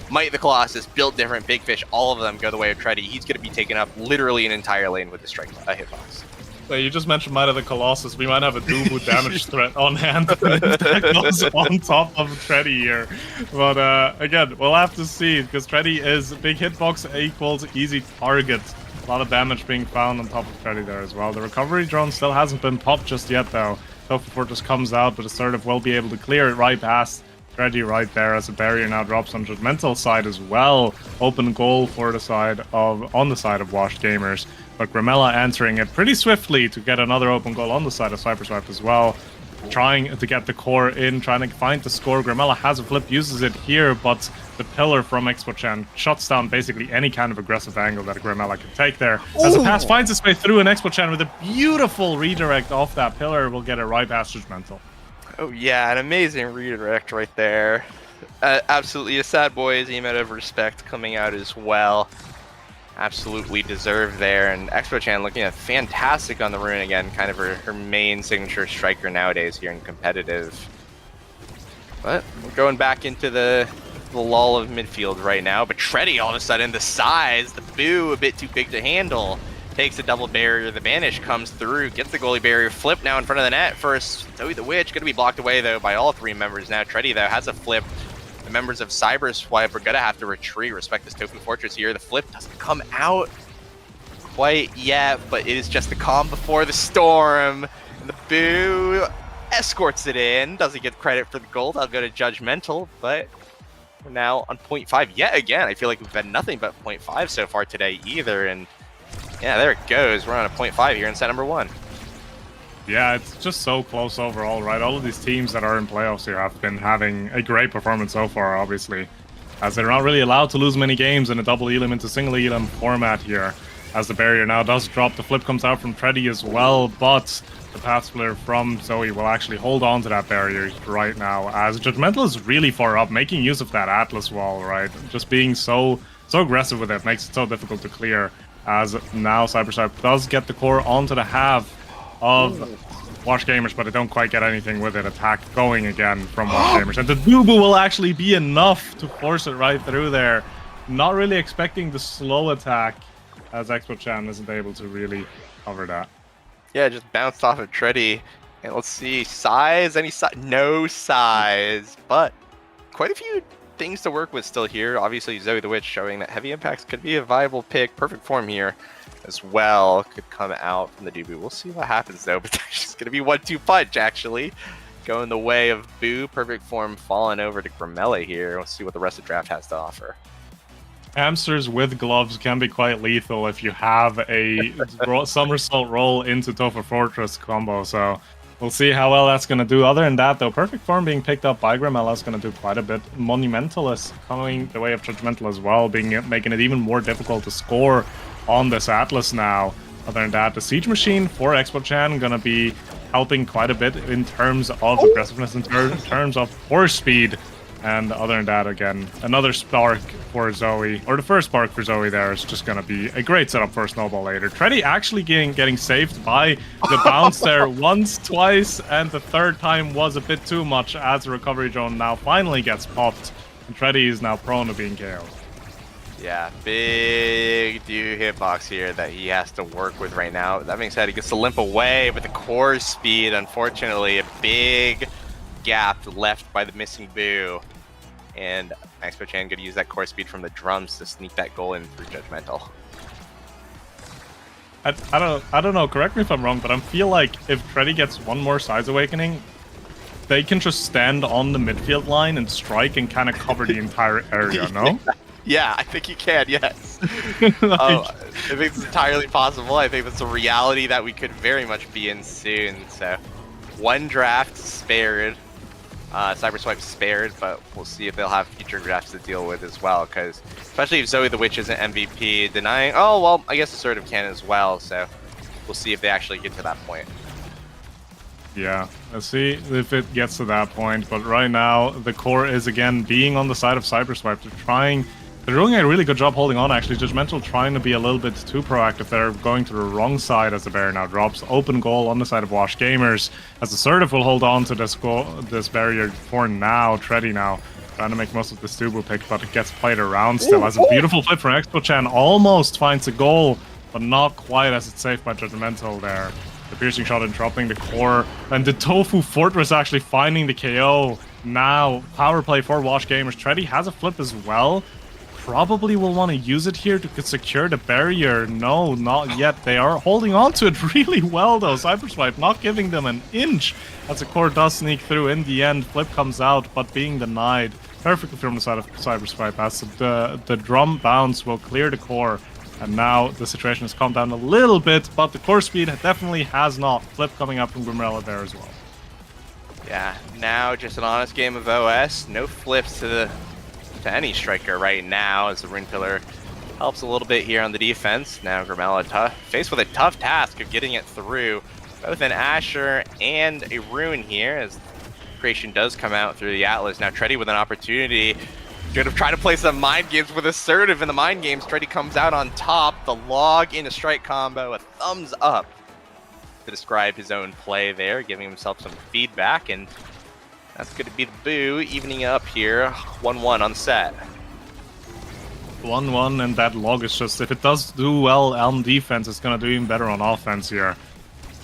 Might the Colossus, Built Different, Big Fish, all of them go the way of Treddy. He's going to be taking up literally an entire lane with the strike hitbox. Well, you just mentioned Might of the Colossus. We might have a Dubu damage threat on hand that goes on top of Treddy here. But again, we'll have to see, because Treddy is big hitbox equals easy target. A lot of damage being found on top of Treddy there as well. The recovery drone still hasn't been popped just yet though. Tofu Fortress comes out, but Assertive will be able to clear it right past Treddy right there, as a barrier now drops on Judgmental side as well. Open goal for the side of, on the side of Washed Gamers. But Grimella answering it pretty swiftly to get another open goal on the side of Cyberswipe as well. Trying to get the core in, trying to find the score. Grimella has a flip, uses it here, but the pillar from Expo Chan shuts down basically any kind of aggressive angle that Grimella can take there. As the pass finds its way through, and Expo Chan with a beautiful redirect off that pillar will get it right past Judgmental. Oh yeah, an amazing redirect right there. Absolutely a sad boys emote of respect coming out as well. Absolutely deserved there, and Expo Chan looking at fantastic on the rune again, kind of her main signature striker nowadays here in competitive. But we're going back into the lull of midfield right now, but Treddy all of a sudden, the size, the boo, a bit too big to handle. Takes a double barrier, the banish comes through, gets the goalie barrier, flip now in front of the net first. Zoe the Witch gonna be blocked away though by all three members now. Treddy though has a flip. The members of Cyberswipe are gonna have to retreat, respect this Tofu Fortress here. The flip doesn't come out quite yet, but it is just the calm before the storm. And the boo escorts it in, doesn't get credit for the gold. I'll go to Judgmental, but we're now on 0.5 yet again. I feel like we've had nothing but 0.5 so far today either, and yeah, there it goes. We're on a 0.5 here in set number 1. Yeah, it's just so close overall, right? All of these teams that are in playoffs here have been having a great performance so far, obviously, as they're not really allowed to lose many games in a double elim into single elim format here. As the barrier now does drop, the flip comes out from Treddy as well, but the path splitter from Zoe will actually hold on to that barrier right now, as Judgmental is really far up, making use of that Atlas wall, right? Just being so aggressive with it makes it so difficult to clear. As now Cyberswipe does get the core onto the half of Wash Gamers, but they don't quite get anything with it. Attack going again from Wash Gamers. And the Dubu will actually be enough to force it right through there. Not really expecting the slow attack, as Expo Chan isn't able to really cover that. Yeah, just bounced off of Treddy. And let's see, size, any size? No size, but quite a few things to work with still here. Obviously, Zoe the Witch showing that heavy impacts could be a viable pick. Perfect form here as well could come out from the Dubu. We'll see what happens though, but there's just going to be 1-2 punch actually going the way of Boo. Perfect form falling over to Grimella here. We'll see what the rest of the draft has to offer. hamsters with gloves can be quite lethal if you have a somersault roll into Tofu Fortress combo, so we'll see how well that's going to do. Other than that, though, Perfect Form being picked up by Grimella is going to do quite a bit. Monumentalist coming the way of Judgmental as well, making it even more difficult to score on this Atlas now. Other than that, the Siege Machine for Expo-chan going to be helping quite a bit in terms of aggressiveness, in terms of horse speed. And other than that, again, another spark for Zoe, or the first spark for Zoe there is just going to be a great setup for a snowball later. Treddy actually getting saved by the bounce there once, twice, and the third time was a bit too much as the recovery drone now finally gets popped. And Treddy is now prone to being KO'd. Yeah, big hitbox here that he has to work with right now. That being said, he gets to limp away with the core speed. Unfortunately, a big gap left by the missing boo. And Expo-chan going to use that core speed from the drums to sneak that goal in through Judgmental. I don't know, correct me if I'm wrong, but I feel like if Treddy gets one more Size Awakening, they can just stand on the midfield line and strike and kind of cover the entire area, no? Yeah, I think you can, yes. I think it's entirely possible. I think that's a reality that we could very much be in soon. So, one draft spared. Cyberswipe spared, but we'll see if they'll have future drafts to deal with as well, because especially if Zoe the Witch isn't MVP, denying... Oh, well, I guess Assertive can as well, so we'll see if they actually get to that point. Yeah, let's see if it gets to that point, but right now, the core is again being on the side of Cyberswipe. They're doing a really good job holding on, actually. Judgmental trying to be a little bit too proactive. They're going to the wrong side as the barrier now drops. Open goal on the side of Wash Gamers. As Assertive will hold on to this barrier for now. Treddy now trying to make most of the Stubu pick, but it gets played around still. As a beautiful flip from Expo-chan almost finds a goal, but not quite, as it's saved by Judgmental there. The piercing shot interrupting the core, and the Tofu Fortress actually finding the KO. Now, power play for Wash Gamers. Treddy has a flip as well. Probably will want to use it here to secure the barrier. No, not yet. They are holding on to it really well, though. Cyberswipe not giving them an inch as the core does sneak through. In the end, flip comes out, but being denied perfectly from the side of Cyberswipe as the drum bounce will clear the core. And now the situation has calmed down a little bit, but the core speed definitely has not. Flip coming up from Grimella there as well. Yeah, now just an honest game of OS. No flips to any striker right now, as the Rune Pillar helps a little bit here on the defense. Now Grimella faced with a tough task of getting it through both an Asher and a Rune here, as creation does come out through the Atlas. Now Treddy with an opportunity. Should have tried to play some mind games with Assertive in the mind games. Treddy comes out on top. The log in a strike combo, a thumbs up to describe his own play there, giving himself some feedback, and that's going to be the boo, evening up here, 1-1 on set. 1-1, and that log is just, if it does do well on defense, it's going to do even better on offense here.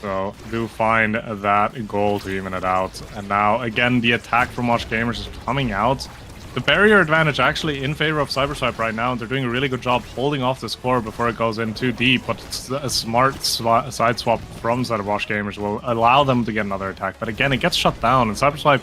So, do find that goal to even it out. And now, again, the attack from Watch Gamers is coming out. The barrier advantage actually in favor of Cyberswipe right now, and they're doing a really good job holding off the score before it goes in too deep, but a smart side swap from side of Watch Gamers will allow them to get another attack. But again, it gets shut down, and Cyberswipe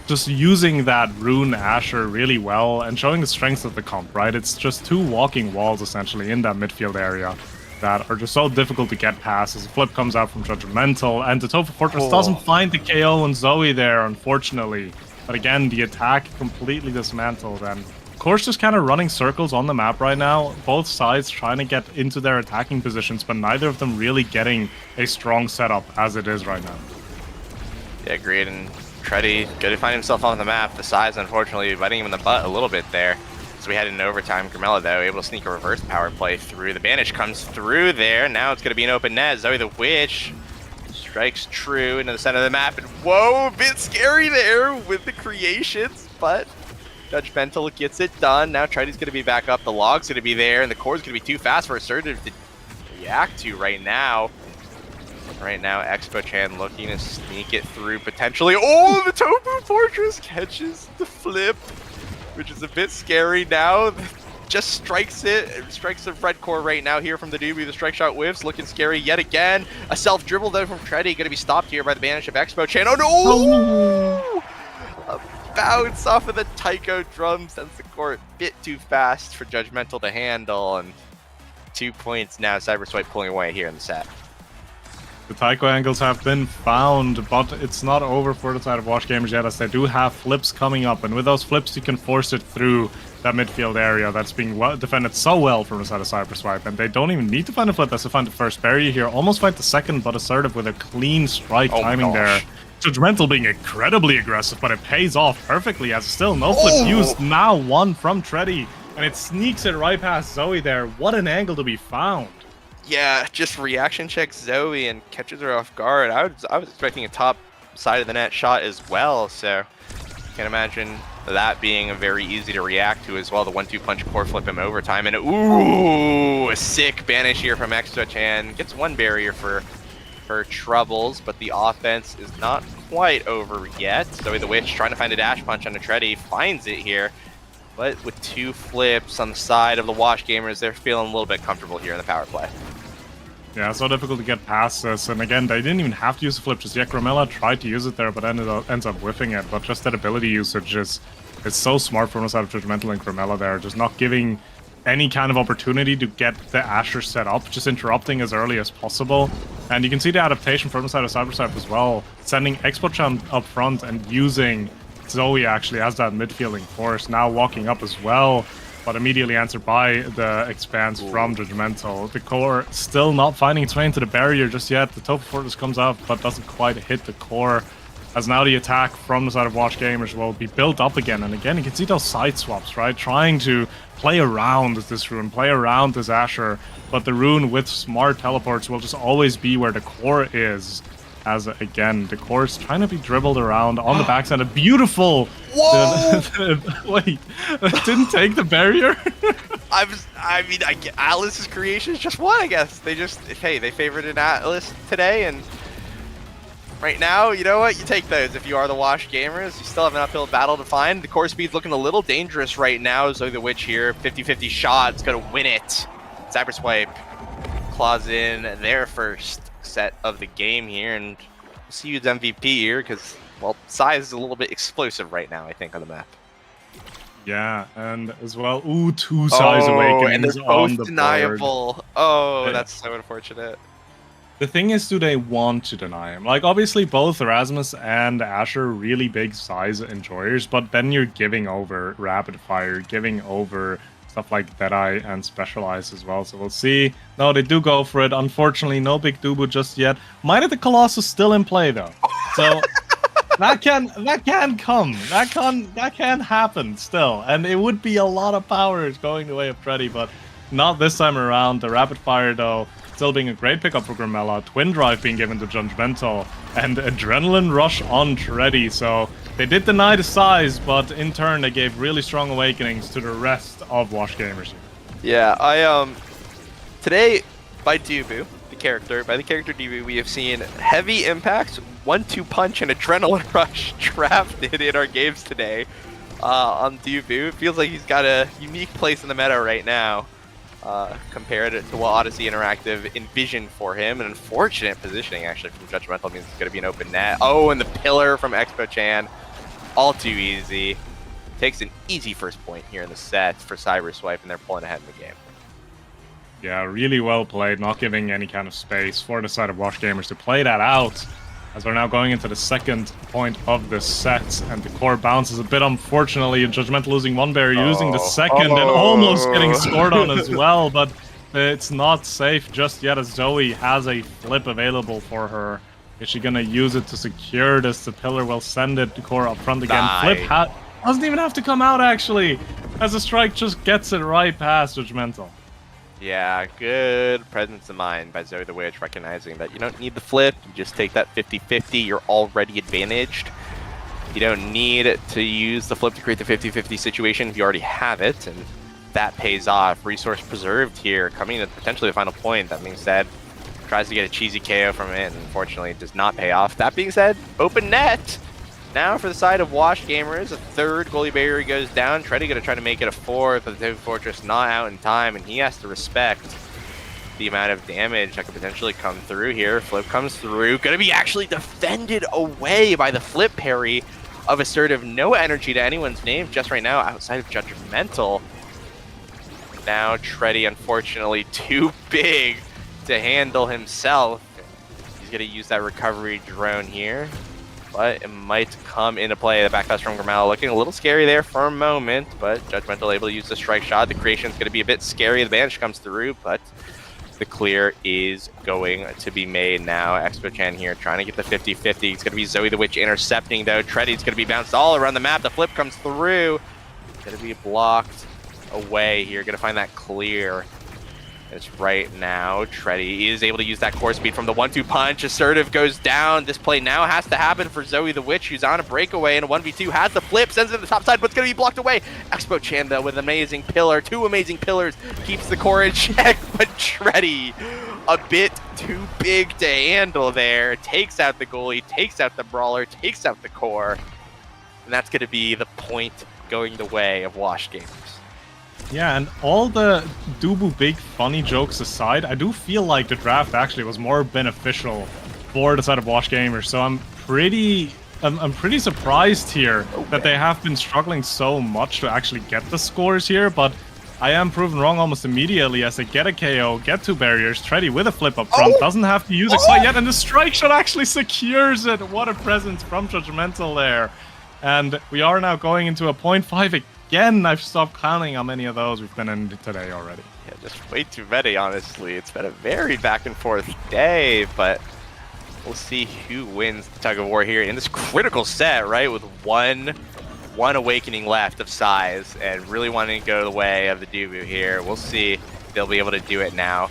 just using that Rune Asher really well and showing the strengths of the comp, right? It's just two walking walls essentially in that midfield area that are just so difficult to get past as the flip comes out from Judgmental, and the Tofu Fortress doesn't find the KO on Zoe there, unfortunately. But again, the attack completely dismantled, and of course just kind of running circles on the map right now. Both sides trying to get into their attacking positions, but neither of them really getting a strong setup as it is right now. Yeah, great, and Treddy good to find himself on the map. The size, unfortunately, biting him in the butt a little bit there. So we had an overtime. Grimella, though, able to sneak a reverse power play through. The Banish comes through there. Now it's going to be an open net. Zoe the Witch strikes true into the center of the map. And whoa, a bit scary there with the creations, but Judgmental gets it done. Now Treddy's going to be back up. The log's going to be there, and the core's going to be too fast for Assertive to react to right now. Right now, Expo-chan looking to sneak it through potentially. Oh, the Tofu Fortress catches the flip, which is a bit scary now. Just strikes the red core right now here from the doobie. The strike shot whiffs, looking scary yet again. A self-dribble though from Treddy, going to be stopped here by the Banish of Expo-chan. Oh no! bounce off of the taiko drum sends the core a bit too fast for Judgmental to handle, and 2 points now. Cyberswipe pulling away here in the set. The taiko angles have been found, but it's not over for the side of Wash Gamers yet, as they do have flips coming up, and with those flips you can force it through that midfield area that's being defended so well from the side of Cyberswipe, and they don't even need to find a flip as they find the first barrier here, almost find the second, but assertive with a clean strike timing there. Judgmental being incredibly aggressive, but it pays off perfectly as still no flip used, now one from Treddy, and it sneaks it right past Zoe there. What an angle to be found. Yeah, just reaction checks Zoe and catches her off guard. I was expecting a top side of the net shot as well, so can't imagine that being very easy to react to as well. The 1-2 punch core flip him overtime, and ooh, a sick banish here from Extra-chan. Gets one barrier for her troubles, but the offense is not quite over yet. Zoe the Witch trying to find a dash punch on a Treddy, finds it here. But with 2 flips on the side of the Wash Gamers, they're feeling a little bit comfortable here in the power play. Yeah, so difficult to get past this, and again, they didn't even have to use the flip, just Grimella tried to use it there, but ends up whiffing it, but just that ability usage is so smart from the side of Judgmental and Grimella there, just not giving any kind of opportunity to get the Asher set up, just interrupting as early as possible. And you can see the adaptation from the side of Cyberswipe as well, sending Expo-chan up front and using Zoe actually as that midfielding force, now walking up as well, but immediately answered by the expanse from Judgmental. The core still not finding its way into the barrier just yet. The Tofu Fortress comes out, but doesn't quite hit the core, as now the attack from the side of Wash Gamers will be built up again. And again, you can see those side swaps, right? Trying to play around this rune, play around this Asher, but the rune with smart teleports will just always be where the core is. As again, the core is trying to be dribbled around on the backside. A beautiful... Whoa! Wait, didn't take the barrier? Atlas's creations just won, I guess. They favored an Atlas today, and right now, you know what? You take those if you are the Wash Gamers. You still have an uphill battle to find. The core speed's looking a little dangerous right now. Zoe the Witch here, 50-50 shot. It's going to win it. Cyberswipe claws in their first set of the game here, and we'll see who's MVP here, because, well, Sai is a little bit explosive right now, I think, on the map. Yeah, and as well, 2 Sai's Awakenings and they're on both the deniable. board. Oh, that's so unfortunate. The thing is, do they want to deny him? Like, obviously, both Erasmus and Asher are really big size enjoyers, but then you're giving over Rapid Fire, giving over stuff like Deadeye and Specialize as well, so we'll see. No, they do go for it. Unfortunately, no big Dubu just yet. Might of the Colossus still in play, though. So... That can come. That can happen still. And it would be a lot of powers going the way of Treddy, but not this time around. The Rapid Fire, though, still being a great pickup for Grimella. Twin Drive being given to Judgmental. And Adrenaline Rush on Treddy. So they did deny the size, but in turn they gave really strong awakenings to the rest of Wash Gamers. Yeah, today, by the character Dubu, we have seen heavy impacts, 1-2 punch, and Adrenaline Rush drafted in our games today on Dubu. It feels like he's got a unique place in the meta right now compared to what Odyssey Interactive envisioned for him. An unfortunate positioning, actually, from Judgmental means it's going to be an open net. Oh, and the pillar from Expo-chan. All too easy. Takes an easy first point here in the set for Cyberswipe, and they're pulling ahead in the game. Yeah, really well played, not giving any kind of space for the side of Wash Gamers to play that out. As we're now going into the second point of the set, and the core bounces a bit, unfortunately. Judgmental losing one barrier, using the second, and almost getting scored on as well, but it's not safe just yet, as Zoe has a flip available for her. Is she gonna use it to secure this? The pillar will send it to core up front again. Flip doesn't even have to come out, actually, as the strike just gets it right past Judgmental. Yeah, good presence of mind by Zoe the Witch, recognizing that you don't need the flip, you just take that 50-50, you're already advantaged. You don't need to use the flip to create the 50-50 situation if you already have it, and that pays off. Resource preserved here, coming to potentially the final point. That being said, tries to get a cheesy KO from it, and unfortunately it does not pay off. That being said, open net! Now for the side of Wash Gamers, a third goalie barrier goes down. Treddy going to try to make it a fourth, but the Tofu Fortress not out in time, and he has to respect the amount of damage that could potentially come through here. Flip comes through, going to be actually defended away by the flip parry. of Assertive. No energy to anyone's name just right now outside of Judgmental. Now Tready, unfortunately, too big to handle himself. He's going to use that recovery drone here, but it might come into play. The backpass from Grimella looking a little scary there for a moment, but Judgmental able to use the strike shot. The creation's going to be a bit scary. The banish comes through, but the clear is going to be made now. Expo-chan here trying to get the 50-50. It's going to be Zoe the Witch intercepting, though. Tready's going to be bounced all around the map. The flip comes through. Going to be blocked away here. Going to find that clear. It's right now. Tready is able to use that core speed from the 1-2 punch. Assertive goes down. This play now has to happen for Zoe the Witch, who's on a breakaway, and a 1v2 has the flip, sends it to the top side, but it's going to be blocked away. Expo-chan, though, with an amazing pillar. 2 amazing pillars. Keeps the core in check, but Tready, a bit too big to handle there. Takes out the goalie, takes out the brawler, takes out the core. And that's going to be the point going the way of Wash Gamers. Yeah, and all the Dubu big funny jokes aside, I do feel like the draft actually was more beneficial for the side of Wash Gamers. So I'm pretty surprised here that they have been struggling so much to actually get the scores here, but I am proven wrong almost immediately as they get a KO, get 2 barriers. Tready with a flip up front, doesn't have to use Excite yet, and the strike shot actually secures it. What a presence from Judgmental there. And we are now going into a 0.5 again. I've stopped counting how many of those we've been in today already. Yeah, just way too many, honestly. It's been a very back and forth day, but we'll see who wins the tug of war here in this critical set, right? With one awakening left of size and really wanting to go the way of the Dubu here. We'll see if they'll be able to do it now.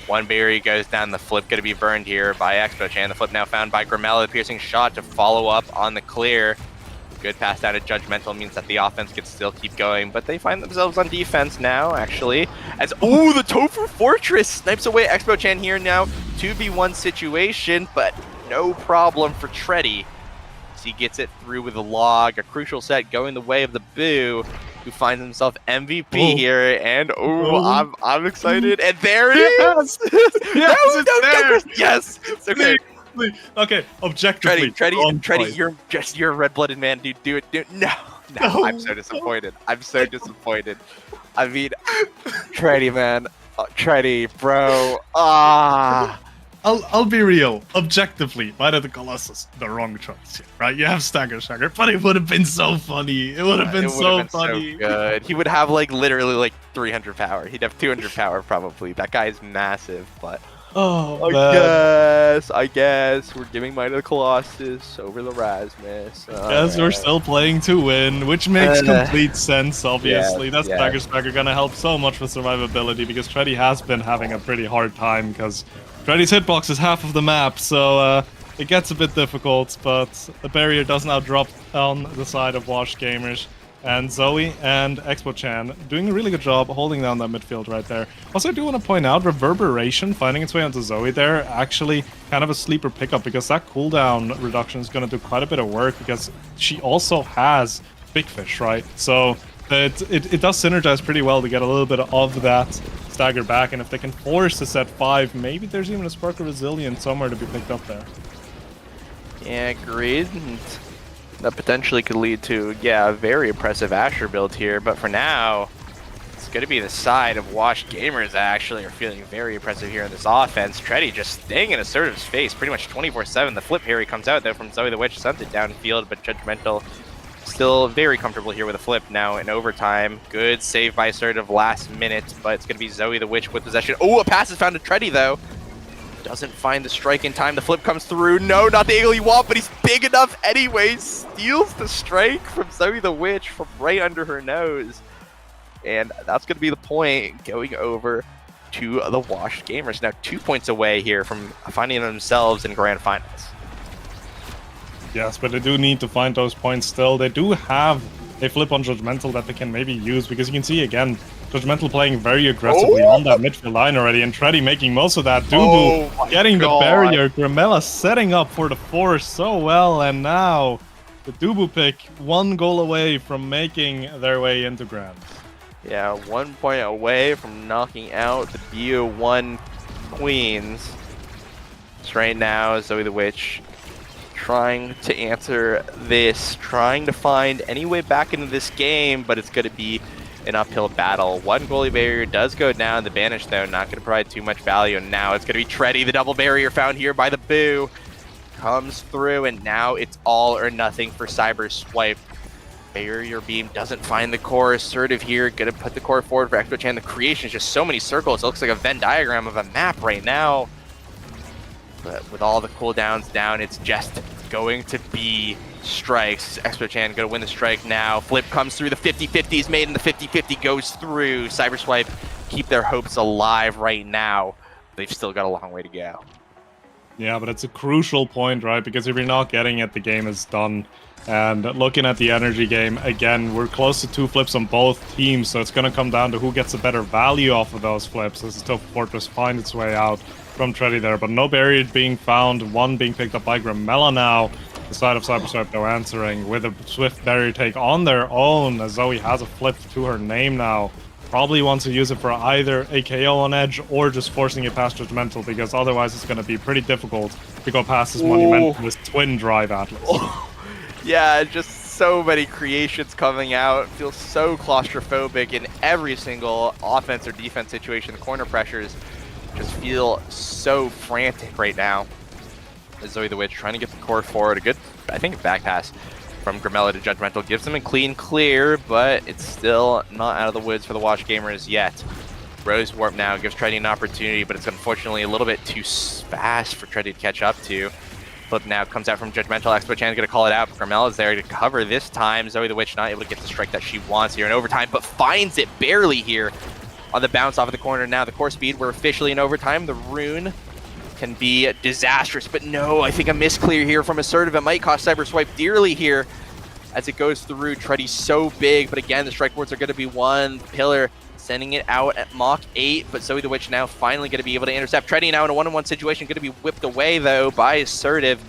1 berry goes down, the flip going to be burned here by Expo-chan. The flip now found by Grimella, the piercing shot to follow up on the clear. Good pass down to Judgmental means that the offense can still keep going, but they find themselves on defense now, actually. As, ooh, the Tofu Fortress snipes away Expo-chan here now. 2v1 situation, but no problem for Tready. He gets it through with a log, a crucial set going the way of the Boo, who finds himself MVP here, and I'm excited, and there it is! Yes, it's there! Yes! It's okay. Okay, objectively. Tready, you're a red-blooded man, dude. Do it. No, I'm so disappointed. I'm so disappointed. I mean, Tready, man. Tready, bro. I'll be real. Objectively, Might of the Colossus, the wrong choice here, right? You have Stagger, but it would have been so funny. It would have been so funny. So good. He would have literally 300 power. He'd have 200 power probably. That guy is massive, but I guess we're giving Might of the Colossus over the Rasmus. Yes, we're still playing to win, which makes complete sense, obviously. That's Stagger gonna help so much with survivability because Tready has been having a pretty hard time because Tready's hitbox is half of the map, so it gets a bit difficult, but the barrier does now drop on the side of Wash Gamers. And Zoe and Expo-chan doing a really good job holding down that midfield right there. Also, I do want to point out Reverberation finding its way onto Zoe there, actually kind of a sleeper pickup because that cooldown reduction is going to do quite a bit of work because she also has Big Fish, right? So it does synergize pretty well to get a little bit of that stagger back, and if they can force a set 5, maybe there's even a Spark of Resilience somewhere to be picked up there. Yeah, agreed. That potentially could lead to, a very impressive Asher build here, but for now, it's going to be the side of Wash Gamers that actually are feeling very impressive here in this offense. Tready just staying in Assertive's face pretty much 24/7. The flip here he comes out, though, from Zoe the Witch, sends it downfield, but Judgmental still very comfortable here with a flip now in overtime. Good save by Assertive last minute, but it's going to be Zoe the Witch with possession. Oh, a pass is found to Tready, though. Doesn't find the strike in time. The flip comes through. No, not the angle you want, but he's big enough anyways. Steals the strike from Zoe the Witch from right under her nose. And that's going to be the point going over to the Wash Gamers. Now 2 points away here from finding themselves in grand finals. Yes, but they do need to find those points still. They do have a flip on Judgmental that they can maybe use because you can see again, Judgmental playing very aggressively on that midfield line already, and Tready making most of that. Dubu getting the barrier. Grimella setting up for the force so well, and now the Dubu pick 1 goal away from making their way into Grand. Yeah, 1 point away from knocking out the BO1 Queens. So right now, Zoe the Witch trying to answer this, trying to find any way back into this game, but it's going to be an uphill battle. One goalie barrier does go down. The banish, though, not going to provide too much value. And now it's going to be Tourney. The double barrier found here by the Boo comes through, and now it's all or nothing for Cyber Swipe. Barrier beam doesn't find the core. Assertive here, going to put the core forward for Expo Chan. The creation is just so many circles. It looks like a Venn diagram of a map right now. But with all the cooldowns down, it's just going to be strikes. Expo Chan going to win the strike now. Flip comes through. The 50-50 is made, and the 50-50 goes through. Cyberswipe keep their hopes alive right now. They've still got a long way to go. Yeah, but it's a crucial point, right? Because if you're not getting it, the game is done. And looking at the energy game, again, we're close to 2 flips on both teams, so it's going to come down to who gets a better value off of those flips as the Fortress find its way out from Tourney there. But no barrier being found, one being picked up by Grimella now. The side of Cyberswipe no answering with a swift barrier take on their own, as Zoe has a flip to her name now. Probably wants to use it for either a KO on edge or just forcing it past Judgmental, because otherwise it's going to be pretty difficult to go past this Monumental, this twin drive Atlas. Yeah, just so many creations coming out. It feels so claustrophobic in every single offense or defense situation. The corner pressures just feel so frantic right now. Zoe the Witch trying to get the core forward. A good, I think, back pass from Grimella to Judgmental gives them a clean clear, but it's still not out of the woods for the Wash Gamers yet. Rose Warp now gives Tourney an opportunity, but it's unfortunately a little bit too fast for Tourney to catch up to. Flip now comes out from Judgmental. Expo Chan is going to call it out, but Grimella is there to cover this time. Zoe the Witch not able to get the strike that she wants here in overtime, but finds it barely here on the bounce off of the corner. Now the core speed, we're officially in overtime. The rune can be disastrous, but no, I think a misclear here from Assertive. It might cost Cyberswipe dearly here as it goes through. Tourney's so big, but again, the strike boards are going to be one. Pillar sending it out at Mach 8, but Zoe the Witch now finally going to be able to intercept. Tourney now in a one-on-one situation, going to be whipped away, though, by Assertive.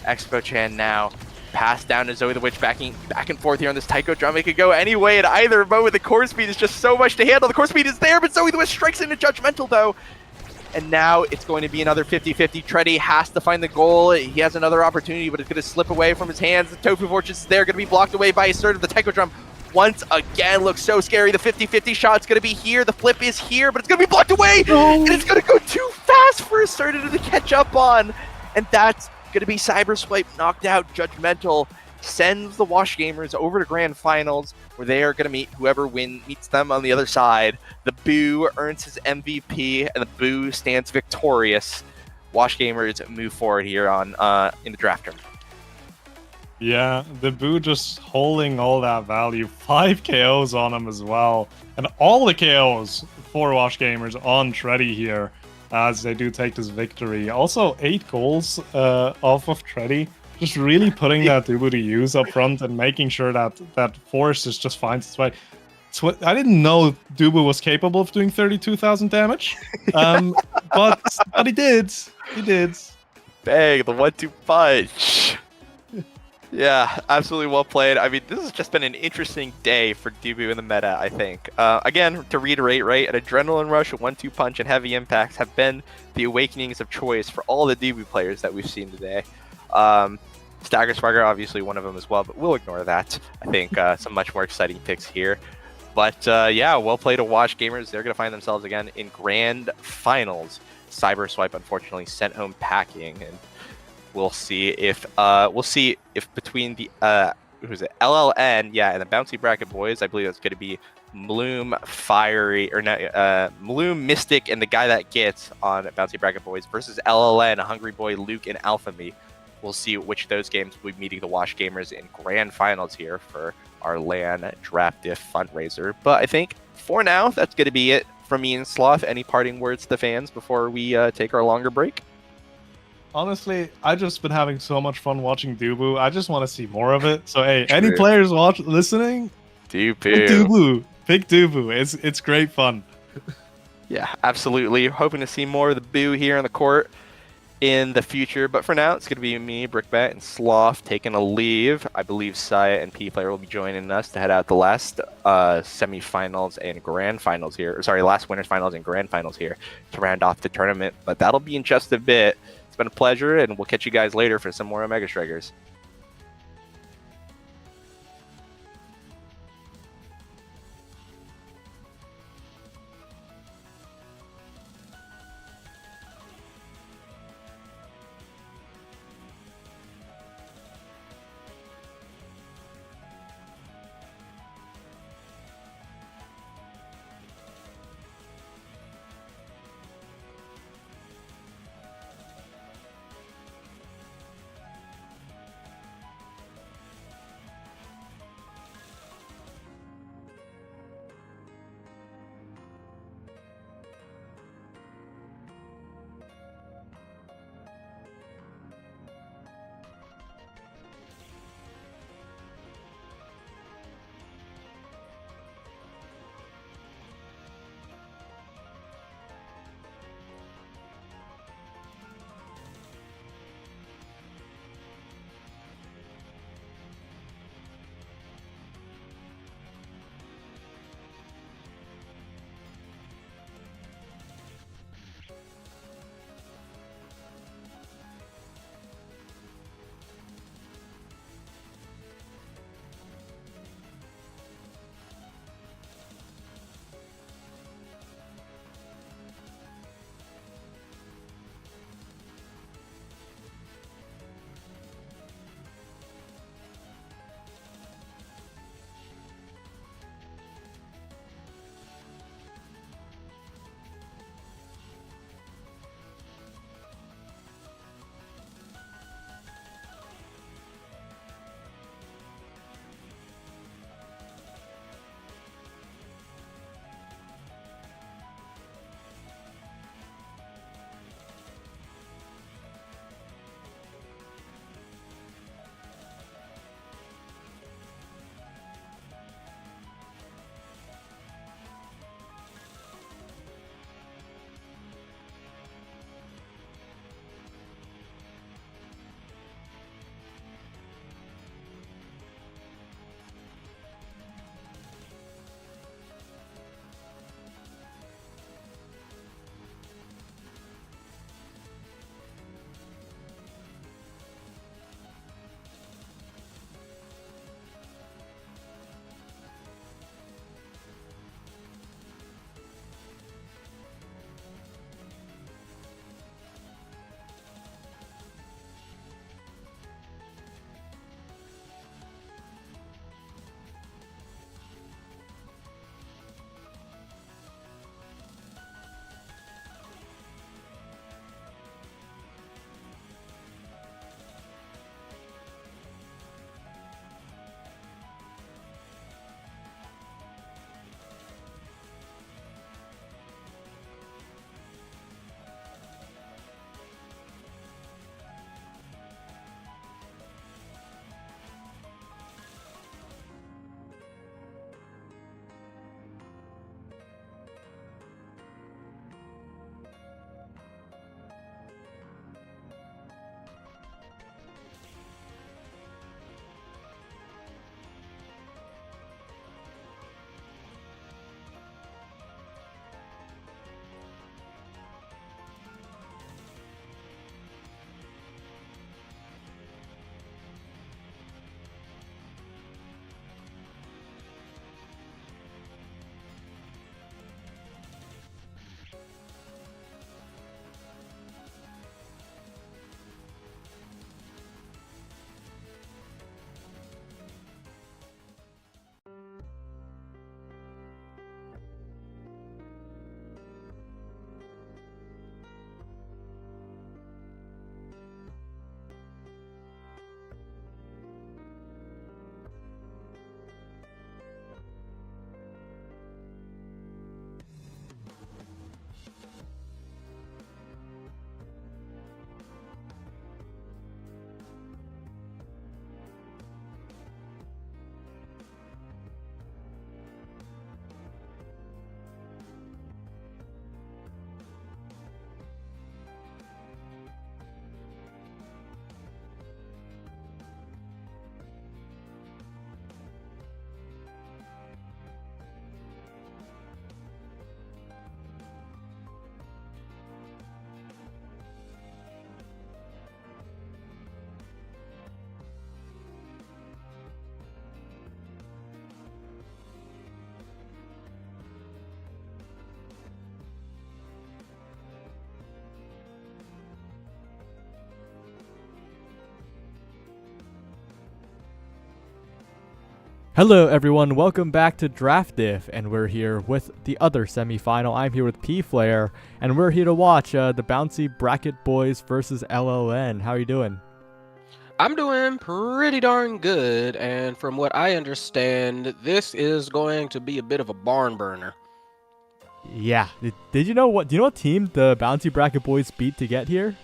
Expo Chan now passed down to Zoe the Witch, backing back and forth here on this Taiko drum. It could go any way at either moment. The core speed is just so much to handle. The core speed is there, but Zoe the Witch strikes into Judgmental, though. And now it's going to be another 50-50. Tourney has to find the goal. He has another opportunity, but it's going to slip away from his hands. The Tofu Fortress is there, going to be blocked away by Assertive. The Taiko drum once again looks so scary. The 50-50 shot's going to be here. The flip is here, but it's going to be blocked away. And it's going to go too fast for Assertive to catch up on. And that's going to be Cyberswipe knocked out. Judgmental sends the Wash Gamers over to Grand Finals, where they are going to meet whoever meets them on the other side. The Boo earns his MVP, and the Boo stands victorious. Wash Gamers move forward here on in the draft tournament. Yeah, the Boo just holding all that value. 5 KOs on him as well. And all the KOs for Wash Gamers on Tourney here as they do take this victory. Also, 8 goals off of Tourney. Just really putting that Dubu to use up front and making sure that that force is just finds its way. I didn't know Dubu was capable of doing 32,000 damage, but he did. He did. Bang, the 1-2 punch. Yeah, absolutely well played. I mean, this has just been an interesting day for Dubu in the meta, I think. Again, to reiterate, right, an Adrenaline Rush, a 1-2 punch, and heavy impacts have been the awakenings of choice for all the Dubu players that we've seen today. Stagger Swagger, obviously one of them as well, but we'll ignore that. I think some much more exciting picks here. But yeah, well played to Wash Gamers. They're going to find themselves again in Grand Finals. Cyberswipe, unfortunately, sent home packing, and we'll see if between the who's it, LLN, yeah, and the Bouncy Bracket Boys, I believe that's going to be Bloom, Fiery, or no, Bloom, Mystic, and the guy that gets on Bouncy Bracket Boys versus LLN, Hungry Boy, Luke, and Alpha Me. We'll see which of those games will be meeting the Wash Gamers in Grand Finals here for our LAN Draft Diff fundraiser. But I think for now, that's going to be it from me and Sloth. Any parting words to the fans before we take our longer break? Honestly, I've just been having so much fun watching Dubu. I just want to see more of it. So hey, any players listening? Dubu. Pick Dubu. Pick Dubu. It's great fun. Yeah, absolutely. Hoping to see more of the Boo here on the court in the future, but for now it's going to be me, Brickbat, and Sloth taking a leave. I believe Saya and P-Player will be joining us to head out the last semifinals and grand finals here. Sorry, last winners finals and grand finals here to round off the tournament, but that'll be in just a bit. It's been a pleasure, and we'll catch you guys later for some more Omega Strikers. Hello everyone, welcome back to Draft Diff, and we're here with the other semifinal. I'm here with P-Flare, and we're here to watch the Bouncy Bracket Boys versus LLN. How are you doing? I'm doing pretty darn good, and from what I understand, this is going to be a bit of a barn burner. Yeah, did you know what? Do you know what team the Bouncy Bracket Boys beat to get here?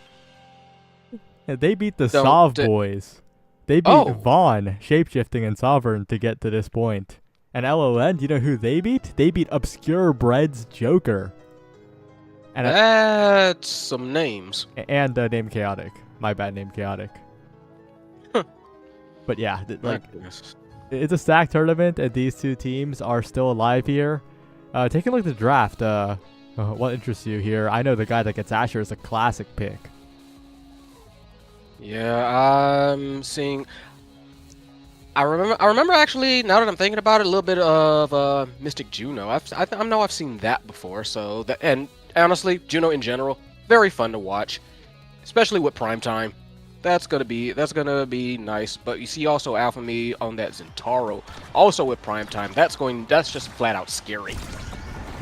Yeah, they beat the Sov Boys. They beat Vaughn, Shapeshifting, and Sovereign to get to this point. And LLN, do you know who they beat? They beat Obscure Bread's Joker. And that's some names. And Name Chaotic. My bad, Name Chaotic. But yeah, it's a stacked tournament, and these two teams are still alive here. Taking a look at the draft, what interests you here? I know the guy that gets Asher is a classic pick. Yeah, I'm seeing. I remember actually. Now that I'm thinking about it, a little bit of Mystic Juno. I know I've seen that before. So and honestly, Juno in general, very fun to watch, especially with Prime Time. That's gonna be nice. But you see also Alpha Me on that Zentaro, also with Prime Time. That's just flat out scary.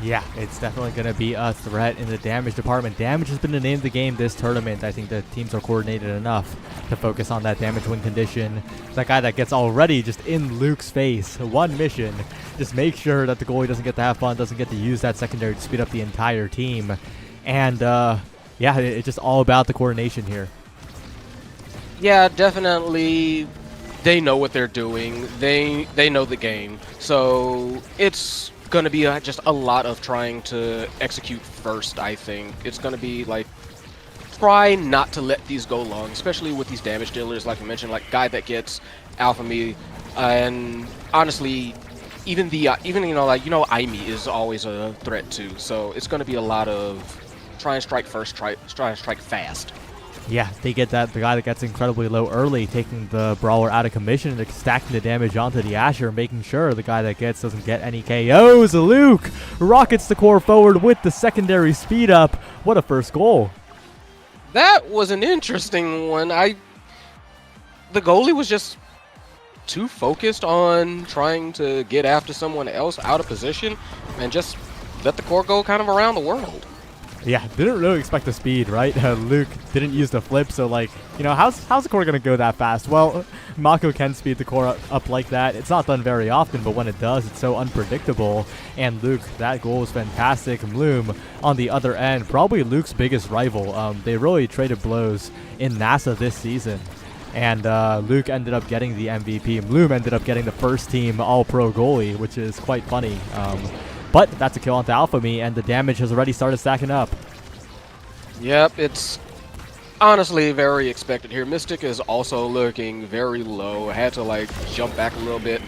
Yeah, it's definitely going to be a threat in the damage department. Damage has been the name of the game this tournament. I think the teams are coordinated enough to focus on that damage win condition. That guy that gets already just in Luke's face. One mission. Just make sure that the goalie doesn't get to have fun, doesn't get to use that secondary to speed up the entire team. And, yeah, it's just all about the coordination here. Yeah, definitely. They know what they're doing. They know the game. So it's going to be just a lot of trying to execute first. I think it's going to be like try not to let these go long, especially with these damage dealers, like I mentioned, like guy that gets Alpha Me, and honestly, even Aimi is always a threat too. So it's going to be a lot of try and strike first, try and strike fast. Yeah, they get the guy that gets incredibly low early, taking the Brawler out of commission and stacking the damage onto the Asher, making sure the guy that gets doesn't get any KOs. Luke rockets the core forward with the secondary speed up. What a first goal. That was an interesting one. The goalie was just too focused on trying to get after someone else out of position and just let the core go kind of around the world. Yeah, didn't really expect the speed, right? Luke didn't use the flip, so like, how's the core gonna go that fast? Well, Mako can speed the core up like that. It's not done very often, but when it does, it's so unpredictable. And Luke, that goal was fantastic. Bloom on the other end, probably Luke's biggest rival. They really traded blows in NASA this season. And Luke ended up getting the MVP, and Bloom ended up getting the first team all-pro goalie, which is quite funny. But that's a kill onto Alpha Me, and the damage has already started stacking up. Yep, it's honestly very expected here. Mystic is also looking very low. I had to like jump back a little bit.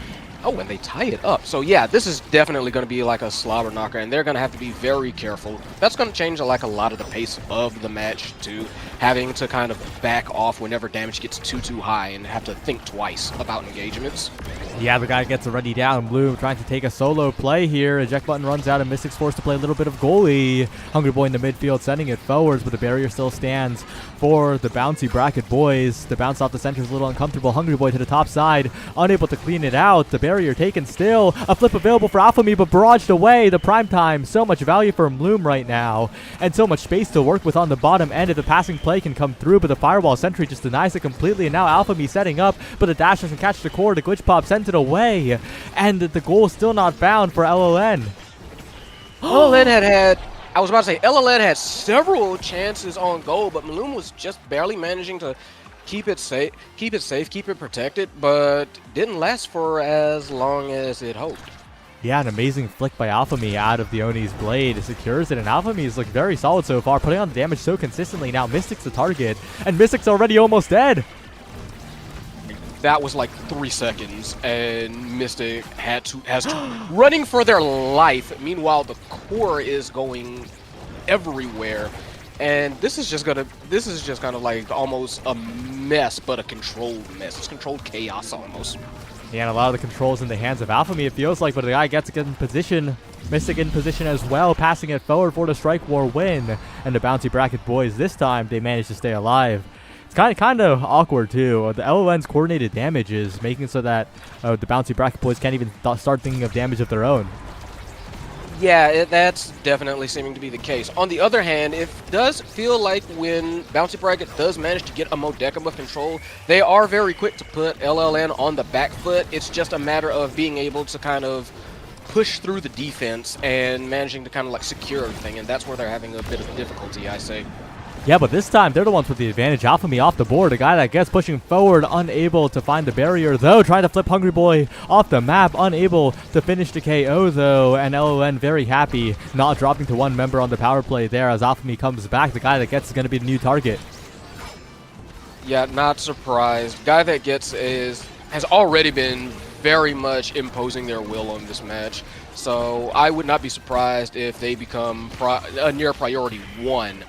Oh, and they tie it up. So yeah, this is definitely going to be like a slobber knocker, and they're going to have to be very careful. That's going to change like a lot of the pace of the match too, having to kind of back off whenever damage gets too high and have to think twice about engagements. Yeah, the guy gets already down. Bloom trying to take a solo play here. Eject button runs out, and Mystic's forced to play a little bit of goalie. Hungry Boy in the midfield sending it forwards, but the barrier still stands for the Bouncy Bracket Boys. The bounce off the center is a little uncomfortable. Hungry Boy to the top side, unable to clean it out. The barrier taken still. A flip available for Alpha Me, but barraged away. The prime time. So much value for Bloom right now, and so much space to work with on the bottom end if the passing play can come through, but the firewall sentry just denies it completely, and now Alpha Me setting up, but the dash doesn't catch the core. The glitch pop sends it away, and the goal is still not found for LLN. I was about to say, LLN had several chances on goal, but Bloom was just barely managing to keep it safe, keep it protected, but didn't last for as long as it hoped. Yeah, an amazing flick by Alpha Me out of the Oni's blade. It secures it, and Alpha Me is looking very solid so far, putting on the damage so consistently. Now Mystic's the target, and Mystic's already almost dead. That was like 3 seconds, and Mystic has to running for their life. Meanwhile, the core is going everywhere, and this is just kind of like almost a mess, but a controlled mess. It's controlled chaos almost. Yeah, and a lot of the controls in the hands of Alpha Me, it feels like, but the guy gets it in position. Mystic in position as well, passing it forward for the Strike War win. And the Bouncy Bracket Boys, this time, they managed to stay alive. It's kind of awkward too. The LON's coordinated damage is making it so that the bouncy bracket boys can't even start thinking of damage of their own. Yeah, that's definitely seeming to be the case. On the other hand, it does feel like when Bouncy Bracket does manage to get a modicum of control, they are very quick to put LLN on the back foot. It's just a matter of being able to kind of push through the defense and managing to kind of like secure everything, and that's where they're having a bit of difficulty, I say. Yeah, but this time they're the ones with the advantage. Alphamy off the board, a guy that gets pushing forward, unable to find the barrier though, trying to flip Hungry Boy off the map, unable to finish the KO though, and LON very happy, not dropping to one member on the power play there as Alphamy comes back. The guy that gets is going to be the new target. Yeah, not surprised. Guy that gets has already been very much imposing their will on this match, so I would not be surprised if they become a near priority 1.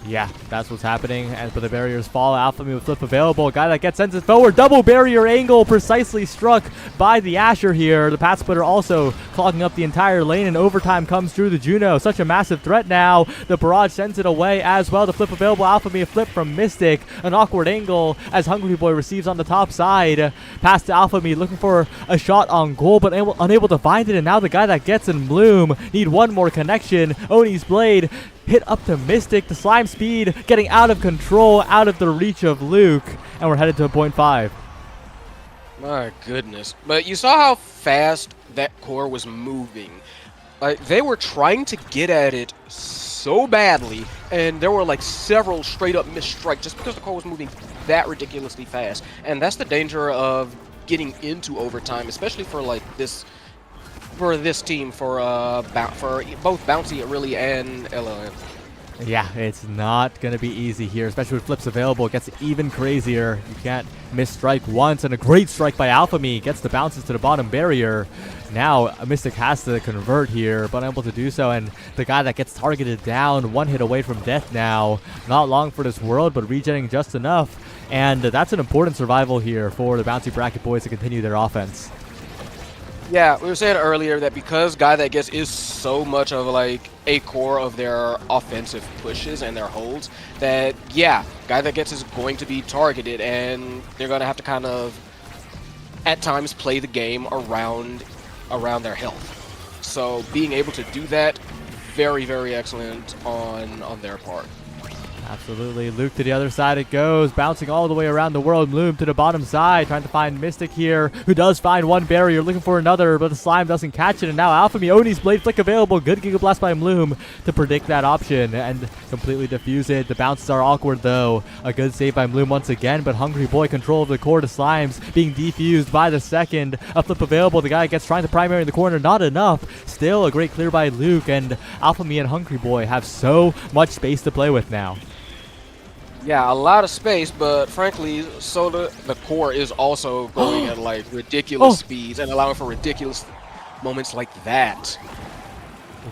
Yeah, that's what's happening. And but the barriers fall. Alphamy with flip available. A guy that gets sent it forward. Double barrier angle precisely struck by the Asher here. The Path Splitter also clogging up the entire lane, and overtime comes through the Juno. Such a massive threat now. The barrage sends it away as well. The flip available. Alphamy a flip from Mystic. An awkward angle as Hungry Boy receives on the top side. Pass to Alphamy looking for a shot on goal, but unable to find it. And now the guy that gets in Bloom need one more connection. Oni's Blade hit up to Mystic. The slime speed getting out of control, out of the reach of Luke, and we're headed to a 0.5. My goodness. But you saw how fast that core was moving. Like, they were trying to get at it so badly, and there were like several straight up missed strikes just because the core was moving that ridiculously fast. And that's the danger of getting into overtime, especially for like this team, for both Bouncy really and LLN. Yeah, it's not going to be easy here, especially with flips available. It gets even crazier. You can't miss strike once, and a great strike by Alphamy gets the bounces to the bottom barrier. Now, Mystic has to convert here, but unable to do so, and the guy that gets targeted down, one hit away from death now. Not long for this world, but regenerating just enough, and that's an important survival here for the Bouncy Bracket boys to continue their offense. Yeah, we were saying earlier that because Guy That Gets is so much of like a core of their offensive pushes and their holds, that yeah, Guy That Gets is going to be targeted, and they're going to have to kind of at times play the game around their health. So being able to do that, very, very excellent on their part. Absolutely. Luke to the other side it goes, bouncing all the way around the world. Bloom to the bottom side, trying to find Mystic here, who does find one barrier, looking for another, but the slime doesn't catch it. And now Alphamy, Oni's Blade Flick available. Good Giga Blast by Bloom to predict that option and completely defuse it. The bounces are awkward though. A good save by Bloom once again, but Hungry Boy control of the core to Slimes being defused by the second. A flip available. The guy gets trying to primary in the corner, not enough. Still a great clear by Luke, and Alphamy and Hungry Boy have so much space to play with now. Yeah, a lot of space, but frankly, so the core is also going at like ridiculous speeds and allowing for ridiculous moments like that.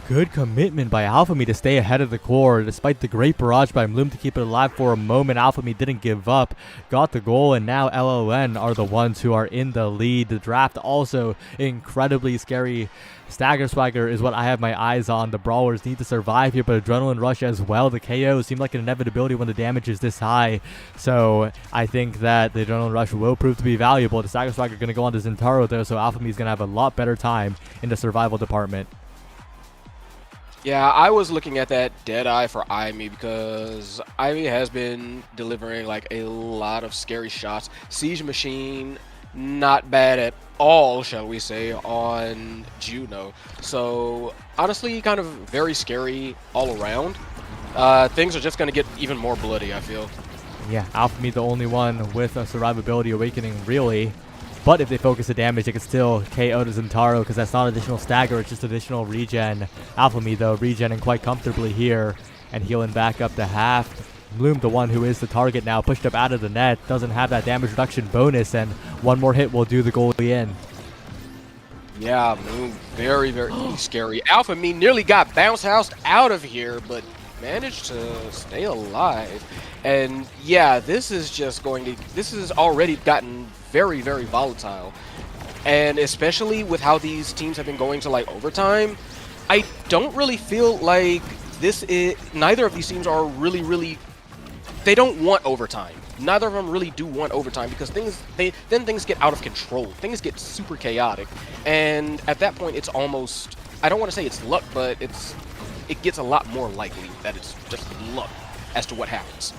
Good commitment by Alphamy to stay ahead of the core, despite the great barrage by Bloom to keep it alive for a moment. Alphamy didn't give up, got the goal, and now LON are the ones who are in the lead. The draft also incredibly scary. Stagger Swagger is what I have my eyes on. The Brawlers need to survive here, but Adrenaline Rush as well. The KOs seem like an inevitability when the damage is this high. So I think that the Adrenaline Rush will prove to be valuable. The Stagger Swagger going to go on to Zentaro though, so Alphamy is going to have a lot better time in the survival department. Yeah, I was looking at that Deadeye for Ivy because Ivy has been delivering like a lot of scary shots. Siege Machine, not bad at all, shall we say, on Juno. So honestly, kind of very scary all around. Things are just going to get even more bloody, I feel. Yeah, Alphamy the only one with a survivability awakening, really. But if they focus the damage, they can still KO to Zentaro because that's not additional stagger, it's just additional regen. Alphamy, though, regenning quite comfortably here and healing back up to half. Bloom, the one who is the target now, pushed up out of the net, doesn't have that damage reduction bonus, and one more hit will do the goalie in. Yeah, Bloom, very, very scary. Alphamy nearly got bounce housed out of here, but managed to stay alive. And yeah, this has already gotten very, very volatile. And especially with how these teams have been going to like overtime, I don't really feel like neither of these teams are really they don't want overtime. Neither of them really do want overtime because things get out of control. Things get super chaotic, and at that point, it's almost, I don't want to say it's luck, but it gets a lot more likely that it's just luck as to what happens.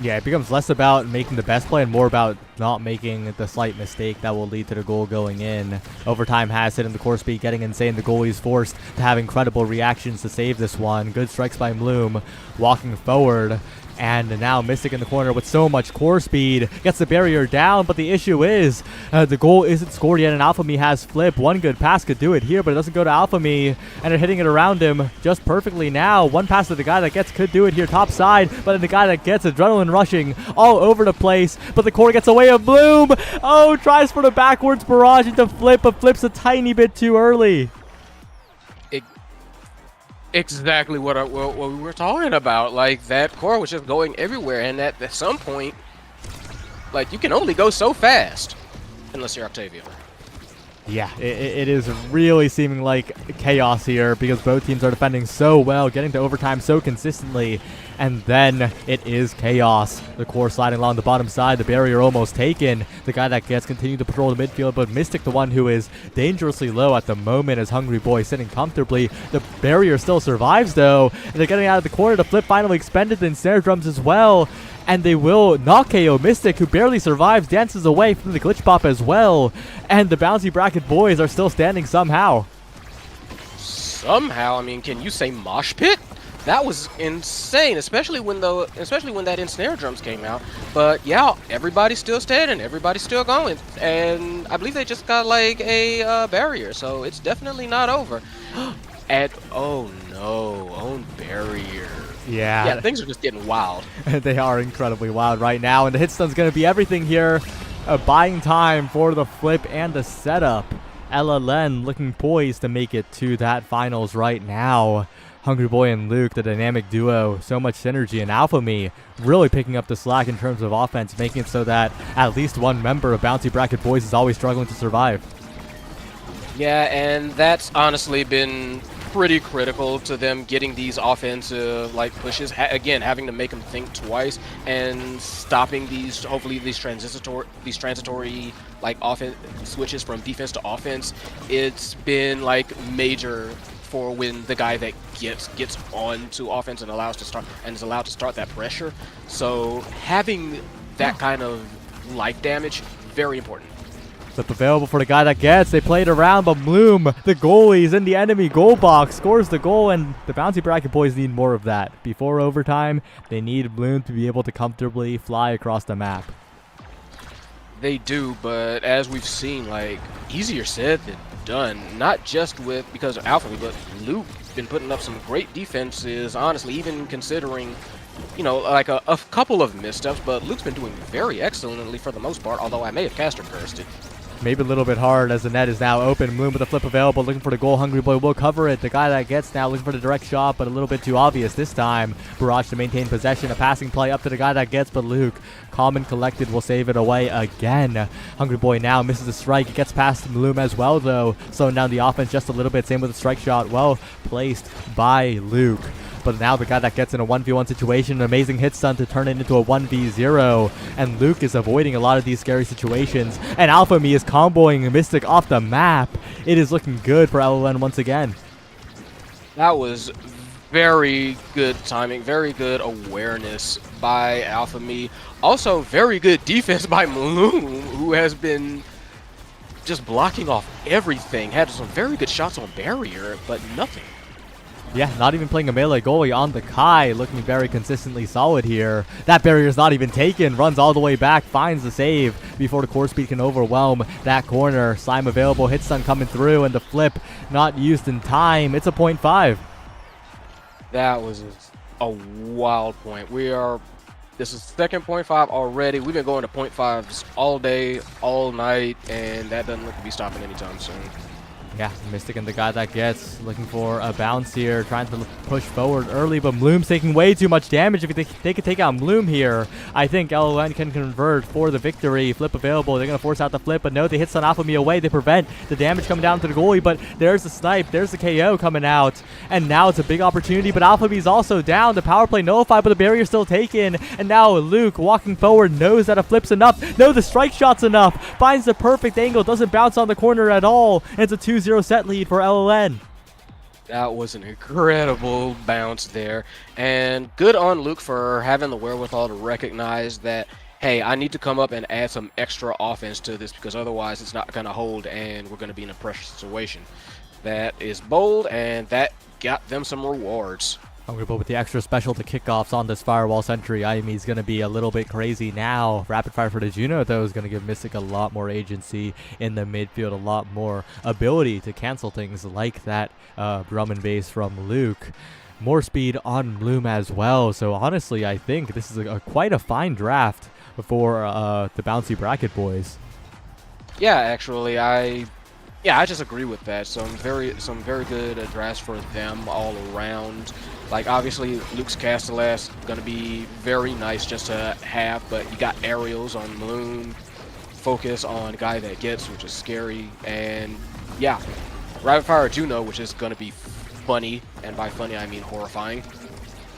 Yeah, it becomes less about making the best play and more about not making the slight mistake that will lead to the goal going in. Overtime has hit in the core speed, getting insane. The goalie's forced to have incredible reactions to save this one. Good strikes by Bloom, walking forward. And now Mystic in the corner with so much core speed gets the barrier down, but the issue is the goal isn't scored yet, and Alphamy has flip. One good pass could do it here, but it doesn't go to Alphamy, and they're hitting it around him just perfectly now. One pass to the guy that gets could do it here top side, but then the guy that gets adrenaline rushing all over the place, but the core gets away of Bloom. Oh, tries for the backwards barrage into flip, but flips a tiny bit too early. Exactly what we were talking about. Like, that core was just going everywhere, and at some point, like, you can only go so fast unless you're Octavia. Yeah, it is really seeming like chaos here because both teams are defending so well, getting to overtime so consistently, and then it is chaos. The core sliding along the bottom side, the barrier almost taken. The guy that gets continued to patrol the midfield, but Mystic, the one who is dangerously low at the moment, is Hungry Boy sitting comfortably. The barrier still survives though, and they're getting out of the corner. The flip finally expended, the snare drums as well. And they will not KO Mystic, who barely survives, dances away from the glitch pop as well. And the bouncy bracket boys are still standing somehow. Somehow? I mean, can you say mosh pit? That was insane, especially when that ensnare drums came out. But yeah, everybody's still standing, everybody's still going, and I believe they just got like a barrier, so it's definitely not over. Oh no, own barrier. Yeah, things are just getting wild. They are incredibly wild right now, and the hit stun's going to be everything here. Buying time for the flip and the setup. LLN looking poised to make it to that finals right now. Hungry Boy and Luke, the dynamic duo, so much synergy, and Alphamy really picking up the slack in terms of offense, making it so that at least one member of Bouncy Bracket Boys is always struggling to survive. Yeah, and that's honestly been pretty critical to them getting these offensive like pushes. Again, having to make them think twice and stopping these, hopefully these transitory like offense switches from defense to offense. It's been like major for when the guy that gets on to offense and is allowed to start that pressure. So having that kind of life damage, very important. Flip available for the guy that gets. They played around, but Bloom, the goalie's in the enemy goal box, scores the goal, and the Bouncy Bracket Boys need more of that. Before overtime, they need Bloom to be able to comfortably fly across the map. They do, but as we've seen, like, easier said than done. Not just because of Alphamy, but Luke been putting up some great defenses, honestly, even considering, you know, like a couple of missteps, but Luke's been doing very excellently for the most part, although I may have caster cursed it. Maybe a little bit hard as the net is now open. Bloom with a flip available, looking for the goal. Hungry Boy will cover it. The guy that gets now looking for the direct shot, but a little bit too obvious this time. Barrage to maintain possession. A passing play up to the guy that gets, but Luke, calm and collected, will save it away again. Hungry Boy now misses a strike. It gets past Bloom as well, though, slowing down the offense just a little bit. Same with the strike shot. Well placed by Luke. But now the guy that gets in a 1v1 situation, an amazing hit stun to turn it into a 1v0. And Luke is avoiding a lot of these scary situations. And Alphamy is comboing Mystic off the map. It is looking good for LLN once again. That was very good timing, very good awareness by Alphamy. Also, very good defense by Bloom, who has been just blocking off everything. Had some very good shots on barrier, but nothing. Yeah, not even playing a melee goalie on the Kai, looking very consistently solid here. That barrier is not even taken, runs all the way back, finds the save before the core speed can overwhelm that corner. Slime available, hit stun coming through, and the flip not used in time. It's a 0.5. That was a wild point. This is second 0.5 already. We've been going to 0.5s all day, all night, and that doesn't look to be stopping anytime soon. Yeah, Mystic and the guy that gets looking for a bounce here, trying to push forward early, but Bloom's taking way too much damage. If they could take out Bloom here, I think LON can convert for the victory. Flip available. They're going to force out the flip, but no, they hit Sun Alpha Me away. They prevent the damage coming down to the goalie, but there's the snipe. There's the KO coming out, and now it's a big opportunity, but Alpha Me's also down. The power play nullified, but the barrier's still taken, and now Luke walking forward knows that a flip's enough. No, the strike shot's enough. Finds the perfect angle, doesn't bounce on the corner at all, and it's a 2-0 set lead for LLN. That was an incredible bounce there. And good on Luke for having the wherewithal to recognize that, hey, I need to come up and add some extra offense to this because otherwise it's not going to hold and we're going to be in a pressure situation. That is bold, and that got them some rewards. Hungry Bull with the extra special to kickoffs on this Firewall Sentry. IME's going to be a little bit crazy now. Rapid Fire for the Juno, though, is going to give Mystic a lot more agency in the midfield, a lot more ability to cancel things like that drum and bass from Luke. More speed on Bloom as well. So honestly, I think this is quite a fine draft for the Bouncy Bracket boys. Yeah, actually, I just agree with that. Some very good drafts for them all around. Like, obviously, Luke's Castellas going to be very nice just to have, but you got aerials on Bloom, focus on Guy That Gets, which is scary, and yeah, Rapid Fire Juno, which is going to be funny, and by funny I mean horrifying.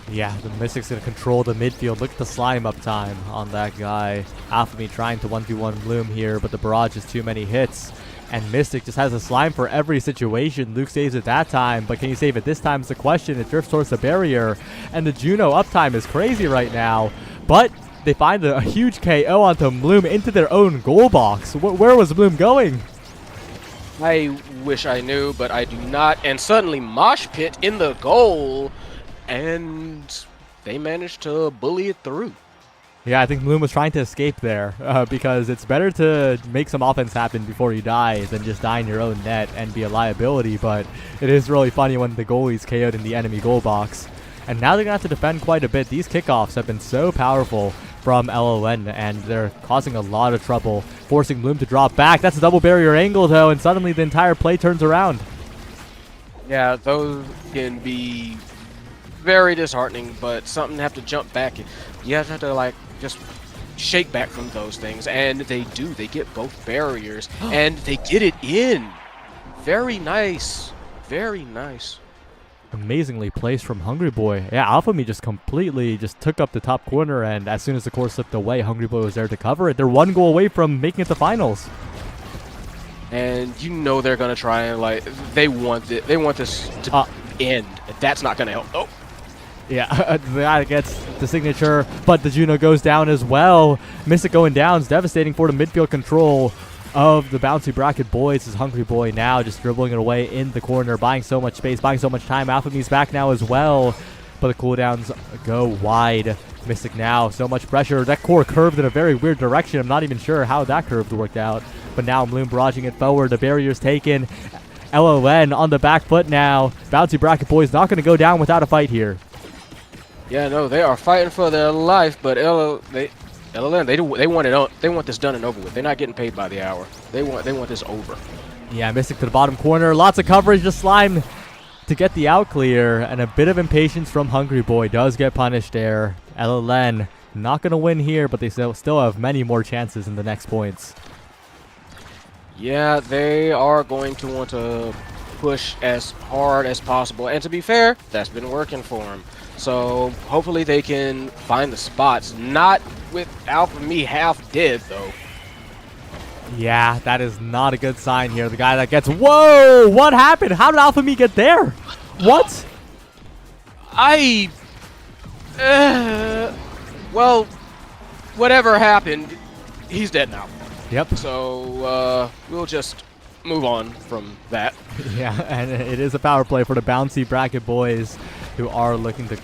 Yeah, the Mystic's going to control the midfield. Look at the slime up time on that guy. Alpha Me trying to 1v1 Bloom here, but the barrage is too many hits. And Mystic just has a slime for every situation. Luke saves it that time, but can you save it this time is the question. It drifts towards the barrier, and the Juno uptime is crazy right now. But they find a huge KO onto Bloom into their own goal box. Where was Bloom going? I wish I knew, but I do not. And suddenly Mosh Pit in the goal, and they managed to bully it through. Yeah, I think Bloom was trying to escape there because it's better to make some offense happen before you die than just die in your own net and be a liability. But it is really funny when the goalie's KO'd in the enemy goal box. And now they're going to have to defend quite a bit. These kickoffs have been so powerful from LON, and they're causing a lot of trouble, forcing Bloom to drop back. That's a double barrier angle, though, and suddenly the entire play turns around. Yeah, those can be very disheartening, but something have to jump back. You have to, like, just shake back from those things, and they do. They get both barriers, and they get it in. Very nice. Very nice. Amazingly placed from Hungry Boy. Yeah, Alpha Me just completely just took up the top corner, and as soon as the core slipped away, Hungry Boy was there to cover it. They're one goal away from making it to finals. And you know they're gonna try and, like, they want this to end. That's not gonna help. Oh. Yeah, the guy gets the signature, but the Juno goes down as well. Mystic going down is devastating for the midfield control of the Bouncy Bracket boys. Is Hungry Boy now just dribbling it away in the corner, buying so much space, buying so much time. Alpha Me's back now as well, but the cooldowns go wide. Mystic now, so much pressure. That core curved in a very weird direction. I'm not even sure how that curve worked out, but now Bloom barraging it forward. The barrier's taken. LON on the back foot now. Bouncy Bracket boys not going to go down without a fight here. Yeah, no, they are fighting for their life, but LLN, they want it. They want this done and over with. They're not getting paid by the hour. They want this over. Yeah, Mystic to the bottom corner. Lots of coverage, just slime to get the out clear, and a bit of impatience from Hungry Boy does get punished there. LLN not going to win here, but they still have many more chances in the next points. Yeah, they are going to want to push as hard as possible, and to be fair, that's been working for them. So hopefully they can find the spots. Not with Alpha Me half dead, though. Yeah, that is not a good sign here. The guy that gets... Whoa! What happened? How did Alpha Me get there? What? Well, whatever happened, he's dead now. Yep. So we'll just move on from that. Yeah, and it is a power play for the Bouncy Bracket boys, who are looking to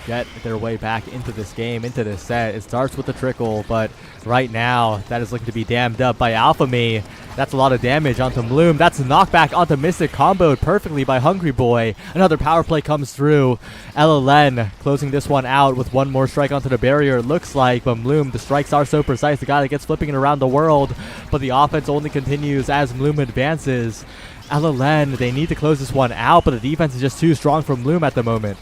get their way back into this game, into this set. It starts with the trickle, but right now, that is looking to be dammed up by Alpha Me. That's a lot of damage onto Bloom. That's a knockback onto Mystic, comboed perfectly by Hungry Boy. Another power play comes through. LLN closing this one out with one more strike onto the barrier, it looks like, but Bloom, the strikes are so precise, the guy that gets flipping it around the world, but the offense only continues as Bloom advances. LLN, they need to close this one out, but the defense is just too strong from Bloom at the moment.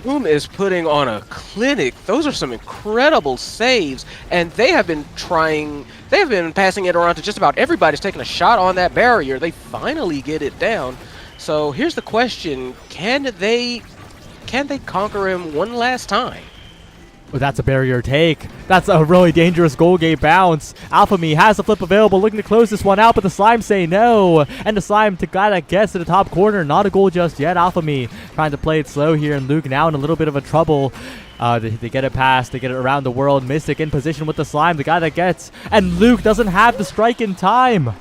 Bloom is putting on a clinic. Those are some incredible saves, and they have been passing it around to just about everybody's taking a shot on that barrier. They finally get it down. So here's the question: can they conquer him one last time? Oh, that's a barrier take. That's a really dangerous goal gate bounce. Alphamy has the flip available, looking to close this one out, but the Slime say no. And the Slime, to guy that gets to the top corner, not a goal just yet. Alphamy trying to play it slow here, and Luke now in a little bit of a trouble. They get it past, they get it around the world. Mystic in position with the Slime, the guy that gets, and Luke doesn't have the strike in time.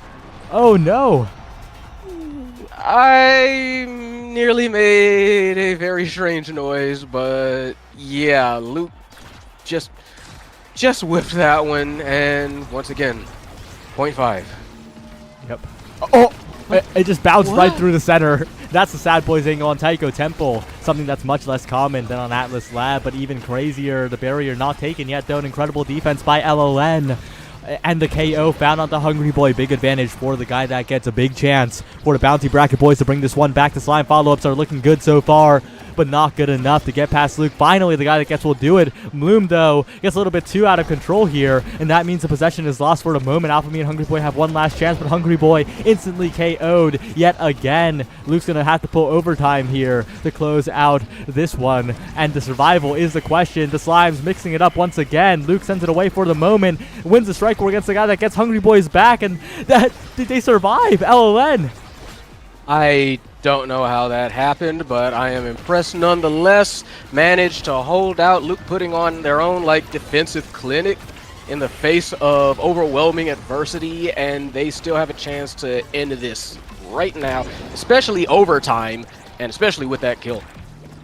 Oh no. I nearly made a very strange noise, but yeah, Luke just whipped that one, and once again, 0.5. Yep. Oh! It just bounced right through the center. That's the Sad Boys angle on Taiko Temple. Something that's much less common than on Atlas Lab, but even crazier. The barrier not taken yet, though. An incredible defense by LLN. And the KO found on the Hungry Boy. Big advantage for the guy that gets a big chance for the Bounty Bracket Boys to bring this one back to Slime. Follow-ups are looking good so far, but not good enough to get past Luke. Finally, the guy that gets will do it. Bloom, though, gets a little bit too out of control here, and that means the possession is lost for the moment. Alphamy and Hungry Boy have one last chance, but Hungry Boy instantly KO'd yet again. Luke's going to have to pull overtime here to close out this one, and the survival is the question. The Slime's mixing it up once again. Luke sends it away for the moment, wins the strike war against the guy that gets Hungry Boys back, and did they survive? LLN. I don't know how that happened, but I am impressed nonetheless. Managed to hold out. Luke putting on their own defensive clinic in the face of overwhelming adversity, and they still have a chance to end this right now, especially overtime, and especially with that kill.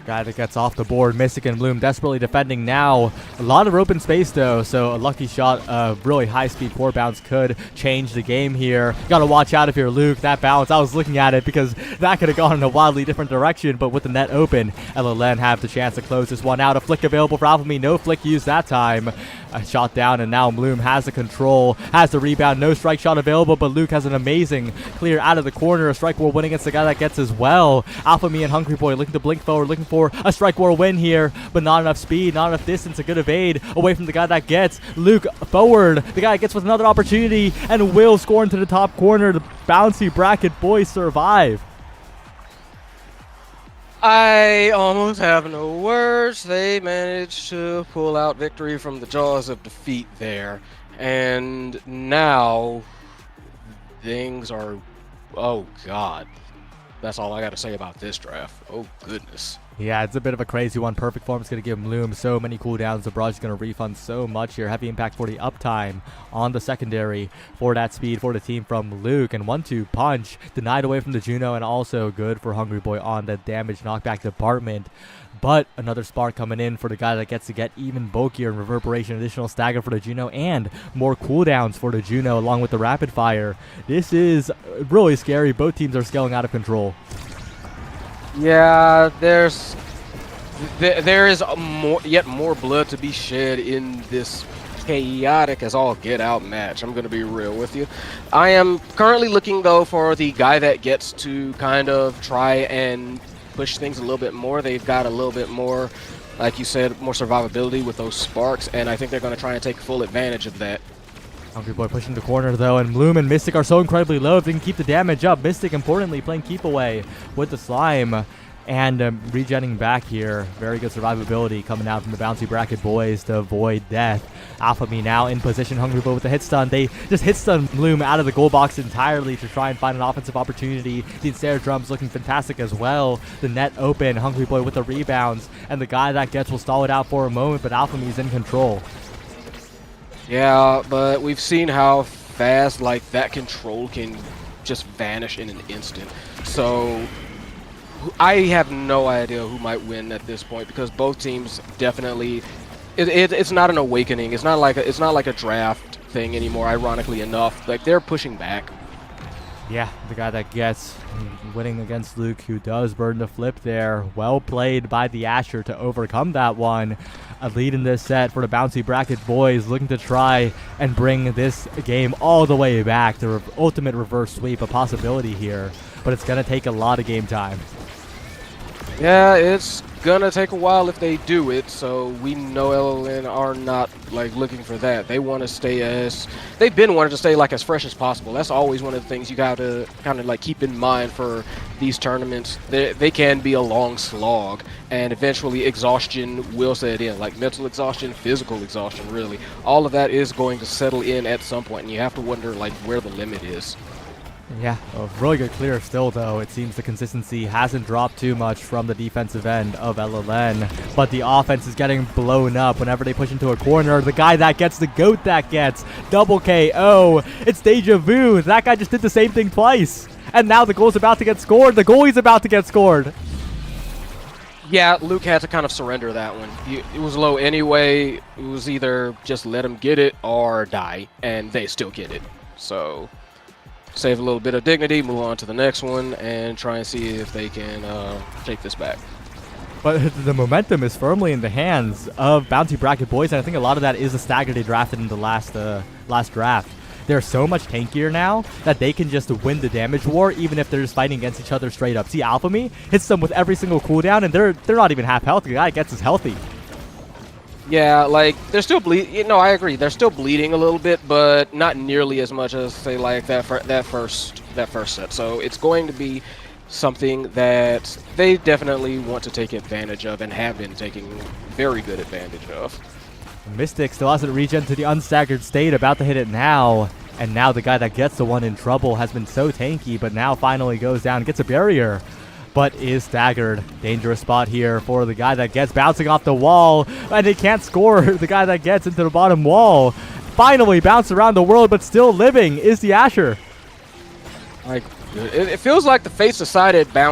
Guy that gets off the board. Mystic and Bloom desperately defending now. A lot of open space, though, so a lucky shot of really high-speed core bounce could change the game here. Gotta watch out if you're Luke. That bounce, I was looking at it because that could have gone in a wildly different direction, but with the net open, LLN have the chance to close this one out. A flick available for Alphamy. No flick used that time. A shot down, and now Bloom has the control, has the rebound. No strike shot available, but Luke has an amazing clear out of the corner. A strike war win against the guy that gets as well. Alphamy and Hungry Boy looking to blink forward, looking for a strike war win here, but not enough speed, not enough distance. A good evade away from the guy that gets. Luke forward. The guy gets with another opportunity and will score into the top corner. The Bouncy Bracket Boys survive. I almost have no words. They managed to pull out victory from the jaws of defeat there. And now things are... oh, God. That's all I got to say about this draft. Oh, goodness. Yeah, it's a bit of a crazy one. Perfect form is going to give Bloom so many cooldowns. The barrage is going to refund so much here. Heavy impact for the uptime on the secondary for that speed for the team from Luke. And 1-2 punch denied away from the Juno, and also good for Hungry Boy on the damage knockback department. But another spark coming in for the guy that gets to get even bulkier and reverberation, additional stagger for the Juno, and more cooldowns for the Juno along with the rapid fire. This is really scary. Both teams are scaling out of control. Yeah, there is yet more blood to be shed in this chaotic as all get out match. I'm going to be real with you. I am currently looking, though, for the guy that gets to kind of try and push things a little bit more. They've got a little bit more, like you said, more survivability with those sparks, and I think they're going to try and take full advantage of that. Hungry Boy pushing the corner, though, and Bloom and Mystic are so incredibly low if they can keep the damage up. Mystic, importantly, playing keep away with the Slime and regenning back here. Very good survivability coming out from the Bouncy Bracket Boys to avoid death. Alphamy now in position. Hungry Boy with the hit stun. They just hit stun Bloom out of the goal box entirely to try and find an offensive opportunity. The Ensnare drums looking fantastic as well. The net open. Hungry Boy with the rebounds, and the guy that gets will stall it out for a moment, but Alphamy's in control. Yeah, but we've seen how fast that control can just vanish in an instant. So I have no idea who might win at this point, because both teams definitely it's not an awakening. It's not like a draft thing anymore, ironically enough. They're pushing back. Yeah, the guy that gets winning against Luke, who does burn the flip there. Well played by the Asher to overcome that one. A lead in this set for the Bouncy Bracket boys, looking to try and bring this game all the way back. The ultimate reverse sweep, a possibility here, but it's going to take a lot of game time. Yeah, it's gonna take a while if they do it, so we know LLN are not like looking for that. They want to stay they've been wanting to stay like as fresh as possible. That's always one of the things you gotta kind of like keep in mind for these tournaments. They can be a long slog, and eventually exhaustion will set in, like mental exhaustion, physical exhaustion, really. All of that is going to settle in at some point, and you have to wonder like where the limit is. Yeah, a really good clear still, though. It seems the consistency hasn't dropped too much from the defensive end of LLN, but the offense is getting blown up whenever they push into a corner. The guy that gets the GOAT that gets double KO. It's deja vu. That guy just did the same thing twice. And now the goal's about to get scored. The goalie's about to get scored. Yeah, Luke had to kind of surrender that one. It was low anyway. It was either just let him get it or die, and they still get it. So save a little bit of dignity, move on to the next one, and try and see if they can take this back. But the momentum is firmly in the hands of Bounty Bracket boys, and I think a lot of that is the stagger they drafted in the last draft. They're so much tankier now that they can just win the damage war, even if they're just fighting against each other straight up. See, Alpha Me hits them with every single cooldown, and they're not even half health. The guy gets is healthy. Yeah, like they're still bleeding. No, I agree. They're still bleeding a little bit, but not nearly as much as say like that first set. So it's going to be something that they definitely want to take advantage of and have been taking very good advantage of. Mystic still hasn't regen to the unstaggered state, about to hit it now. And now the guy that gets the one in trouble has been so tanky, but now finally goes down, gets a barrier, but is staggered. Dangerous spot here for the guy that gets bouncing off the wall, and he can't score. The guy that gets into the bottom wall. Finally bounced around the world, but still living is the Asher. Like, it feels like the Fates decided like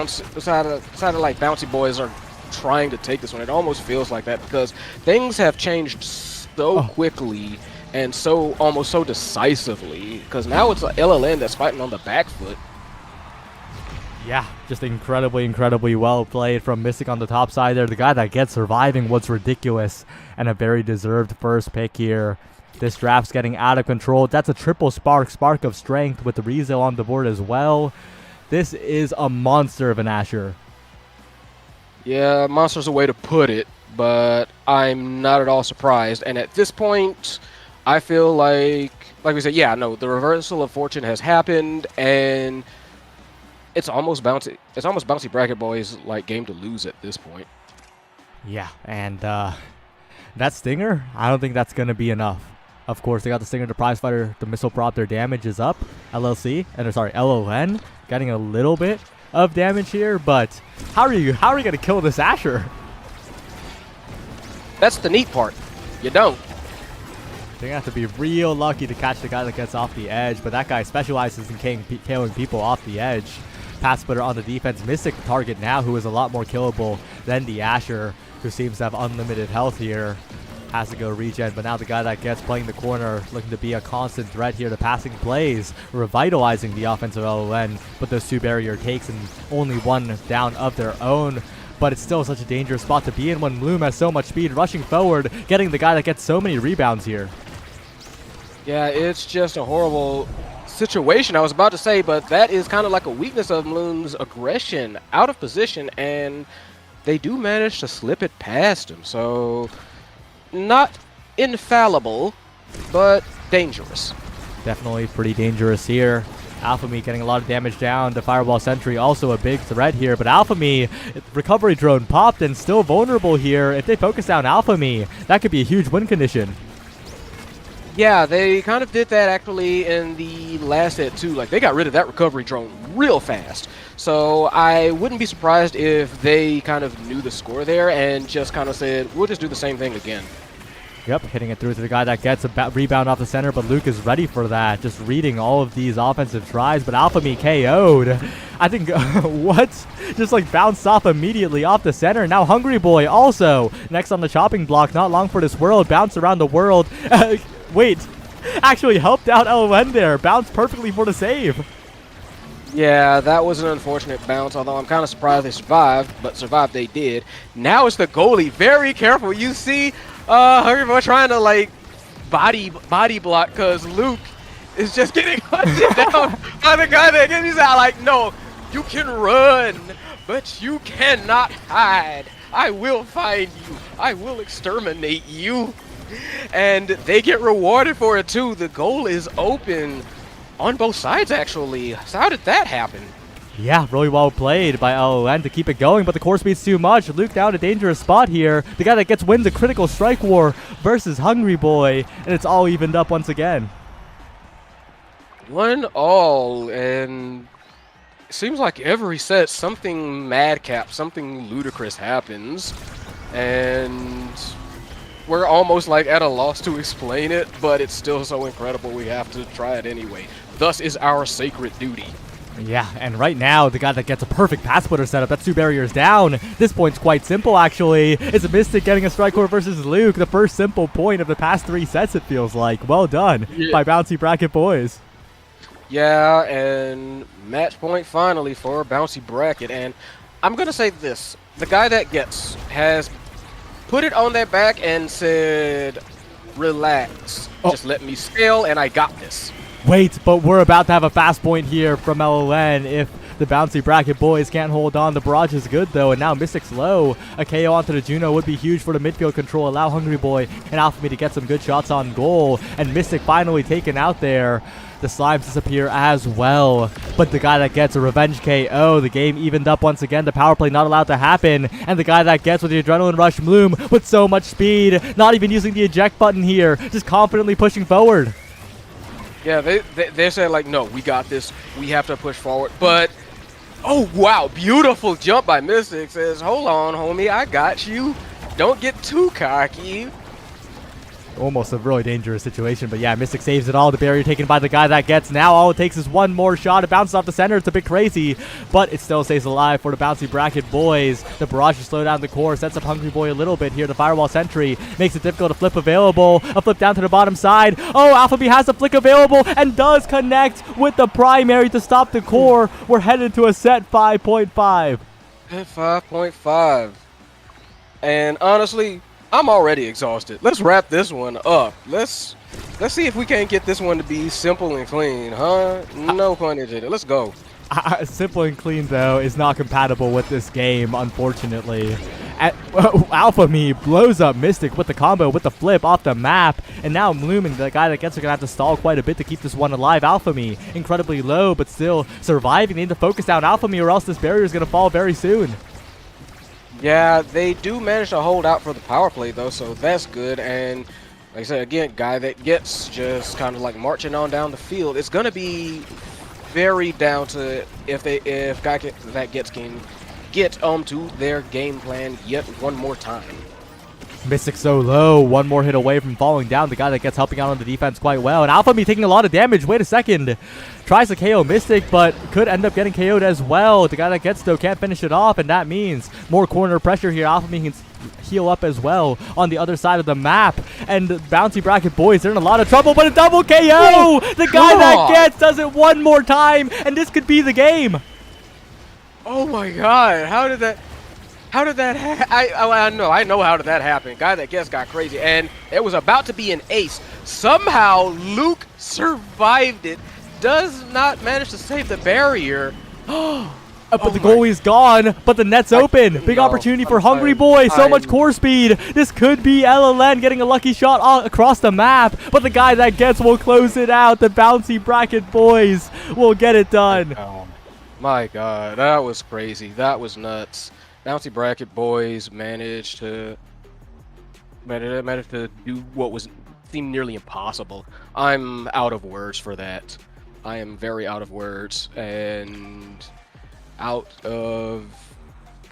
Bouncy Boys are trying to take this one. It almost feels like that because things have changed so quickly and almost so decisively, because now it's a LLN that's fighting on the back foot. Yeah, just incredibly well played from Mystic on the top side there. The guy that gets surviving was ridiculous, and a very deserved first pick here. This draft's getting out of control. That's a triple spark of strength with the Rezo on the board as well. This is a monster of an Asher. Yeah, monster's a way to put it, but I'm not at all surprised. And at this point, I feel like we said, yeah, no, the reversal of fortune has happened, and it's almost Bouncy Bracket Boys like game to lose at this point. Yeah, and that Stinger, I don't think that's going to be enough. Of course, they got the Stinger, the prize fighter, the missile prop, their damage is up. LLN getting a little bit of damage here, but how are you going to kill this Asher? That's the neat part. You don't. They have to be real lucky to catch the guy that gets off the edge, but that guy specializes in killing people off the edge. Pass splitter on the defense. Mystic the target now, who is a lot more killable than the Asher, who seems to have unlimited health here. Has to go regen, but now the guy that gets playing the corner, looking to be a constant threat here to passing plays, revitalizing the offensive LON, but those two barrier takes and only one down of their own. But it's still such a dangerous spot to be in when Bloom has so much speed, rushing forward, getting the guy that gets so many rebounds here. Yeah, it's just a horrible situation, I was about to say, but that is kind of like a weakness of Bloom's aggression, out of position, and they do manage to slip it past him. So not infallible, but dangerous. Definitely pretty dangerous here. Alpha Me getting a lot of damage down. The Fireball Sentry also a big threat here, but Alpha Me, recovery drone popped and still vulnerable here. If they focus down Alpha Me, that could be a huge win condition. Yeah, they kind of did that actually in the last set too. Like, they got rid of that recovery drone real fast. So I wouldn't be surprised if they kind of knew the score there and just kind of said, we'll just do the same thing again. Yep, hitting it through to the guy that gets a rebound off the center, but Luke is ready for that. Just reading all of these offensive tries, but Alpha Me KO'd. I think, what? Just like bounced off immediately off the center. Now Hungry Boy also next on the chopping block. Not long for this world. Bounced around the world. Wait, actually helped out LON there. Bounced perfectly for the save. Yeah, that was an unfortunate bounce, although I'm kind of surprised they survived, but survived they did. Now it's the goalie. Very careful. You see Hungry trying to, like, body block because Luke is just getting hunted down by the guy that gets he's out like, no, you can run, but you cannot hide. I will find you. I will exterminate you. And they get rewarded for it too. The goal is open on both sides, actually. So how did that happen? Yeah, really well played by LON to keep it going, but the core speed's too much. Luke now in a dangerous spot here. The guy that gets wins a critical strike war versus Hungry Boy, and it's all evened up once again. 1-all, and it seems like every set something madcap, something ludicrous happens, and we're almost like at a loss to explain it, but it's still so incredible we have to try it anyway. Thus is our sacred duty. Yeah, and right now, the guy that gets a perfect pass splitter setup, that's 2 barriers down. This point's quite simple, actually. It's a Mystic getting a strike core versus Luke. The first simple point of the past 3 sets, it feels like. Well done by Bouncy Bracket Boys. Yeah, and match point finally for Bouncy Bracket. And I'm going to say this. The guy that gets has put it on their back and said, relax. Just let me scale and I got this. Wait, but we're about to have a fast point here from LON if the Bouncy Bracket Boys can't hold on. The barrage is good, though, and now Mystic's low. A KO onto the Juno would be huge for the midfield control. Allow Hungry Boy and Alpha to get some good shots on goal, and Mystic finally taken out there. The slimes disappear as well, but the guy that gets a revenge KO, the game evened up once again. The power play not allowed to happen, and the guy that gets with the adrenaline rush Bloom with so much speed, not even using the eject button here, just confidently pushing forward. Yeah, they said, like, no, we got this. We have to push forward. But, oh, wow, beautiful jump by Mystic. Says, hold on, homie, I got you. Don't get too cocky. Almost a really dangerous situation, but yeah, Mystic saves it all. The barrier taken by the guy that gets. Now all it takes is one more shot. It bounces off the center. It's a bit crazy, but it still stays alive for the Bouncy Bracket Boys. The barrage to slow down the core, sets up Hungry Boy a little bit here. The Firewall Sentry makes it difficult to flip available. A flip down to the bottom side. Oh, Alpha B has a flick available and does connect with the primary to stop the core. We're headed to a set 5.5. At 5.5. And honestly, I'm already exhausted. Let's wrap this one up. Let's see if we can't get this one to be simple and clean, huh? No pun intended. Let's go. Simple and clean, though, is not compatible with this game, unfortunately. Alpha Me blows up Mystic with the combo, with the flip off the map, and now Bloom and the guy that gets are going to have to stall quite a bit to keep this one alive. Alpha Me, incredibly low, but still surviving. They need to focus down Alpha Me or else this barrier is going to fall very soon. Yeah, they do manage to hold out for the power play, though, so that's good. And like I said, again, guy that gets just kind of like marching on down the field. It's going to be very down to if guy that gets can get onto their game plan yet one more time. Mystic so low, one more hit away from falling down. The guy that gets helping out on the defense quite well. And Alpha Me taking a lot of damage. Wait a second. Tries to KO Mystic, but could end up getting KO'd as well. The guy that gets, though, can't finish it off, and that means more corner pressure here. Alpha Me can heal up as well on the other side of the map. And Bouncy Bracket Boys, they're in a lot of trouble, but a double KO! The guy that gets does it one more time, and this could be the game. Oh my god, how did that happen? I know how did that happen. Guy that gets got crazy, and it was about to be an ace. Somehow Luke survived it, does not manage to save the barrier. But the goalie's gone, but the net's open. Big opportunity for Hungry Boy. So much core speed. This could be LLN getting a lucky shot across the map, but the guy that gets will close it out. The Bouncy Bracket Boys will get it done. My god, that was crazy. That was nuts. Bouncy Bracket Boys managed to do what seemed nearly impossible. I'm out of words for that. I am very out of words and out of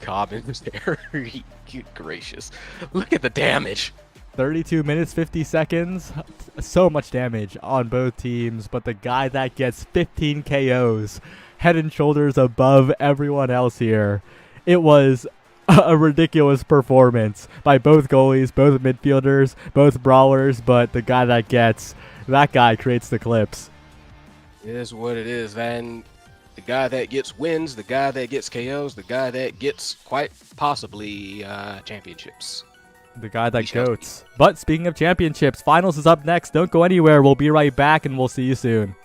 commentary. Good gracious. Look at the damage. 32 minutes, 50 seconds. So much damage on both teams, but the guy that gets 15 KOs, head and shoulders above everyone else here. It was a ridiculous performance by both goalies, both midfielders, both brawlers, but the guy that gets, that guy creates the clips. It is what it is, and the guy that gets wins, the guy that gets KOs, the guy that gets quite possibly championships. The guy that We shall see. goats. But speaking of championships, finals is up next. Don't go anywhere. We'll be right back, and we'll see you soon.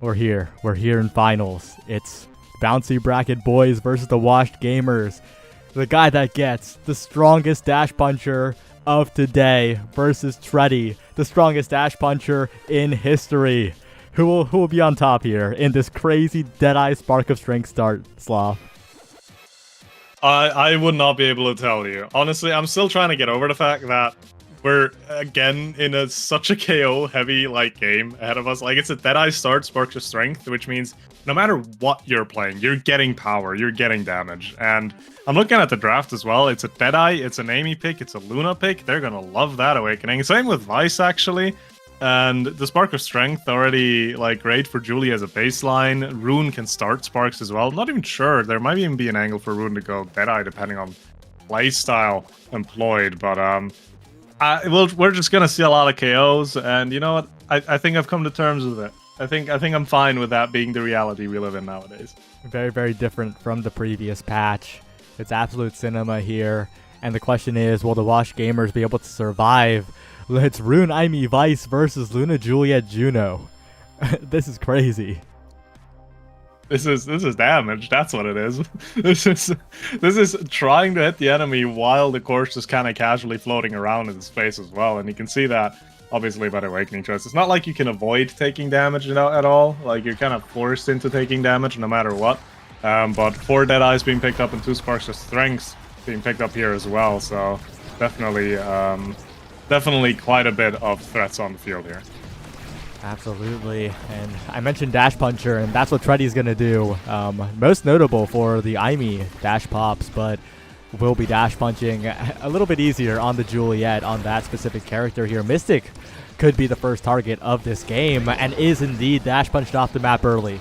We're here. We're here in finals. It's Bouncy Bracket Boys versus the Washed Gamers. The guy that gets the strongest dash puncher of today versus Tourney, the strongest dash puncher in history. Who will be on top here in this crazy Deadeye Spark of Strength start, Sloth? I would not be able to tell you. Honestly, I'm still trying to get over the fact that we're again in such a KO heavy game ahead of us. Like, it's a Deadeye start, Sparks of Strength, which means no matter what you're playing, you're getting power, you're getting damage. And I'm looking at the draft as well. It's a Deadeye, it's an Amy pick, it's a Luna pick. They're gonna love that Awakening. Same with Vice, actually. And the Spark of Strength already great for Julie as a baseline. Rune can start Sparks as well. Not even sure. There might even be an angle for Rune to go Deadeye depending on playstyle employed. But we're just gonna see a lot of KOs, and you know what? I think I've come to terms with it. I think I'm fine with that being the reality we live in nowadays. Very, very different from the previous patch. It's absolute cinema here, and the question is, will the Wash Gamers be able to survive? It's Rune Aimee Vice versus Luna Juliet Juno. This is crazy. This is damage. That's what it is. This is trying to hit the enemy while the course is kind of casually floating around in space as well, and you can see that obviously by the Awakening choice. It's not like you can avoid taking damage at all. Like, you're kind of forced into taking damage no matter what. But 4 Deadeyes being picked up and 2 Sparks of Strengths being picked up here as well. So definitely quite a bit of threats on the field here. Absolutely, and I mentioned Dash Puncher, and that's what Tourney's going to do. Most notable for the Aimee Dash Pops, but will be Dash Punching a little bit easier on the Juliet, on that specific character here. Mystic could be the first target of this game, and is indeed Dash Punched off the map early.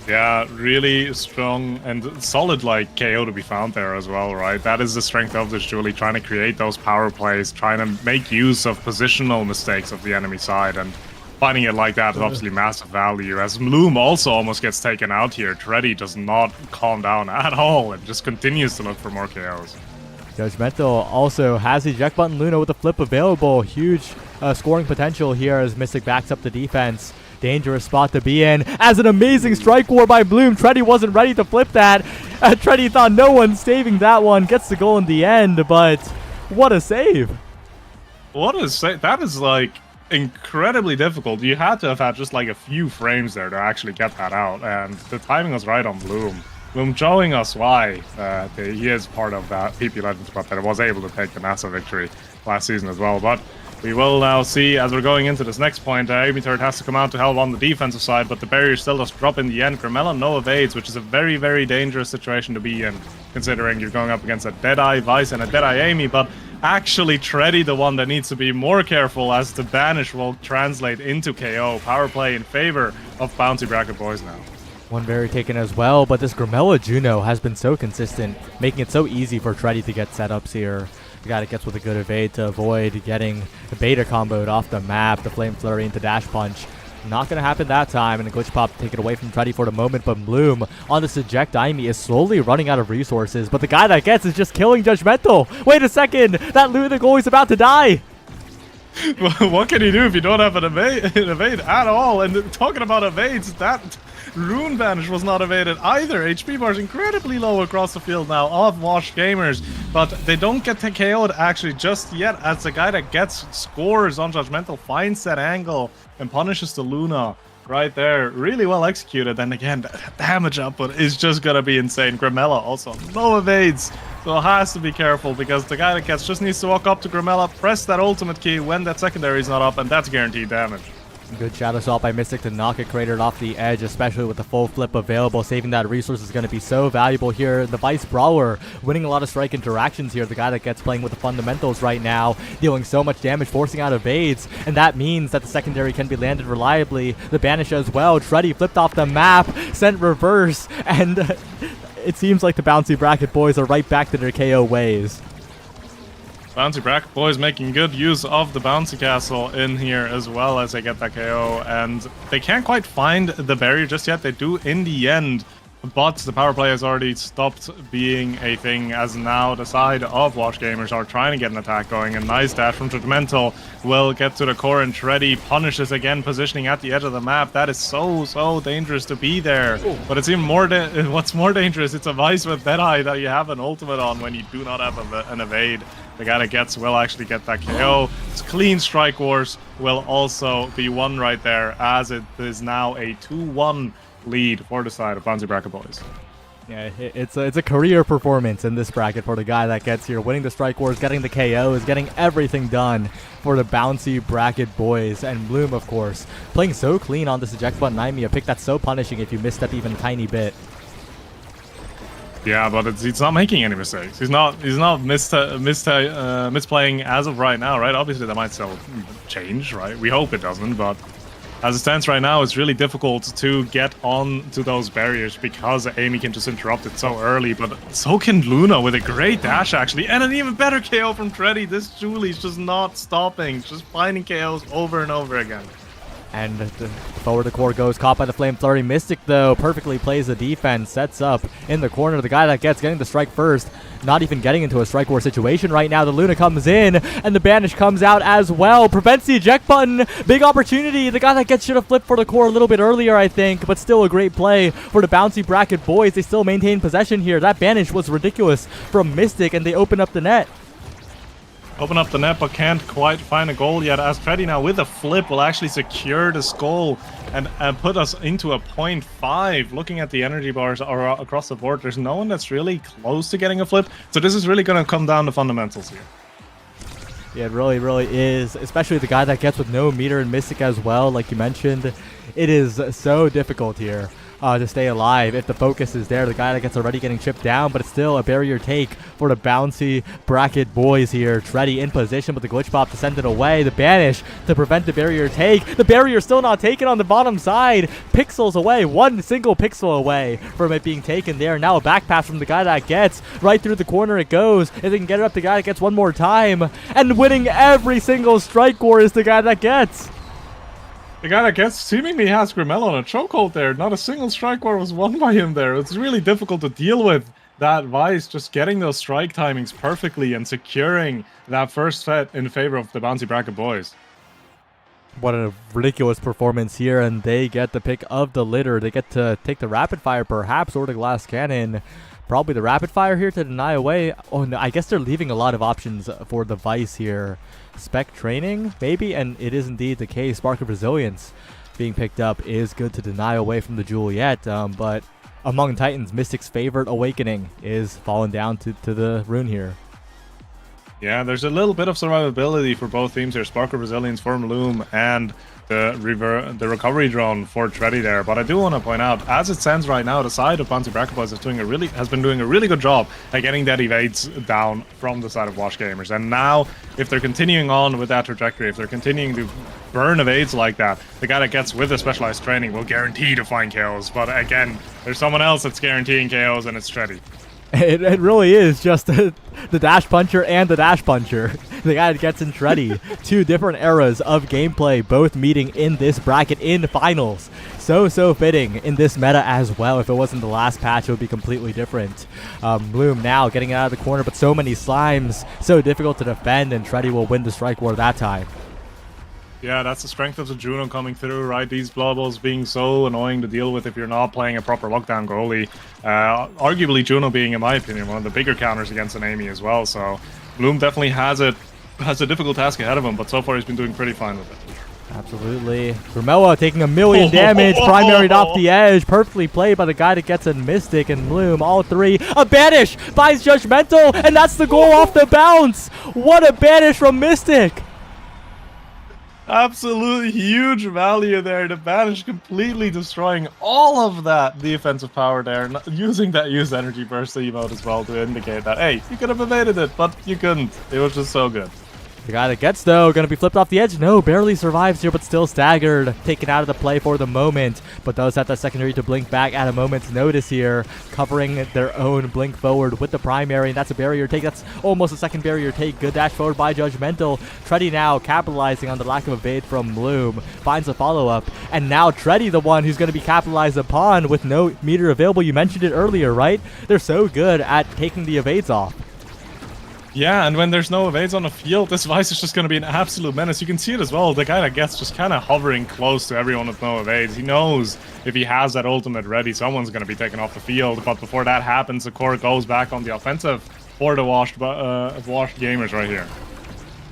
Yeah, really strong and solid KO to be found there as well, right? That is the strength of this Julie, trying to create those power plays, trying to make use of positional mistakes of the enemy side, and finding it like that is obviously massive value. As Bloom also almost gets taken out here, Tourney does not calm down at all and just continues to look for more KOs. Judgmental also has the eject button Luna with the flip available. Huge scoring potential here as Mystic backs up the defense. Dangerous spot to be in, as an amazing strike war by Bloom. Tourney wasn't ready to flip that. Tourney thought no one's saving that one. Gets the goal in the end, but what a save. What a save. That is incredibly difficult. You had to have had just a few frames there to actually get that out, and the timing was right on Bloom. Bloom showing us why he is part of that PP Legends squad that was able to take the massive victory last season as well. But we will now see, as we're going into this next point, Amy Third has to come out to help on the defensive side, but the barrier still does drop in the end. Grimella no evades, which is a very, very dangerous situation to be in, considering you're going up against a Deadeye Vice and a Deadeye Amy, but actually Tourney the one that needs to be more careful, as the banish will translate into KO. Power play in favor of Bouncy Bracket Boys now. One berry taken as well, but this Grimella Juno has been so consistent, making it so easy for Tourney to get setups here. The guy that gets with a good evade to avoid getting the beta comboed off the map, the Flame Flurry into Dash Punch. Not going to happen that time, and a Glitch Pop take it away from Tourney for the moment, but Bloom on this eject Aimee is slowly running out of resources, but the guy that gets is just killing Judgmental. Wait a second, that Luna goal is about to die. What can you do if you don't have an evade at all? And talking about evades, Rune Banish was not evaded either. HP bar is incredibly low across the field now of Wash Gamers, but they don't get KO'd actually just yet, as the guy that gets scores on Judgmental finds that angle and punishes the Luna right there. Really well executed. And again, the damage output is just gonna be insane. Grimella also no evades, so has to be careful, because the guy that gets just needs to walk up to Grimella, press that ultimate key when that secondary is not up, and that's guaranteed damage. Good shadow shot by Mystic to knock it cratered off the edge, especially with the full flip available. Saving that resource is going to be so valuable here. The Vice Brawler winning a lot of strike interactions here. The guy that gets playing with the fundamentals right now, dealing so much damage, forcing out evades, and that means that the secondary can be landed reliably. The Banish as well. Treddy flipped off the map, sent reverse, and it seems like the Bouncy Bracket boys are right back to their KO ways. Bouncy Bracket boys making good use of the Bouncy Castle in here as well as they get that KO, and they can't quite find the barrier just yet. They do in the end, but the power play has already stopped being a thing, as now the side of Wash Gamers are trying to get an attack going. A nice dash from Judgmental will get to the core, and Treddy punishes again, positioning at the edge of the map. That is so dangerous to be there. Ooh. But it's even more, what's more dangerous, it's a Vice with Deadeye that you have an ultimate on when you do not have an evade. The guy that gets will actually get that KO. It's clean Strike Wars will also be won right there, as it is now a 2-1 lead for the side of Bouncy Bracket boys. Yeah, it's a career performance in this bracket for the guy that gets here, winning the Strike Wars, getting the KOs, getting everything done for the Bouncy Bracket boys. And Bloom, of course, playing so clean on this eject button Nimi, a pick that's so punishing if you misstep even a tiny bit. Yeah, but it's not making any mistakes. He's not misplaying as of right now, right? Obviously, that might still change, right? We hope it doesn't, but as it stands right now, it's really difficult to get on to those barriers because Amy can just interrupt it so early, but so can Luna with a great dash, actually, and an even better KO from Treddy. This Julie's just not stopping, just finding KOs over and over again. And forward the core goes, caught by the Flame Flurry. Mystic, though, perfectly plays the defense, sets up in the corner. The guy that getting the strike first, not even getting into a strike war situation right now. The Luna comes in, and the Banish comes out as well. Prevents the eject button. Big opportunity. The guy that should have flipped for the core a little bit earlier, I think, but still a great play for the Bouncy Bracket boys. They still maintain possession here. That Banish was ridiculous from Mystic, and they open up the net. Open up the net, but can't quite find a goal yet, as Treddy now with a flip will actually secure the skull and put us into a 0.5. Looking at the energy bars across the board, there's no one that's really close to getting a flip, so this is really going to come down to fundamentals here. Yeah, it really is, especially the guy that gets with no meter and Mystic as well, like you mentioned. It is so difficult here to stay alive if the focus is there. The guy that gets already getting chipped down, but it's still a barrier take for the Bouncy Bracket boys here. Treddy in position with the glitch pop to send it away. The Banish to prevent the barrier take. The barrier still not taken on the bottom side. Pixels away, one single pixel away from it being taken there. Now a back pass from the guy that gets right through the corner it goes. If they can get it up, the guy that gets one more time, and winning every single strike war is the guy that gets. The guy that gets seemingly has Grimella on a chokehold there. Not a single strike war was won by him there. It's really difficult to deal with that Vice, just getting those strike timings perfectly and securing that first set in favor of the Bouncy Bracket boys. What a ridiculous performance here, and they get the pick of the litter. They get to take the rapid fire perhaps, or the glass cannon. Probably the rapid fire here to deny away. Oh no, I guess they're leaving a lot of options for the Vice here. Spec training, maybe, and it is indeed the case. Spark of Resilience being picked up is good to deny away from the Juliet, but among Titans, Mystic's favorite Awakening is falling down to the rune here. Yeah, there's a little bit of survivability for both teams here. Spark of Resilience for Loom and the recovery drone for Treddy there. But I do want to point out, as it stands right now, the side of Bouncy Bracket boys has been doing a really good job at getting that evades down from the side of Wash Gamers. And now, if they're continuing on with that trajectory, if they're continuing to burn evades like that, the guy that gets with the specialized training will guarantee to find kills. But again, there's someone else that's guaranteeing KOs, and it's Treddy. It really is just the dash puncher and the dash puncher. The guy that gets in Treddy. Two different eras of gameplay, both meeting in this bracket in finals. So fitting in this meta as well. If it wasn't the last patch, it would be completely different. Bloom now getting out of the corner, but so many slimes, so difficult to defend, and Treddy will win the strike war that time. Yeah, that's the strength of the Juno coming through, right? These blow balls being so annoying to deal with if you're not playing a proper lockdown goalie. Arguably, Juno being, in my opinion, one of the bigger counters against an Amy as well. So Bloom definitely has a difficult task ahead of him, but so far he's been doing pretty fine with it. Absolutely. Grimella taking 1 million damage, primaried off the edge. Perfectly played by the guy that gets a Mystic and Bloom. All three. A banish buys Judgmental, and that's the goal off the bounce. What a banish from Mystic. Absolutely huge value there. The banish completely destroying all of that defensive power there. Using that used energy burst emote as well to indicate that, hey, you could have evaded it, but you couldn't. It was just so good. The guy that gets, though, going to be flipped off the edge. No, barely survives here, but still staggered. Taken out of the play for the moment, but does have that secondary to blink back at a moment's notice here. Covering their own blink forward with the primary, and that's a barrier take. That's almost a second barrier take. Good dash forward by Judgmental. Treddy now capitalizing on the lack of evade from Bloom. Finds a follow-up, and now Treddy the one who's going to be capitalized upon with no meter available. You mentioned it earlier, right? They're so good at taking the evades off. Yeah, and when there's no evades on the field, this Vice is just going to be an absolute menace. You can see it as well. The guy that gets just kind of hovering close to everyone with no evades. He knows if he has that ultimate ready, someone's going to be taken off the field. But before that happens, the core goes back on the offensive for the washed gamers right here.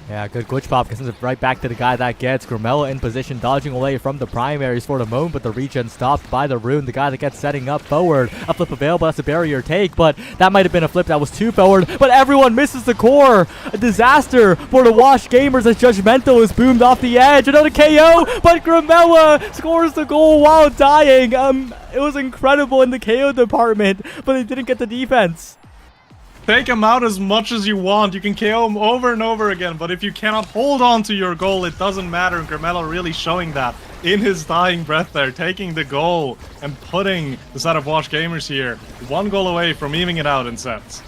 Yeah, good glitch pop. Sends it right back to the guy that gets. Grimella in position, dodging away from the primaries for the moment, but the regen stopped by the rune. The guy that gets setting up forward. A flip available. That's a barrier take, but that might have been a flip that was too forward. But everyone misses the core. A disaster for the Wash Gamers as Judgmental is boomed off the edge. Another KO, but Grimella scores the goal while dying. It was incredible in the KO department, but they didn't get the defense. Take him out as much as you want. You can KO him over and over again, but if you cannot hold on to your goal, it doesn't matter. And Grimella really showing that in his dying breath there, taking the goal and putting the side of Wash Gamers here 1 goal away from evening it out in sets.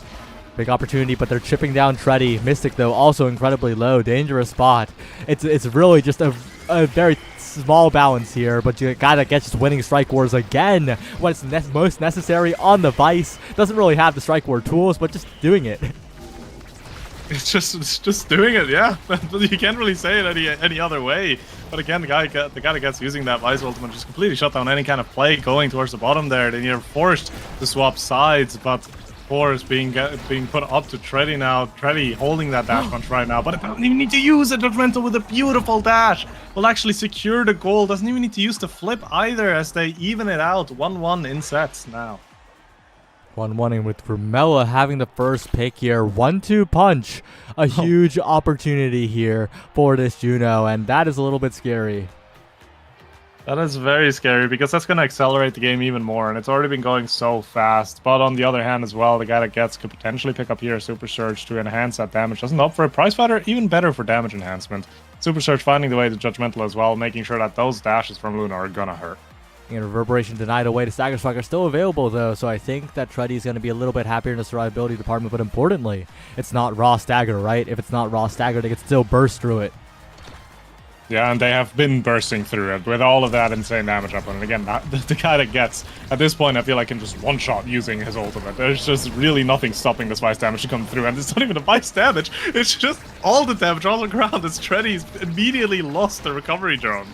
Big opportunity, but they're chipping down Treddy. Mystic, though, also incredibly low. Dangerous spot. It's really just a very small balance here, but you got to get just winning strike wars again when it's most necessary on the Vice. Doesn't really have the strike war tools, but just doing it. It's just doing it, yeah. You can't really say it any other way. But again, the guy that gets using that Vice ultimate just completely shut down any kind of play going towards the bottom there. Then you're forced to swap sides, but force being put up to Treddy now. Treddy holding that dash punch right now, but it doesn't even need to use it. Judgmental with a beautiful dash will actually secure the goal. Doesn't even need to use the flip either as they even it out 1-1 in sets now. 1-1 with Grimella having the first pick here. 1-2 punch. A huge opportunity here for this Juno, and that is a little bit scary. That is very scary because that's going to accelerate the game even more, and it's already been going so fast. But on the other hand as well, the guy that gets could potentially pick up here a Super Surge to enhance that damage. Doesn't up for a prize fighter, even better for damage enhancement. Super Surge finding the way to Judgmental as well, making sure that those dashes from Luna are going to hurt. And Reverberation denied away to Stagger Strike are still available, though, so I think that Treddy's going to be a little bit happier in the survivability department, but importantly, it's not raw Stagger, right? If it's not raw Stagger, they can still burst through it. Yeah, and they have been bursting through it with all of that insane damage up on it. Again, the guy that gets, at this point, I feel like can just one-shot using his ultimate. There's just really nothing stopping this Vice damage to come through, and it's not even a Vice damage. It's just all the damage all the ground as Treddy's immediately lost the recovery drone.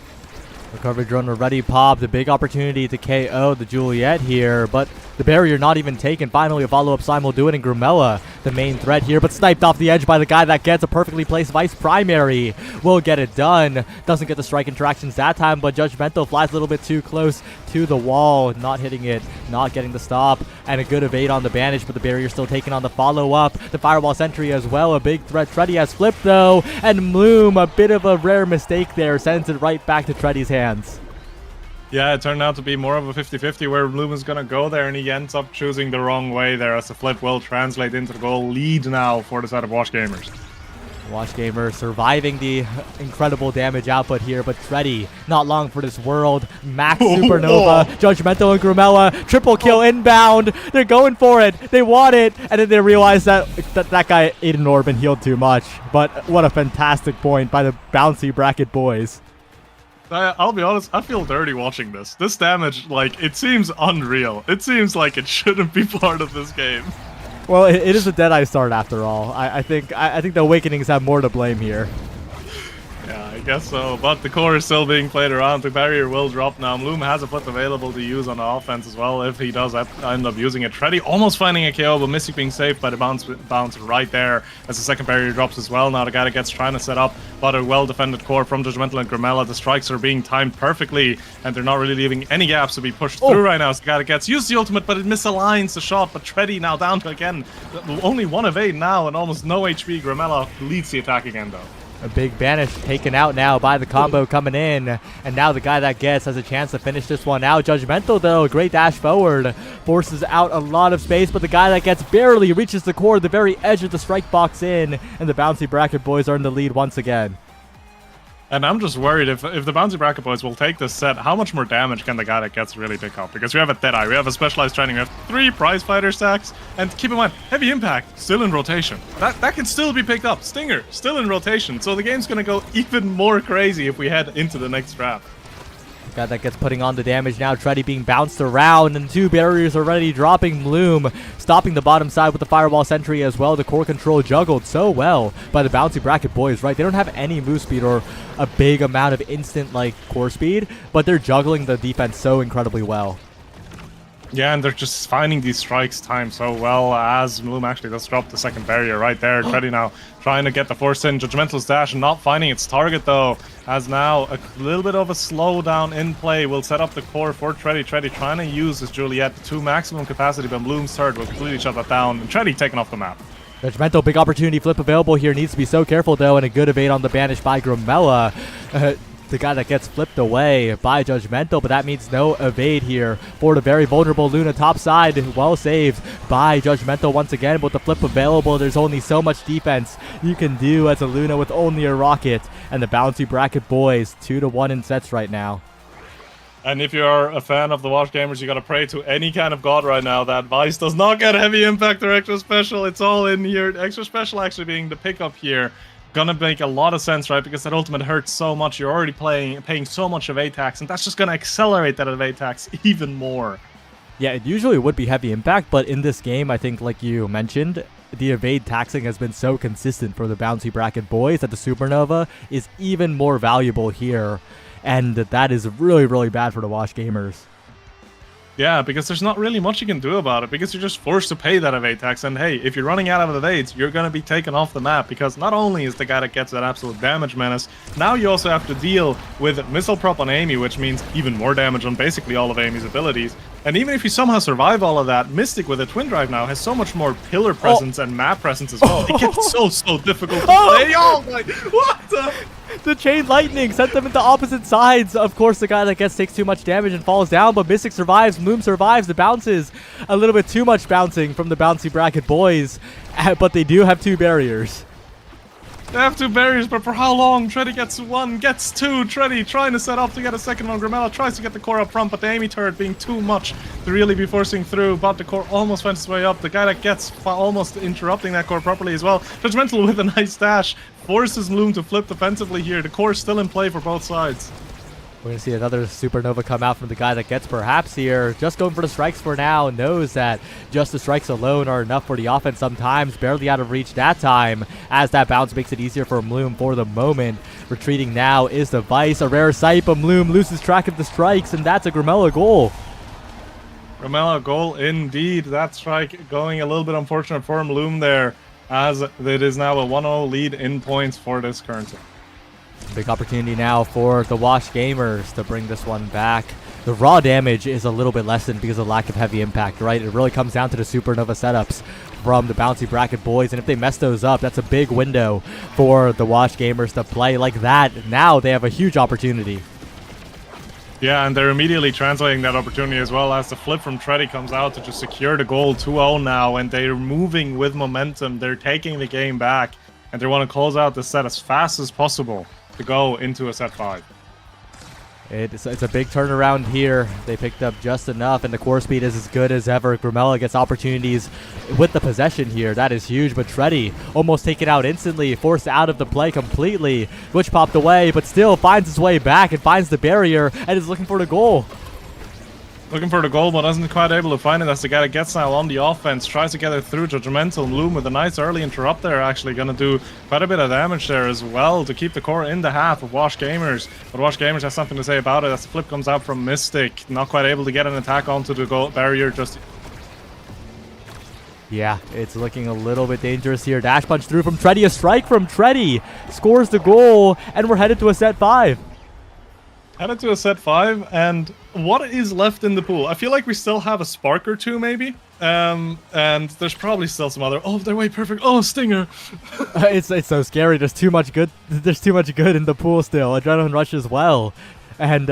Recovery drone already popped. A big opportunity to KO the Juliet here, but the barrier not even taken. Finally, a follow-up Slime will do it, and Grimella, the main threat here, but sniped off the edge by the guy that gets a perfectly placed Vice primary. Will get it done. Doesn't get the strike interactions that time, but Judgmental flies a little bit too close to the wall, not hitting it, not getting the stop, and a good evade on the bandage, but the barrier still taken on the follow-up. The Fireball Sentry as well, a big threat. Treddy has flipped, though, and Bloom, a bit of a rare mistake there, sends it right back to Treddy's hands. Yeah, it turned out to be more of a 50-50 where Bloom is going to go there, and he ends up choosing the wrong way there as the flip will translate into the goal. Lead now for the side of Wash Gamers. Wash Gamer surviving the incredible damage output here, but Treddy, not long for this world. Max Supernova, Judgmental and Grimella, triple kill inbound. They're going for it. They want it, and then they realize that guy ate an orb and healed too much. But what a fantastic point by the bouncy bracket boys. I'll be honest, I feel dirty watching this. This damage, like, it seems unreal. It seems like it shouldn't be part of this game. Well, it is a Deadeye start after all. I think the Awakenings have more to blame here. Yeah, guess so, but the core is still being played around. The barrier will drop now. Bloom has a flip available to use on the offense as well if he does end up using it. Tready almost finding a KO, but Mystic being saved by the bounce right there as the second barrier drops as well. Now the guy that gets trying to set up, but a well-defended core from Judgmental and Grimella. The strikes are being timed perfectly, and they're not really leaving any gaps to be pushed through right now. So the guy that gets used the ultimate, but it misaligns the shot. But Tready now down to, again, only 1 of 8 now, and almost no HP. Grimella leads the attack again, though. A big banish taken out now by the combo coming in. And now the guy that gets has a chance to finish this one out. Judgmental, though, great dash forward. Forces out a lot of space, but the guy that gets barely reaches the core, the very edge of the strike box in. And the Bouncy Bracket boys are in the lead once again. And I'm just worried if the Bouncy Bracket boys will take this set, how much more damage can the guy that gets really pick up? Because we have a Deadeye, we have a Specialized Training, we have 3 Prize Fighter stacks, and keep in mind, Heavy Impact, still in rotation. That can still be picked up. Stinger, still in rotation. So the game's going to go even more crazy if we head into the next draft. Guy that gets putting on the damage now. Tready being bounced around, and 2 barriers already dropping. Bloom stopping the bottom side with the Fireball Sentry as well. The core control juggled so well by the Bouncy Bracket boys, right? They don't have any move speed or a big amount of instant like core speed, but they're juggling the defense so incredibly well. Yeah, and they're just finding these strikes timed so well as Bloom actually does drop the second barrier right there. Tready now trying to get the force in. Judgmental's dash and not finding its target though, as now a little bit of a slowdown in play will set up the core for Tready. Tready trying to use his Juliet to maximum capacity, but Bloom's third will completely shut that down, and Tready taken off the map. Judgmental, big opportunity flip available here. Needs to be so careful though, and a good evade on the banish by Grimella. The guy that gets flipped away by Judgmental, but that means no evade here for the very vulnerable Luna top side. Well saved by Judgmental once again, but with the flip available, there's only so much defense you can do as a Luna with only a rocket. And the Bouncy Bracket boys 2-1 in sets right now. And if you're a fan of the Wash Gamers, you gotta pray to any kind of god right now that Vice does not get Heavy Impact or Extra Special. It's all in here. Extra Special actually being the pickup here. Gonna make a lot of sense, right? Because that ultimate hurts so much. You're already paying so much evade tax, and that's just gonna accelerate that evade tax even more. Yeah, it usually would be Heavy Impact, but in this game, I think, like you mentioned, the evade taxing has been so consistent for the Bouncy Bracket boys that the Supernova is even more valuable here, and that is really, really bad for the Wash Gamers. Yeah, because there's not really much you can do about it, because you're just forced to pay that evade tax. And hey, if you're running out of evades, you're going to be taken off the map, because not only is the guy that gets that absolute damage menace, now you also have to deal with Missile Prop on Amy, which means even more damage on basically all of Amy's abilities. And even if you somehow survive all of that, Mystic with a Twin Drive now has so much more pillar presence and map presence as well. It gets so difficult to play. Oh my, what the... The Chain Lightning sent them into opposite sides. Of course, the guy that gets takes too much damage and falls down, but Mystic survives, Moom survives. The bounces, a little bit too much bouncing from the Bouncy Bracket boys, but they do have 2 barriers. They have 2 barriers, but for how long? Tready gets 1, gets 2. Tready trying to set up to get a second one. Grimella tries to get the core up front, but the Amy turret being too much to really be forcing through. But the core almost finds its way up. The guy that gets almost interrupting that core properly as well. Judgmental with a nice dash forces Bloom to flip defensively here. The core is still in play for both sides. We're going to see another Supernova come out from the guy that gets perhaps here. Just going for the strikes for now. Knows that just the strikes alone are enough for the offense sometimes. Barely out of reach that time, as that bounce makes it easier for Bloom for the moment. Retreating now is the Vice. A rare sight, but Bloom loses track of the strikes, and that's a Grimella goal. Grimella goal indeed. That strike going a little bit unfortunate for Bloom there, as it is now a 1-0 lead in points for this current team. Big opportunity now for the Wash Gamers to bring this one back. The raw damage is a little bit lessened because of lack of Heavy Impact, right? It really comes down to the Supernova setups from the Bouncy Bracket boys, and if they mess those up, that's a big window for the Wash Gamers to play like that. Now they have a huge opportunity. Yeah, and they're immediately translating that opportunity as well, as the flip from Tready comes out to just secure the goal 2-0 now, and they're moving with momentum. They're taking the game back, and they want to close out the set as fast as possible to go into a set 5. It's a big turnaround here. They picked up just enough, and the core speed is as good as ever. Grimella gets opportunities with the possession here. That is huge, but Tready almost taken out instantly, forced out of the play completely. Which popped away, but still finds his way back and finds the barrier and is looking for the goal. Looking for the goal, but isn't quite able to find it as the guy that gets now on the offense. Tries to get it through Judgmental. Bloom with a nice early interrupt there, actually going to do quite a bit of damage there as well to keep the core in the half of Wash Gamers. But Wash Gamers has something to say about it as the flip comes out from Mystic. Not quite able to get an attack onto the goal barrier just... Yeah, it's looking a little bit dangerous here. Dash punch through from Treddy. A strike from Treddy. Scores the goal, and we're headed to a set 5. Headed to a set 5, and what is left in the pool? I feel like we still have a Spark or two, maybe. And there's probably still some other... Oh, they're way perfect. Oh, Stinger. It's so scary. There's too much good. There's too much good in the pool still. Adrenaline Rush as well. And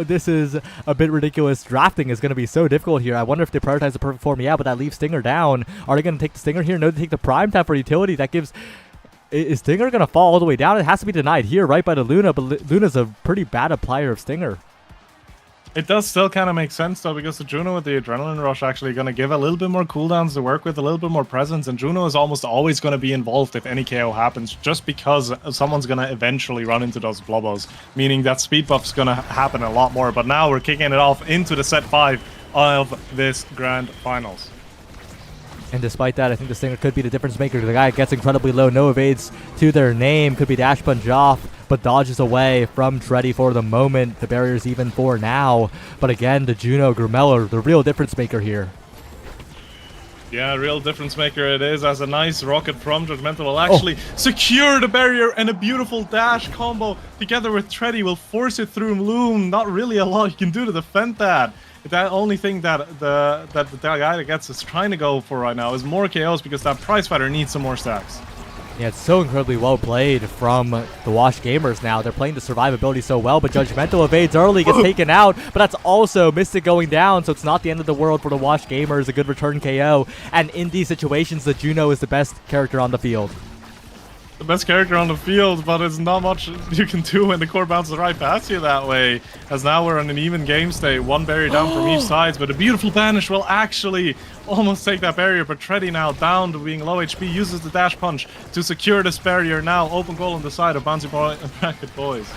this is a bit ridiculous. Drafting is going to be so difficult here. I wonder if they prioritize the perfect form. Yeah, but that leaves Stinger down. Are they going to take the Stinger here? No, they take the Prime Tap for utility. That gives... Is Stinger going to fall all the way down? It has to be denied here, right by the Luna, but Luna's a pretty bad applier of Stinger. It does still kind of make sense, though, because the Juno with the Adrenaline Rush actually going to give a little bit more cooldowns to work with, a little bit more presence, and Juno is almost always going to be involved if any KO happens, just because someone's going to eventually run into those Blobos, meaning that speed buff's going to happen a lot more. But now we're kicking it off into the set 5 of this Grand Finals. And despite that, I think the Stinger could be the difference maker. The guy gets incredibly low, no evades to their name. Could be dash punch off, but dodges away from Treddy for the moment. The barrier's even for now. But again, the Juno Grumella, the real difference maker here. Yeah, real difference maker it is, as a nice rocket from Judgmental will actually secure the barrier, and a beautiful dash combo together with Treddy will force it through Loom. Not really a lot you can do to defend that. The only thing that the guy that gets is trying to go for right now is more KOs, because that prize fighter needs some more stacks. Yeah, it's so incredibly well played from the Wash Gamers now. They're playing the survivability so well, but Judgmental evades early, gets taken out, but that's also Mystic going down, so it's not the end of the world for the Wash Gamers. A good return KO, and in these situations, the Juno is the best character on the field. The best character on the field, but it's not much you can do when the core bounces right past you that way. As now we're in an even game state, one barrier down from each side, but a beautiful banish will actually almost take that barrier. But Treddy now down to being low HP, uses the dash punch to secure this barrier. Now open goal on the side of Bouncy Bracket Boys.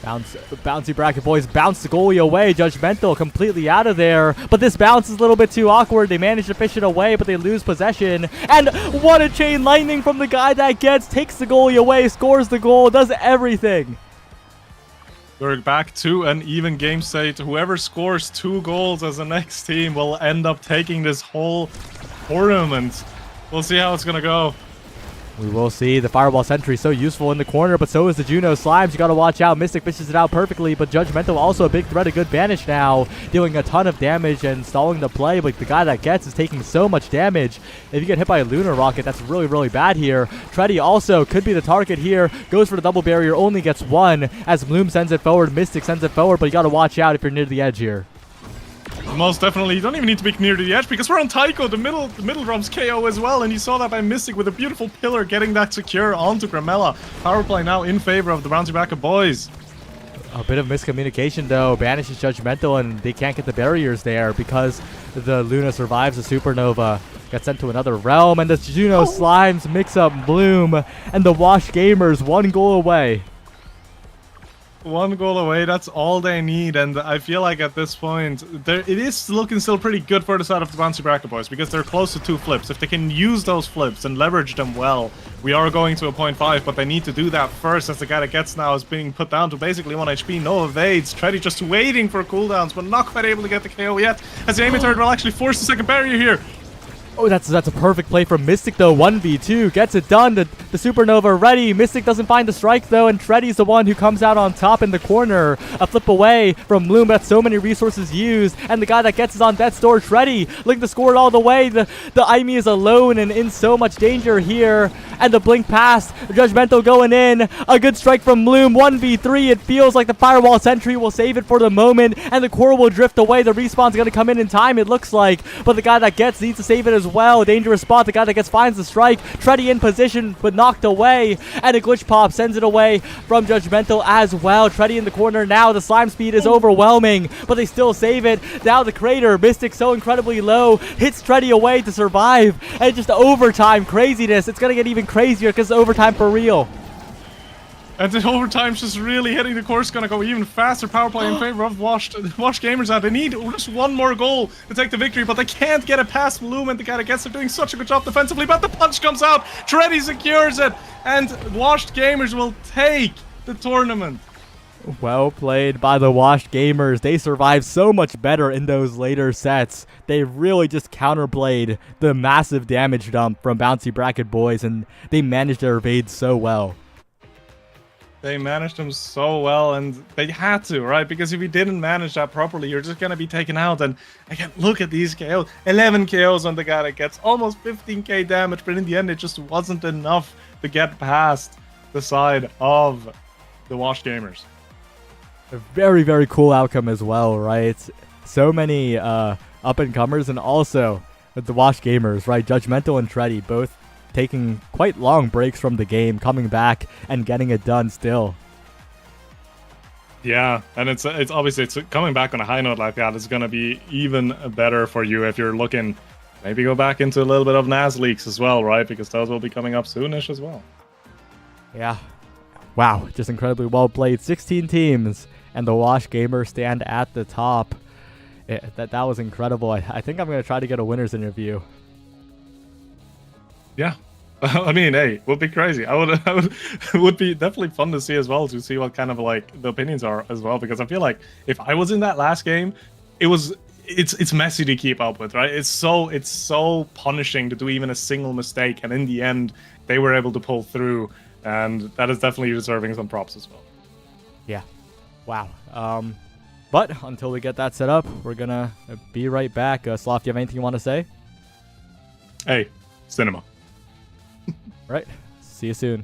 Bouncy Bracket Boys bounce the goalie away. Judgmental completely out of there. But this bounce is a little bit too awkward. They manage to fish it away, but they lose possession. And what a chain lightning from the guy that takes the goalie away, scores the goal, does everything. We're back to an even game state. Whoever scores 2 goals as the next team will end up taking this whole tournament. We'll see how it's going to go. We will see. The Fireball Sentry so useful in the corner, but so is the Juno Slimes. You got to watch out. Mystic fishes it out perfectly, but Judgmental also a big threat, a good banish now, dealing a ton of damage and stalling the play, but the guy that gets is taking so much damage. If you get hit by a Lunar Rocket, that's really, really bad here. Treddy also could be the target here. Goes for the double barrier, only gets 1 as Bloom sends it forward. Mystic sends it forward, but you got to watch out if you're near the edge here. Most definitely. You don't even need to be near the edge, because we're on Taiko. The middle drums KO as well, and you saw that by Mystic with a beautiful pillar getting that secure onto Grumella. Power play now in favor of the Bouncy Bracket Boys. A bit of miscommunication though. Banishes Judgmental, and they can't get the barriers there because the Luna survives the Supernova. Gets sent to another realm, and the Juno Slimes mix up Bloom, and the Wash Gamers 1 goal away. 1 goal away, that's all they need, and I feel like at this point, it is looking still pretty good for the side of the Bouncy Bracket Boys, because they're close to 2 flips. If they can use those flips and leverage them well, we are going to a 0.5, but they need to do that first, as the guy that gets now is being put down to basically 1 HP, no evades. Treddy just waiting for cooldowns, but not quite able to get the KO yet, as the aiming turret will actually force the second barrier here. Oh, that's a perfect play from Mystic, though. 1v2 gets it done. The Supernova ready. Mystic doesn't find the strike, though, and Treddy's the one who comes out on top in the corner. A flip away from Bloom, but so many resources used, and the guy that gets is on death's door. Treddy looking to score it all the way. The Aimi is alone and in so much danger here, and the blink pass. Judgmental going in. A good strike from Bloom. 1v3. It feels like the Firewall Sentry will save it for the moment, and the core will drift away. The respawn's going to come in time, it looks like, but the guy that gets needs to save it as well. A dangerous spot. The guy that gets finds the strike. Treddy in position, but knocked away, and a glitch pop sends it away from Judgmental as well. Treddy in the corner now. The slime speed is overwhelming, but they still save it. Now the crater. Mystic so incredibly low, hits Treddy away to survive, and just overtime craziness. It's gonna get even crazier because it's overtime for real. And the overtime's just really hitting the course, gonna go even faster. Power play in favor of Washed Gamers now. They need just one more goal to take the victory, but they can't get it past Bloom, and the guy gets. They're doing such a good job defensively, but the punch comes out. Tourney secures it, and Washed Gamers will take the tournament. Well played by the Washed Gamers. They survived so much better in those later sets. They really just counterplayed the massive damage dump from Bouncy Bracket Boys, and they managed their evades so well. They managed them so well, and they had to, right? Because if you didn't manage that properly, you're just going to be taken out. And again, look at these KOs. 11 KOs on the guy that gets almost 15k damage, but in the end, it just wasn't enough to get past the side of the Washed Gamers. A very, very cool outcome as well, right? So many up-and-comers, and also with the Washed Gamers, right? Judgmental and Tready both taking quite long breaks from the game, coming back and getting it done still. Yeah, and it's obviously it's coming back on a high note like that is going to be even better for you if you're looking maybe go back into a little bit of NAS leaks as well, right? Because those will be coming up soonish as well. Yeah. Wow, just incredibly well played. 16 teams, and the Washed Gamers stand at the top. That was incredible. I think I'm going to try to get a winner's interview. Yeah, I mean, hey, would be crazy. It would be definitely fun to see as well, to see what kind of like the opinions are as well, because I feel like if I was in that last game, it's messy to keep up with, right? It's so punishing to do even a single mistake, and in the end, they were able to pull through, and that is definitely deserving some props as well. Yeah, wow. But until we get that set up, we're gonna be right back. Sloth, do you have anything you want to say? Hey, cinema. Right. See you soon.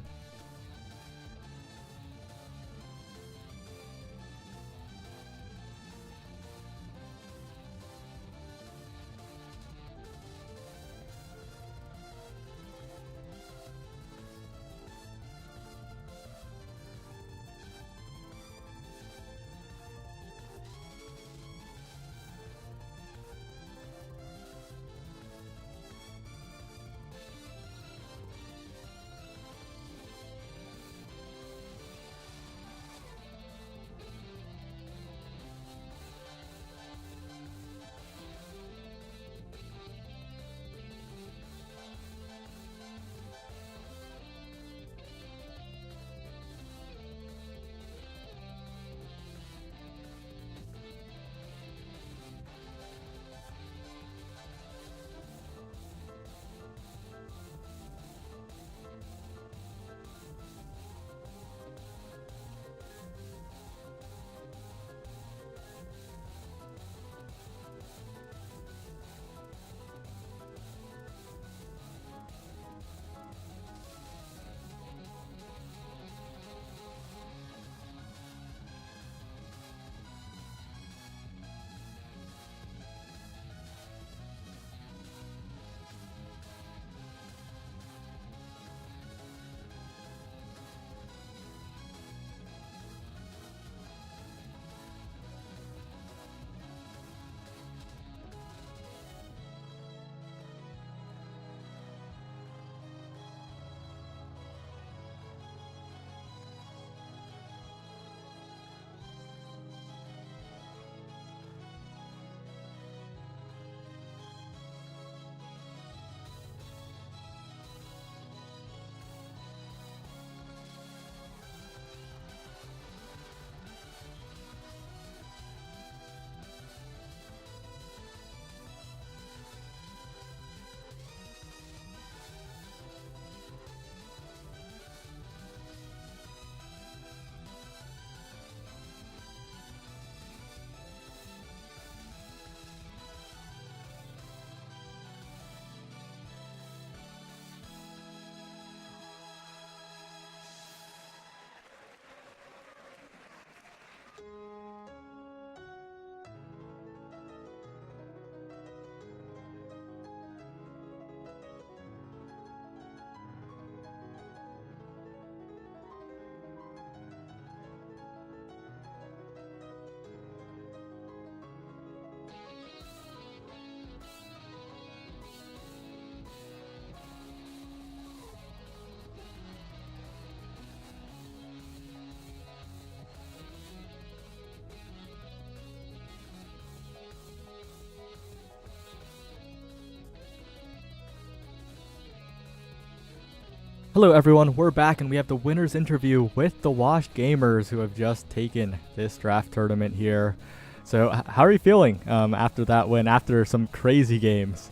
Hello everyone, we're back and we have the winners interview with the Washed Gamers who have just taken this draft tournament here. So how are you feeling after that win, after some crazy games?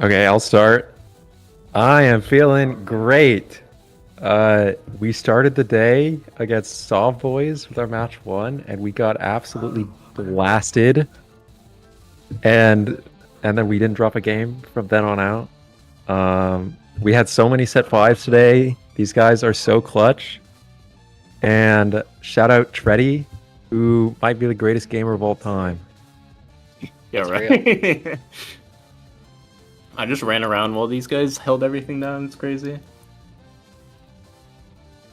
Okay, I'll start. I am feeling great. We started the day against Solve Boys with our match 1 and we got absolutely blasted. And then we didn't drop a game from then on out. We had so many set 5s today. These guys are so clutch. And shout out Tourney, who might be the greatest gamer of all time. Yeah, right. I just ran around while these guys held everything down. It's crazy.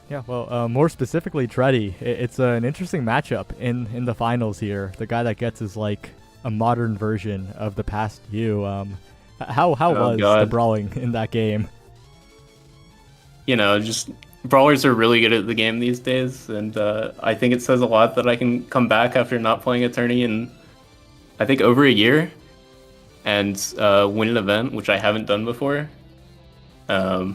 Yeah, well, more specifically, Tourney. It's an interesting matchup in the finals here. The guy that gets is like a modern version of the past you. How was the brawling in that game? You know, just brawlers are really good at the game these days, and I think it says a lot that I can come back after not playing a tourney in, I think, over a year, and win an event, which I haven't done before. Yeah,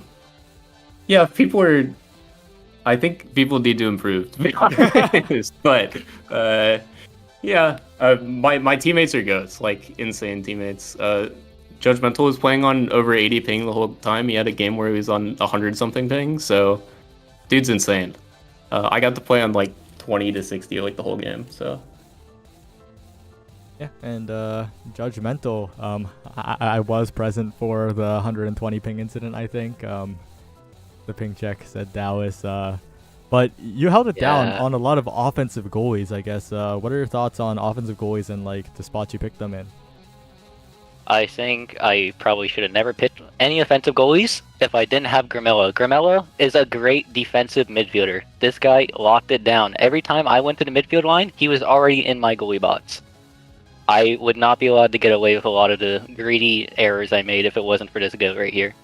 I think people need to improve, to be honest. But yeah, my teammates are goats, like insane teammates. Judgmental was playing on over 80 ping the whole time. He had a game where he was on 100 something ping, so dude's insane. I got to play on like 20 to 60 like the whole game, so. Yeah, and Judgmental, I was present for the 120 ping incident, I think. The ping check said Dallas, but you held it down on a lot of offensive goalies, I guess. What are your thoughts on offensive goalies and like the spots you picked them in? I think I probably should have never picked any offensive goalies if I didn't have Grimella. Grimella is a great defensive midfielder. This guy locked it down. Every time I went to the midfield line, he was already in my goalie box. I would not be allowed to get away with a lot of the greedy errors I made if it wasn't for this goat right here.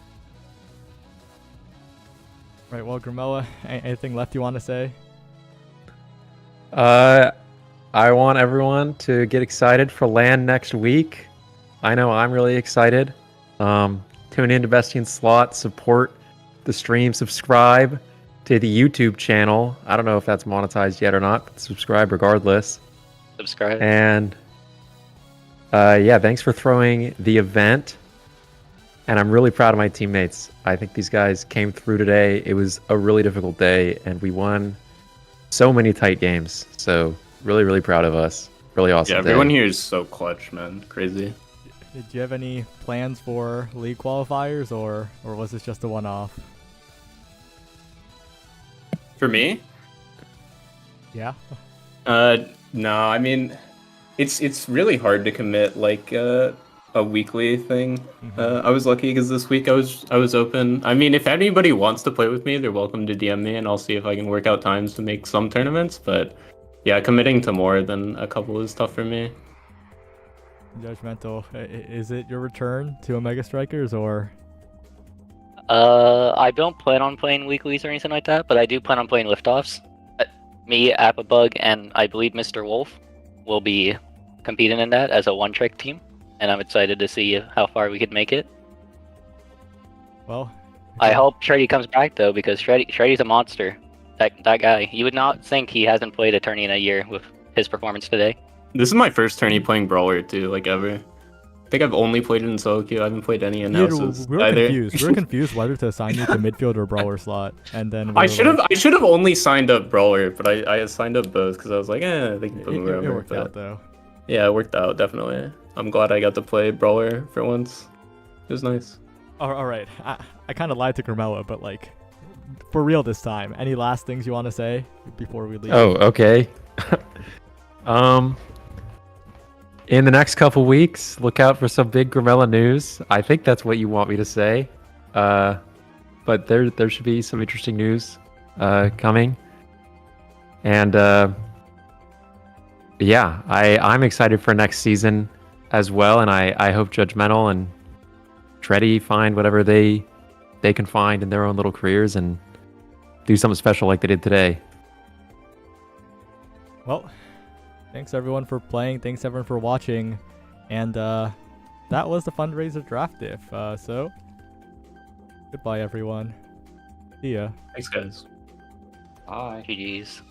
Right, well, Grimella, anything left you want to say? I want everyone to get excited for LAN next week. I know I'm really excited. Tune in to Bestian Slot, support the stream, subscribe to the YouTube channel. I don't know if that's monetized yet or not, but subscribe regardless. Subscribe. And yeah, thanks for throwing the event. And I'm really proud of my teammates. I think these guys came through today. It was a really difficult day, and we won so many tight games. So really, really proud of us. Really awesome. Yeah, everyone here is so clutch, man. Crazy. Did you have any plans for league qualifiers, or was this just a one-off? For me? Yeah. No, I mean, it's really hard to commit like a weekly thing. I was lucky because this week I was open. I mean, if anybody wants to play with me, they're welcome to DM me, and I'll see if I can work out times to make some tournaments. But yeah, committing to more than a couple is tough for me. Judgmental, is it your return to Omega Strikers, or? I don't plan on playing weeklies or anything like that, but I do plan on playing liftoffs. Me, Appabug, and I believe Mr. Wolf will be competing in that as a one-trick team, and I'm excited to see how far we could make it. Well, I hope Shreddy comes back though, because Shreddy's a monster. That guy, you would not think he hasn't played a tourney in a year with his performance today. This is my first tourney playing Brawler too, like ever. I think I've only played it in solo queue. I haven't played any in-houses either. We were confused whether to assign you to midfield or Brawler slot, and then I should have only signed up Brawler, but I signed up both because I was like, they can put me wherever. It worked out though. Yeah, it worked out definitely. I'm glad I got to play Brawler for once. It was nice. All right, I kind of lied to Grimella, but like, for real this time. Any last things you want to say before we leave? Oh, okay. In the next couple weeks, look out for some big Grimella news. I think that's what you want me to say. But there should be some interesting news coming. And yeah, I'm excited for next season as well. And I hope Judgmental and Tourney find whatever they can find in their own little careers and do something special like they did today. Well, thanks everyone for playing. Thanks everyone for watching. And that was the Fundraiser draft diff. So Goodbye, everyone. See ya. Thanks, guys. Bye. GG's.